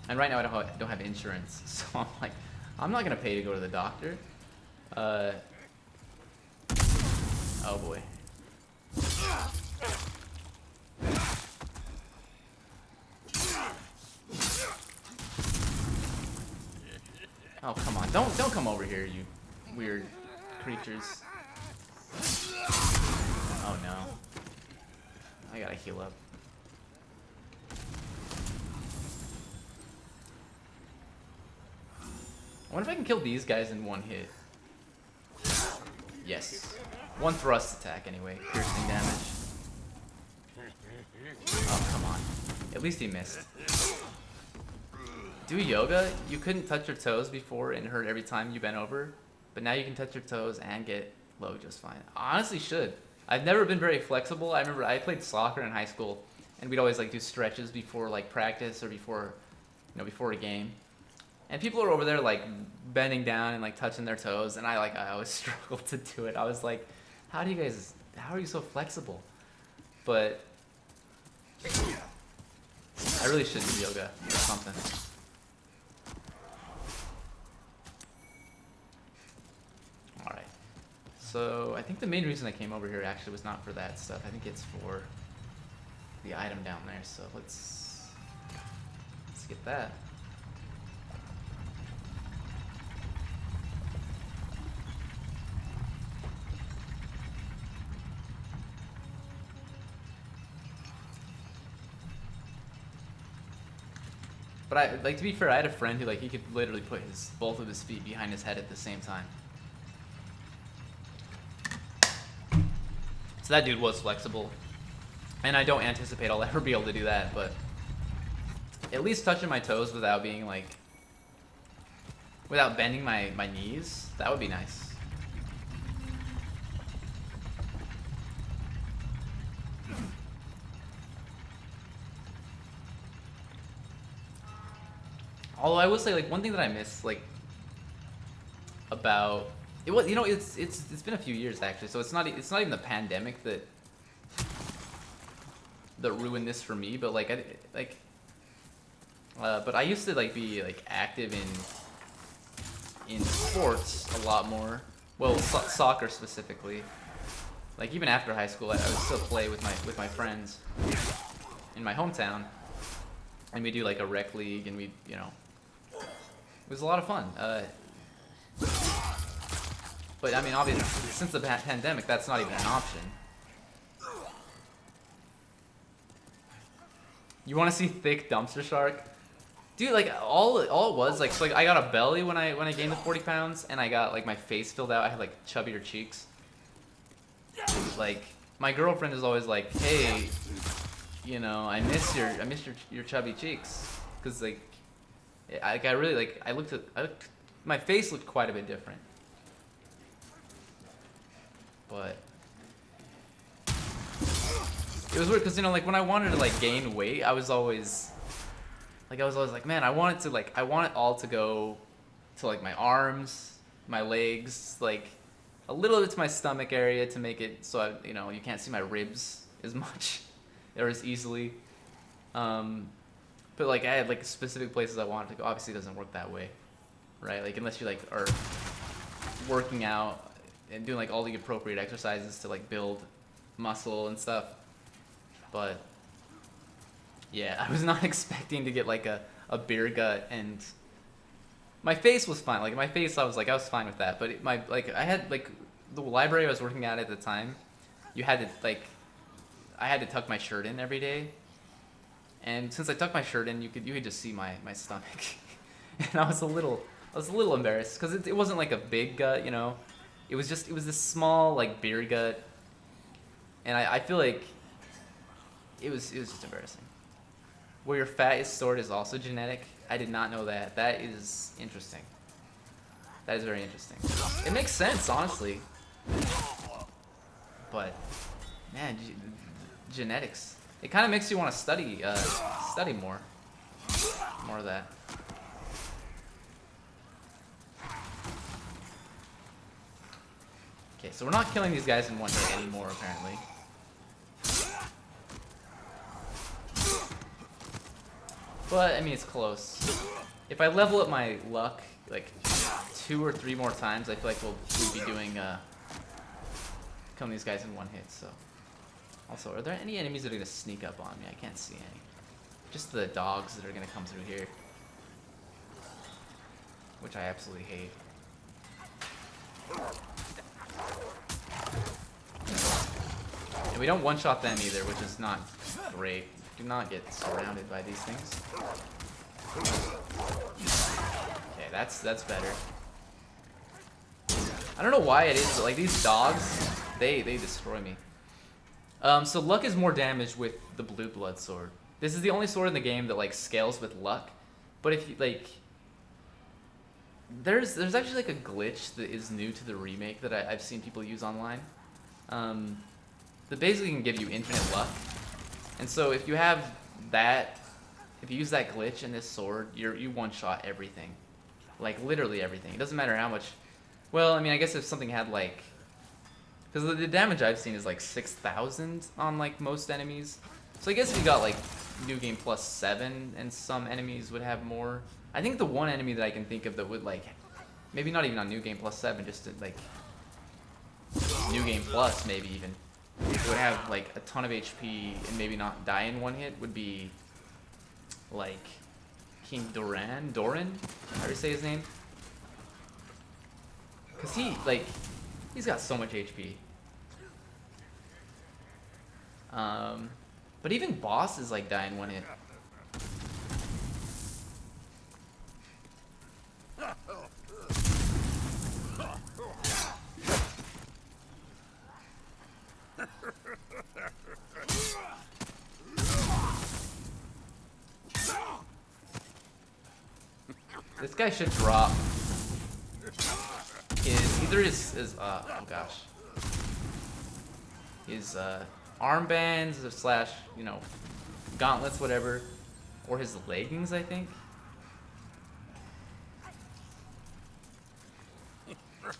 And right now I don't have insurance, so I'm like, I'm not gonna pay to go to the doctor. Oh boy. Oh come on, don't come over here, you weird creatures. Oh no. I gotta heal up. I wonder if I can kill these guys in one hit. Yes. One thrust attack anyway, piercing damage. Oh, come on. At least he missed. Do yoga, you couldn't touch your toes before and it hurt every time you bent over, but now you can touch your toes and get low just fine. I honestly should. I've never been very flexible. I remember I played soccer in high school, and we'd always like do stretches before like practice or before, you know, before a game. And people are over there like bending down and like touching their toes, and I always struggled to do it. I was like, how are you so flexible? But I really should do yoga or something. Alright. So I think the main reason I came over here actually was not for that stuff. I think it's for the item down there. So let's get that. But to be fair, I had a friend who he could literally put both of his feet behind his head at the same time. So that dude was flexible. And I don't anticipate I'll ever be able to do that, but at least touching my toes without being without bending my knees, that would be nice. Although I will say, one thing that I miss, about it was, it's been a few years actually, so it's not even the pandemic that ruined this for me, but but I used to be active in sports a lot more. Well, soccer specifically. Even after high school, I would still play with my friends in my hometown, and we do a rec league, and we it was a lot of fun. But I mean, obviously, since the pandemic, that's not even an option. You want to see thick DumpsterShark? Dude, all it was, so I got a belly when I gained the 40 pounds, and I got my face filled out. I had chubbier cheeks. My girlfriend is always like, hey, I miss your chubby cheeks, because I really my face looked quite a bit different. But it was weird because when I wanted to gain weight, I was always man, I want it all to go to my arms, my legs, a little bit to my stomach area to make it so you can't see my ribs as much or as easily. But I had specific places I wanted to go. Obviously, it doesn't work that way, right? Unless you are working out and doing all the appropriate exercises to build muscle and stuff. But yeah, I was not expecting to get a beer gut, and my face was fine. My face, I was fine with that. But I had the library I was working at the time. You had to I had to tuck my shirt in every day. And since I tucked my shirt in, you could just see my stomach, and I was a little embarrassed because it wasn't a big gut, It was this small beer gut, and I feel it was just embarrassing. Where your fat is stored is also genetic. I did not know that. That is interesting. That is very interesting. It makes sense, honestly. But man, genetics. It kind of makes you want to study more of that. Okay, so we're not killing these guys in one hit anymore, apparently. But I mean, it's close. If I level up my luck like 2 or 3 more times, I feel like we'll be doing killing these guys in one hit. So, also, are there any enemies that are gonna sneak up on me? I can't see any. Just the dogs that are gonna come through here, which I absolutely hate. And we don't one-shot them either, which is not great. Do not get surrounded by these things. Okay, that's better. I don't know why it is, but like these dogs, they destroy me. So luck is more damage with the blue blood sword. This is the only sword in the game that like scales with luck. But if you like, there's actually like a glitch that is new to the remake that I've seen people use online. That basically can give you infinite luck. And so if you have that, if you use that glitch in this sword, you one-shot everything. Like literally everything. It doesn't matter how much. Well, I mean, I guess if something had like, because the damage I've seen is like 6,000 on like most enemies. So I guess if you got like New Game Plus 7 and some enemies would have more. I think the one enemy that I can think of that would like, maybe not even on New Game Plus 7, just to, like New Game Plus maybe even, it would have like a ton of HP and maybe not die in one hit would be like King Doran? How do you say his name? Cause he's got so much HP. But even bosses like die in one hit. This guy should drop his oh gosh, his armbands slash, you know, gauntlets, whatever, or his leggings, I think.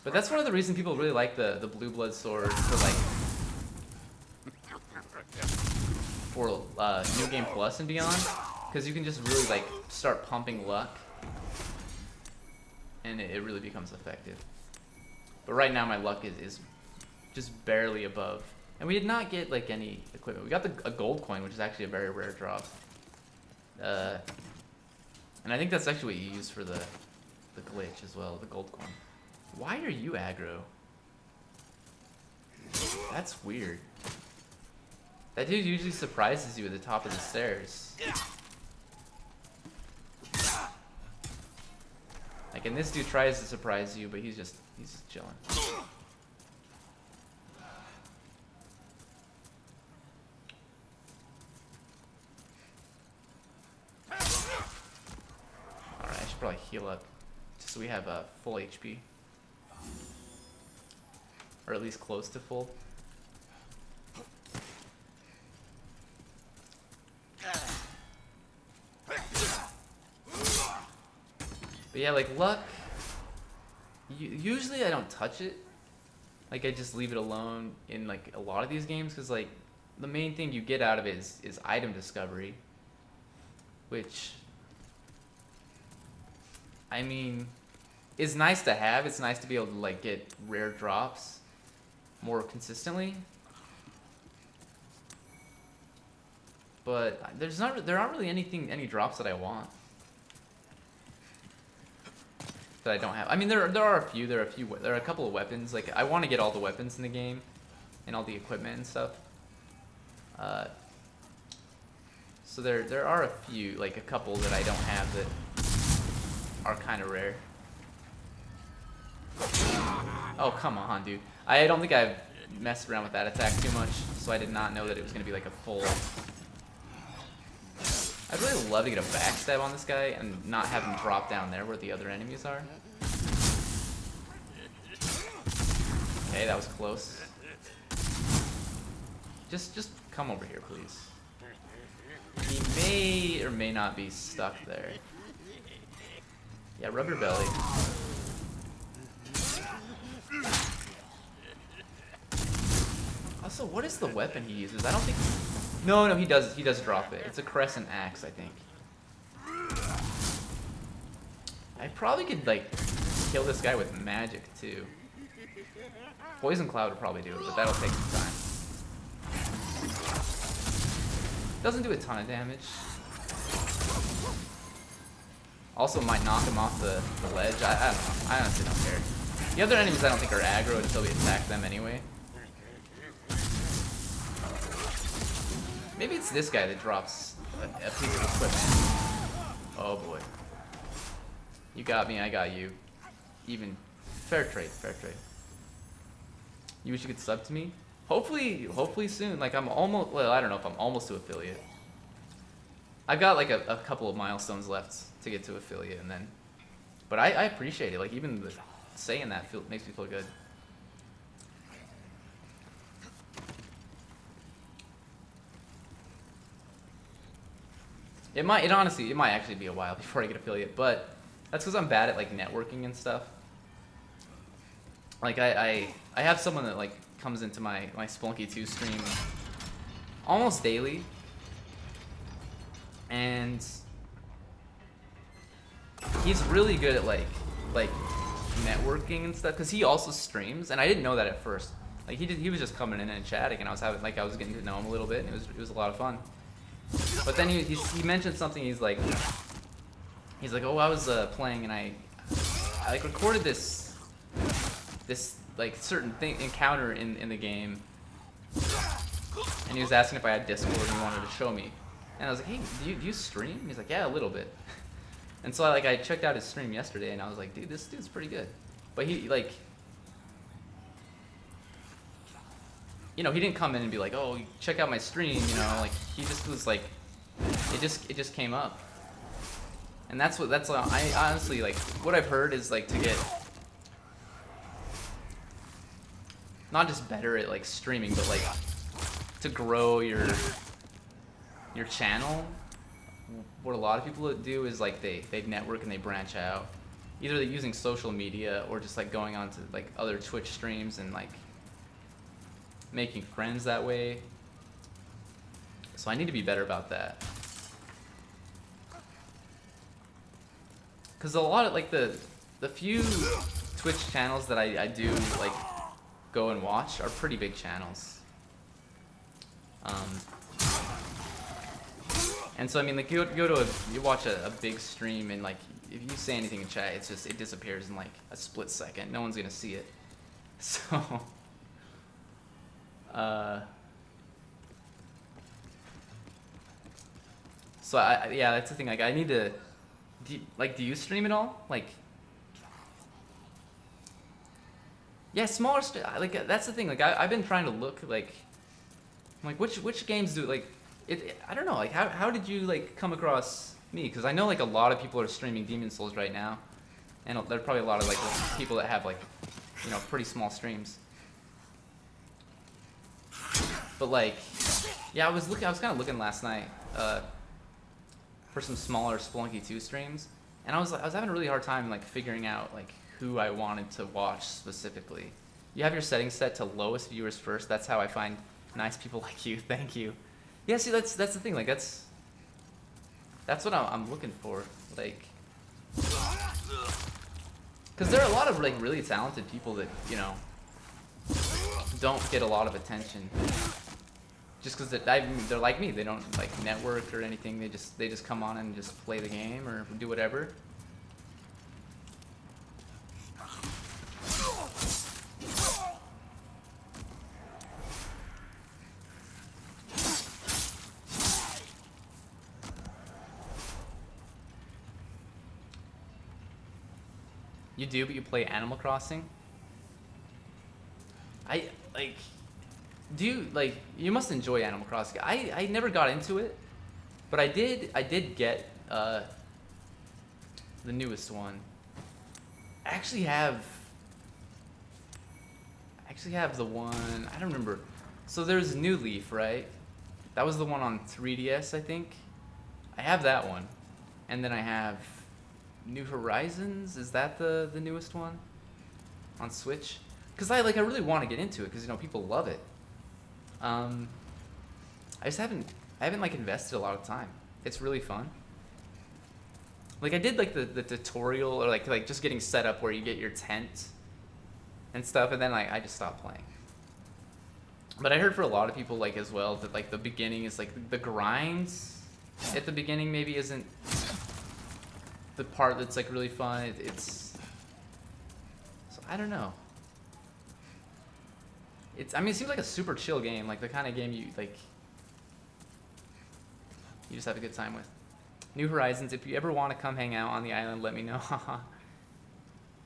But that's one of the reasons people really like the blue blood sword for New Game Plus and beyond, because you can just really like start pumping luck, and it really becomes effective. But right now my luck is just barely above. And we did not get like any equipment. We got a gold coin, which is actually a very rare drop. And I think that's actually what you use for the glitch as well, the gold coin. Why are you aggro? That's weird. That dude usually surprises you at the top of the stairs. Like, and this dude tries to surprise you, but he's just chilling. Alright, I should probably heal up just so we have full HP. Or at least close to full. But yeah, like luck, usually I don't touch it. Like I just leave it alone in like a lot of these games, because like the main thing you get out of it is item discovery, which, I mean, is nice to have. It's nice to be able to like get rare drops more consistently. But there aren't really any drops that I want that I don't have. I mean, there are a few. There are a couple of weapons. Like I want to get all the weapons in the game and all the equipment and stuff. So there are a few, like a couple that I don't have that are kind of rare. Oh come on, dude! I don't think I've messed around with that attack too much, so I did not know that it was gonna be like a full. I'd really love to get a backstab on this guy and not have him drop down there where the other enemies are. Okay, that was close. Just come over here, please. He may or may not be stuck there. Yeah, rub your belly. Also, what is the weapon he uses? I don't think... No, he does drop it. It's a crescent axe, I think. I probably could like kill this guy with magic too. Poison Cloud would probably do it, but that'll take some time. Doesn't do a ton of damage. Also might knock him off the ledge. I don't know. I honestly don't care. The other enemies I don't think are aggro until we attack them anyway. Maybe it's this guy that drops a piece of equipment. Oh boy. You got me, I got you. Even. Fair trade, fair trade. You wish you could sub to me? Hopefully soon. Like I'm almost, well, I don't know if I'm almost to affiliate. I've got like a couple of milestones left to get to affiliate and then, but I appreciate it. Like even saying that makes me feel good. It might actually be a while before I get affiliate, but that's because I'm bad at like networking and stuff. Like I have someone that like comes into my Spelunky 2 stream almost daily, and he's really good at like networking and stuff because he also streams, and I didn't know that at first. Like he was just coming in and chatting, and I was getting to know him a little bit, and it was a lot of fun. But then he mentioned something. He's like, oh, I was playing and I like recorded this like certain encounter in the game, and he was asking if I had Discord and he wanted to show me, and I was like, hey, do you stream? He's like, yeah, a little bit. And so I checked out his stream yesterday, and I was like, dude, this dude's pretty good. But he like, you know, he didn't come in and be like, oh, check out my stream, you know, like he just was like, it just came up. And that's I honestly, like, what I've heard is like to get not just better at like streaming, but like to grow your channel. What a lot of people do is like they network and they branch out. Either they're using social media or just like going on to like other Twitch streams and like making friends that way. So I need to be better about that. Cause a lot of like the few Twitch channels that I do like go and watch are pretty big channels. And so I mean, like you watch a big stream, and like if you say anything in chat, it disappears in like a split second. No one's gonna see it. So yeah, that's the thing. Like I need to do you stream at all? Like yeah, smaller like that's the thing. Like I've been trying to look like which games do like it. I don't know. Like how did you like come across me? Because I know like a lot of people are streaming Demon Souls right now, and there's probably a lot of like people that have like, you know, pretty small streams. But like, yeah, I was kind of looking last night for some smaller Spelunky 2 streams, and I was having a really hard time like figuring out like who I wanted to watch specifically. You have your settings set to lowest viewers first. That's how I find nice people like you. Thank you. Yeah, see, that's the thing. Like that's what I'm looking for. Like, because there are a lot of like really talented people that, you know, don't get a lot of attention. Just because they're like me, they don't like network or anything. They just come on and just play the game or do whatever. You do, but you play Animal Crossing? You must enjoy Animal Crossing. I never got into it, but I did get the newest one. I actually have the one, I don't remember. So there's New Leaf, right? That was the one on 3DS, I think. I have that one. And then I have New Horizons. Is that the newest one on Switch? Because I really want to get into it because, you know, people love it. I haven't like invested a lot of time. It's really fun. Like I did like the tutorial or like just getting set up where you get your tent and stuff, and then I just stopped playing. But I heard for a lot of people like as well that like the beginning is like the grinds at the beginning maybe isn't the part that's like really fun. It's so I don't know. I mean it seems like a super chill game, like the kind of game you just have a good time with. New Horizons, if you ever want to come hang out on the island, let me know.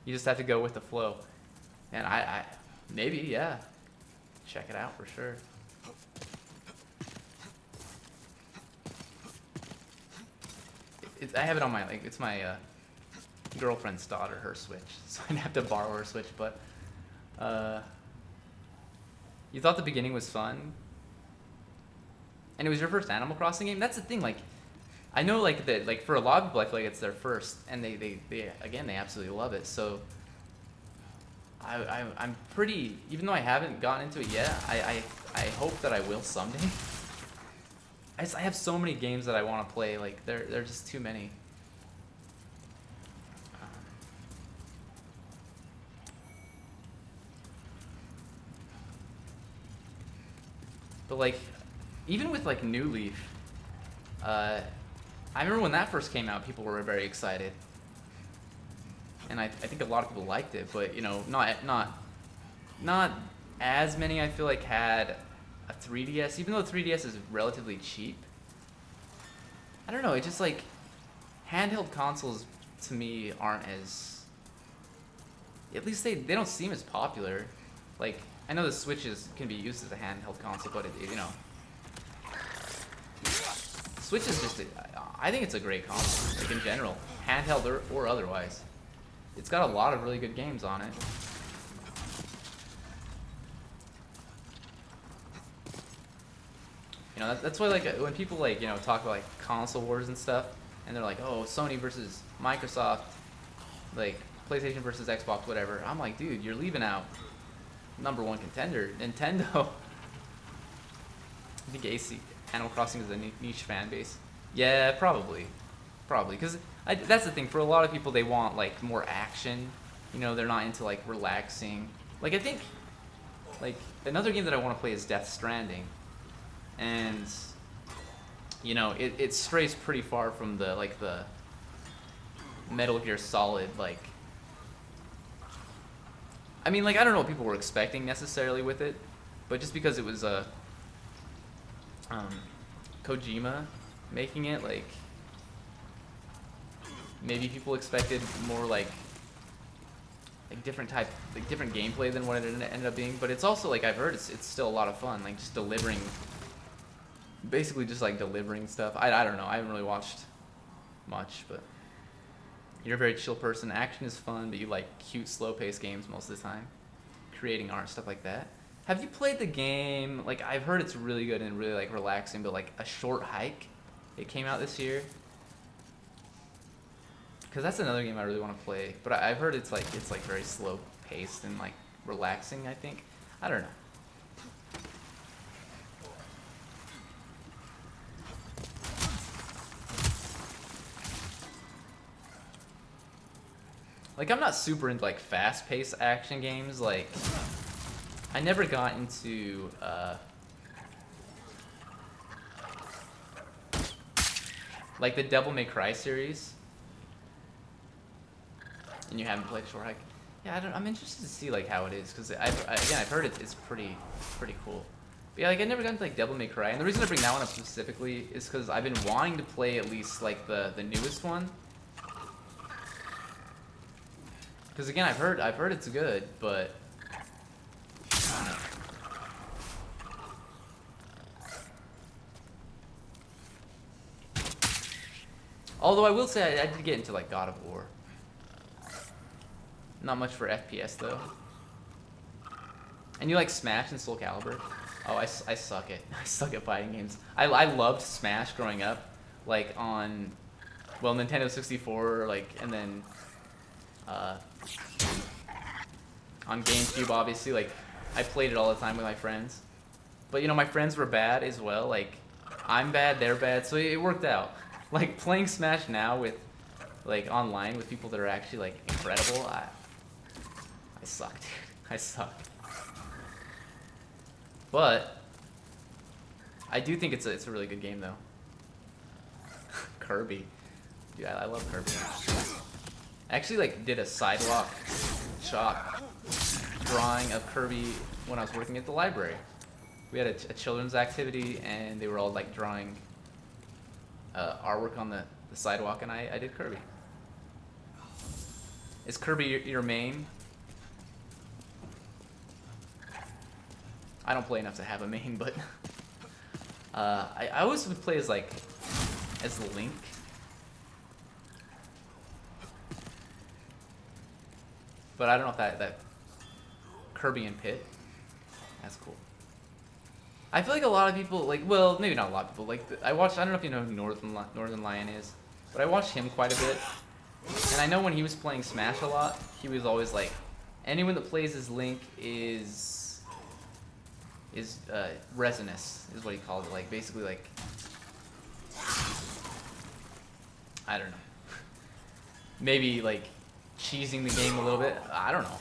You just have to go with the flow. And I maybe, yeah. Check it out for sure. I have it on my, like, it's my girlfriend's daughter, her Switch. So I'd have to borrow her Switch, but you thought the beginning was fun? And it was your first Animal Crossing game? That's the thing, like, I know, like, that, like, for a lot of people, I feel like it's their first, and they again, they absolutely love it, so I'm pretty, even though I haven't gotten into it yet, I hope that I will someday. I have so many games that I want to play, like, they're just too many. But, like, even with, like, New Leaf, I remember when that first came out, people were very excited. And I think a lot of people liked it, but, you know, not as many, I feel like, had a 3DS, even though 3DS is relatively cheap. I don't know, it just, like, handheld consoles, to me, aren't as, at least they don't seem as popular. Like, I know the Switch can be used as a handheld console, but, you know, Switch is just, I think it's a great console, like, in general, handheld or otherwise. It's got a lot of really good games on it. You know, that's why, like, when people, like, you know, talk about, like, console wars and stuff, and they're like, oh, Sony versus Microsoft, like, PlayStation versus Xbox, whatever. I'm like, dude, you're leaving out #1 contender, Nintendo. I think AC, Animal Crossing is a niche fan base. Yeah, probably, because that's the thing. For a lot of people, they want, like, more action. You know, they're not into, like, relaxing. Like, I think, like, another game that I want to play is Death Stranding, and, you know, it strays pretty far from the, like, the Metal Gear Solid, like, I mean, like, I don't know what people were expecting necessarily with it, but just because it was Kojima making it, like, maybe people expected more like different gameplay than what it ended up being. But it's also, like, I've heard it's still a lot of fun, like, just delivering, basically just, like, delivering stuff. I don't know, I haven't really watched much, but you're a very chill person. Action is fun, but you like cute, slow-paced games most of the time, creating art, stuff like that. Have you played the game, like, I've heard it's really good and really, like, relaxing, but, like, A Short Hike? It came out this year. Because that's another game I really want to play, but I've heard it's like very slow paced and, like, relaxing, I think. I don't know. Like, I'm not super into, like, fast paced action games. Like, I never got into like the Devil May Cry series. And you haven't played Short Hike? Yeah, I'm interested to see, like, how it is, because I've heard it's pretty cool. But yeah, like, I never got into, like, Devil May Cry, and the reason I bring that one up specifically is because I've been wanting to play at least, like, the newest one. Because again, I've heard it's good, but I don't know. Although I will say I did get into, like, God of War. Not much for FPS, though. And you like Smash and Soul Calibur? Oh, I suck I suck at fighting games. I loved Smash growing up, like, on, well, Nintendo 64, like, and then on GameCube, obviously. Like, I played it all the time with my friends. But, you know, my friends were bad as well. Like, I'm bad, they're bad, so it worked out. Like, playing Smash now with like online with people that are actually like incredible, I suck, dude. I suck. But I do think it's a really good game though. Kirby, dude, I love Kirby. I actually like did a sidewalk chalk drawing of Kirby when I was working at the library. We had a children's activity and they were all like drawing artwork on the sidewalk, and I did Kirby. Is Kirby your main? I don't play enough to have a main, but I always would play as Link. But I don't know if that Kirby and Pit, that's cool. I feel like a lot of people, like, well, maybe not a lot of people, like, I don't know if you know who Northern Lion is, but I watched him quite a bit. And I know when he was playing Smash a lot, he was always like, anyone that plays as Link is resinous, is what he called it. Like, basically, like, I don't know. Maybe, like, cheesing the game a little bit. I don't know.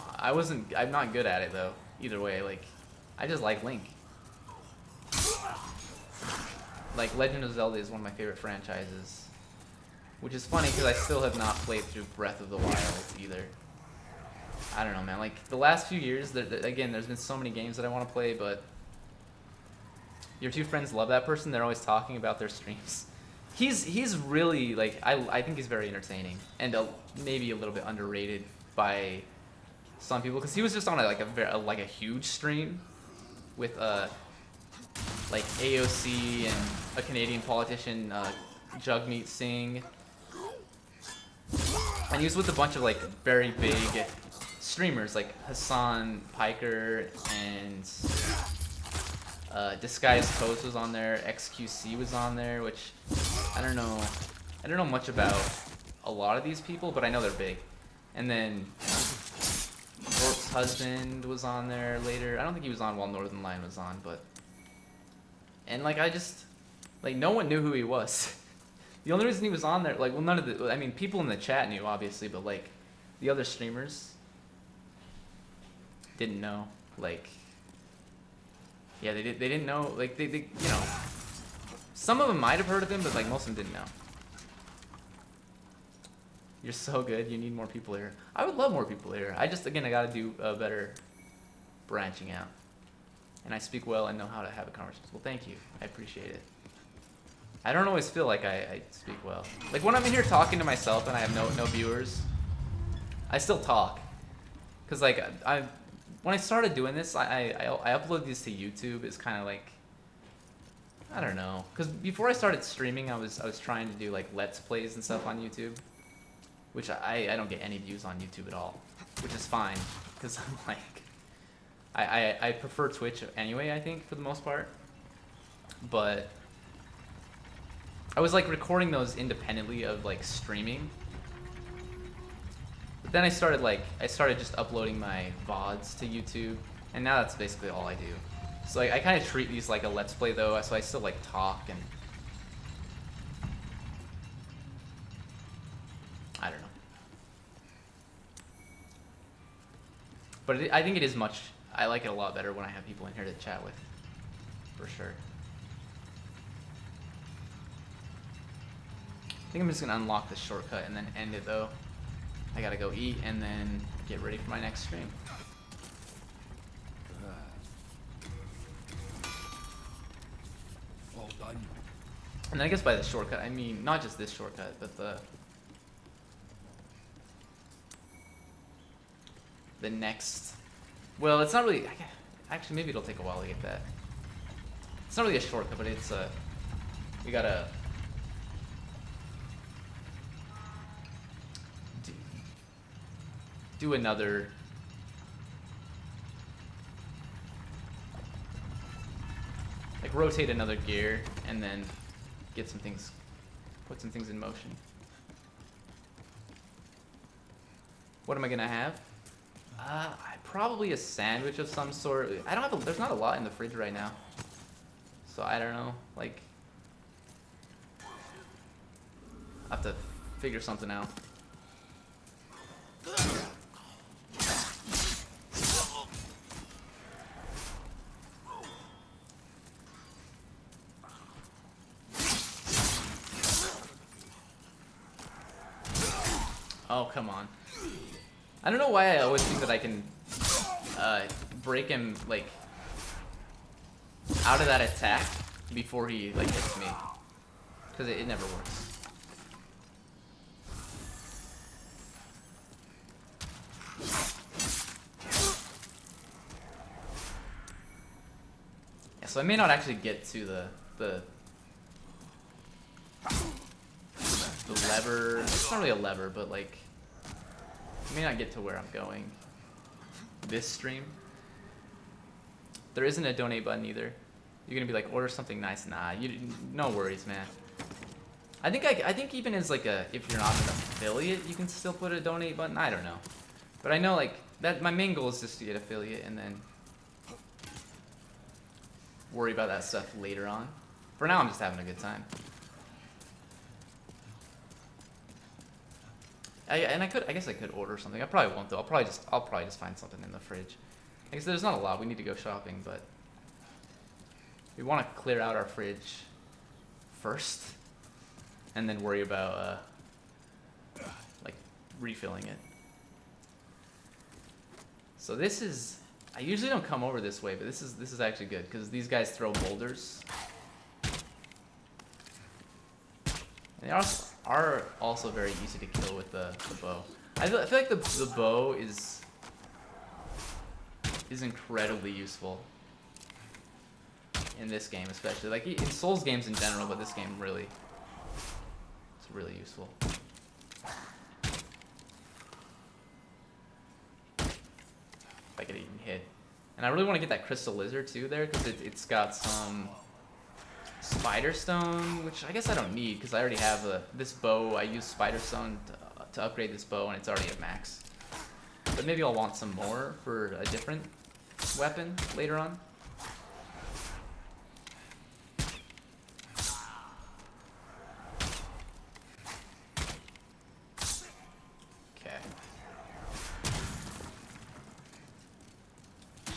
I'm not good at it, though. Either way, like, I just like Link. Like, Legend of Zelda is one of my favorite franchises. Which is funny, because I still have not played through Breath of the Wild, either. I don't know, man. Like, the last few years, again, there's been so many games that I want to play, but your two friends love that person. They're always talking about their streams. He's really, like, I think he's very entertaining, and maybe a little bit underrated by some people, because he was just on a huge stream with like AOC and a Canadian politician, Jugmeat Singh, and he was with a bunch of like very big streamers like Hassan Piker and Disguised Toast was on there, XQC was on there, which I don't know much about a lot of these people, but I know they're big. And then Warp's husband was on there later. I don't think he was on while Northern Lion was on, but and like no one knew who he was. The only reason he was on there, like, well, none of the, I mean, people in the chat knew, obviously, but, like, the other streamers didn't know, like, yeah, they didn't know, like, they you know, some of them might have heard of him, but, like, most of them didn't know. You're so good, you need more people here. I would love more people here. I gotta do a better branching out. And I speak well and know how to have a conversation. Well, thank you, I appreciate it. I don't always feel like I speak well. Like when I'm in here talking to myself and I have no viewers, I still talk. Cause like when I started doing this, I upload these to YouTube. It's kind of like, I don't know. Cause before I started streaming, I was trying to do like Let's Plays and stuff on YouTube, which I don't get any views on YouTube at all, which is fine. Cause I'm like, I prefer Twitch anyway, I think, for the most part. But I was like recording those independently of like streaming. But then I started just uploading my VODs to YouTube, and now that's basically all I do. So I kind of treat these like a Let's Play though, so I still like talk and I don't know. But I think it is I like it a lot better when I have people in here to chat with, for sure. I think I'm just gonna unlock the shortcut and then end it though. I gotta go eat and then get ready for my next stream. Well done. And I guess by the shortcut, I mean not just this shortcut, but the next. Well, it's not really. Actually, maybe it'll take a while to get that. It's not really a shortcut, but it's we gotta do another. Like rotate another gear and then get some things, put some things in motion. What am I gonna have? Probably a sandwich of some sort. I don't have. There's not a lot in the fridge right now, so I don't know. Like, I have to figure something out. Oh, come on. I don't know why I always think that I can break him, like, out of that attack before he, like, hits me. Because it never works. Yeah, so I may not actually get to the lever. It's not really a lever, but, like, I may not get to where I'm going this stream. There isn't a donate button either. You're gonna be like, order something nice. Nah, no worries, man. I think even as like if you're not an affiliate, you can still put a donate button. I don't know, but I know like that my main goal is just to get affiliate and then worry about that stuff later on. For now, I'm just having a good time. I guess I could order something. I probably won't though. I'll probably just find something in the fridge. I guess there's not a lot. We need to go shopping, but we want to clear out our fridge first, and then worry about like refilling it. So this is. I usually don't come over this way, but this is actually good because these guys throw boulders. And they are also very easy to kill with the bow. I feel like the bow is incredibly useful in this game, especially like in Souls games in general, but this game really, it's really useful. If I could even hit, and I really want to get that crystal lizard too there because it's got some spider stone, which I guess I don't need because I already have this bow. I use spider stone to upgrade this bow, and it's already at max. But maybe I'll want some more for a different weapon later on. Okay.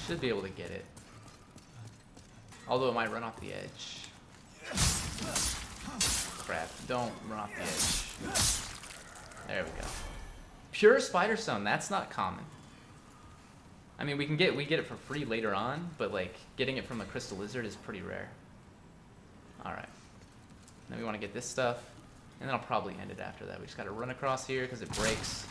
Should be able to get it. Although it might run off the edge. Crap, don't run off the edge. There we go. Pure spider stone, that's not common. I mean, we get it for free later on, but like getting it from a crystal lizard is pretty rare. All right. Then we want to get this stuff, and then I'll probably end it after that. We just got to run across here because it breaks.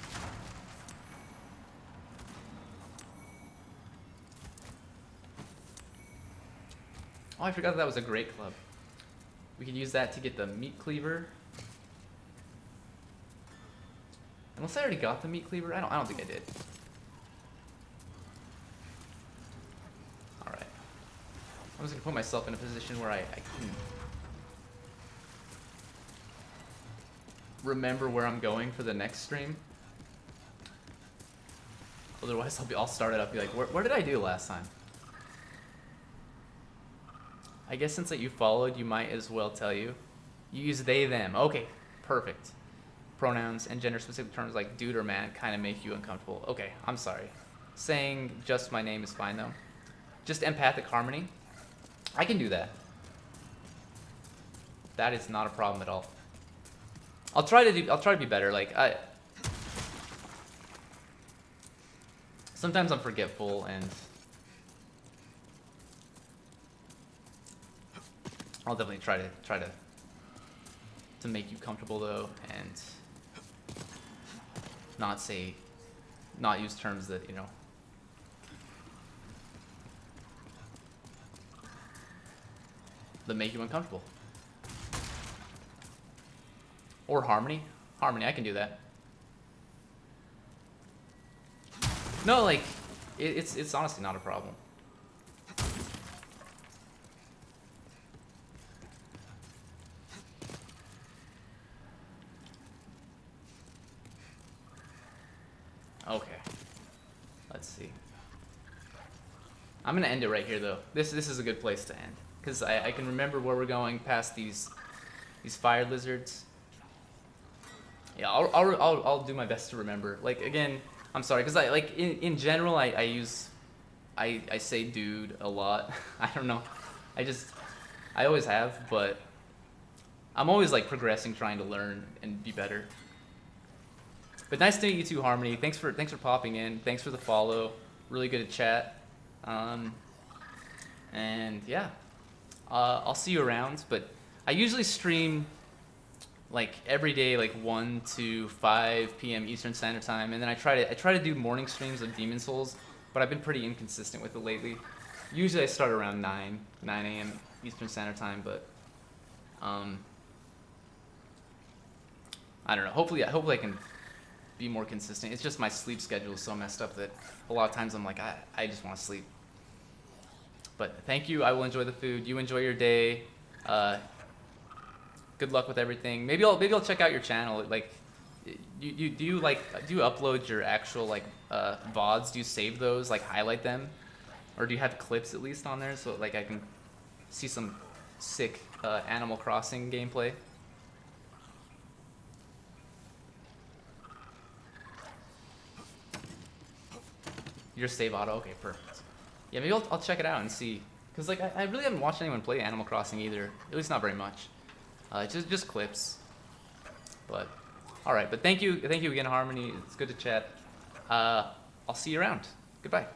Oh, I forgot that was a great club. We could use that to get the meat cleaver. Unless I already got the meat cleaver, I don't think I did. All right. I'm just gonna put myself in a position where I can remember where I'm going for the next stream. Otherwise, I'll start it up. Be like, where did I do last time? I guess since that you followed, you might as well tell you. You use they, them. Okay, perfect. Pronouns and gender-specific terms like dude or man kind of make you uncomfortable. Okay, I'm sorry. Saying just my name is fine though. Just empathic harmony. I can do that. That is not a problem at all. I'll try to be better. Like sometimes I'm forgetful and I'll definitely try to make you comfortable though, and not use terms that, you know, that make you uncomfortable. Or harmony. Harmony, I can do that. No, like it's honestly not a problem. Okay. Let's see. I'm gonna end it right here though. This is a good place to end because I can remember where we're going past these fire lizards. Yeah, I'll do my best to remember. Like again, I'm sorry because I like in general I say dude a lot. I don't know. I always have, but I'm always like progressing, trying to learn and be better. But nice to meet you too, Harmony. Thanks for popping in. Thanks for the follow. Really good at chat. And yeah, I'll see you around. But I usually stream like every day, like 1 to 5 p.m. Eastern Standard Time, and then I try to do morning streams of Demon Souls, but I've been pretty inconsistent with it lately. Usually I start around 9 a.m. Eastern Standard Time, but I don't know. Hopefully I can be more consistent. It's just my sleep schedule is so messed up that a lot of times I'm like, I just want to sleep. But thank you. I will enjoy the food. You enjoy your day. Good luck with everything. Maybe I'll check out your channel. Like, do you upload your actual like VODs? Do you save those? Like highlight them, or do you have clips at least on there so like I can see some sick Animal Crossing gameplay? Your save auto? Okay, perfect. Yeah, maybe I'll check it out and see. Cause like I really haven't watched anyone play Animal Crossing either. At least not very much. Just clips. But all right. But thank you again, Harmony. It's good to chat. I'll see you around. Goodbye.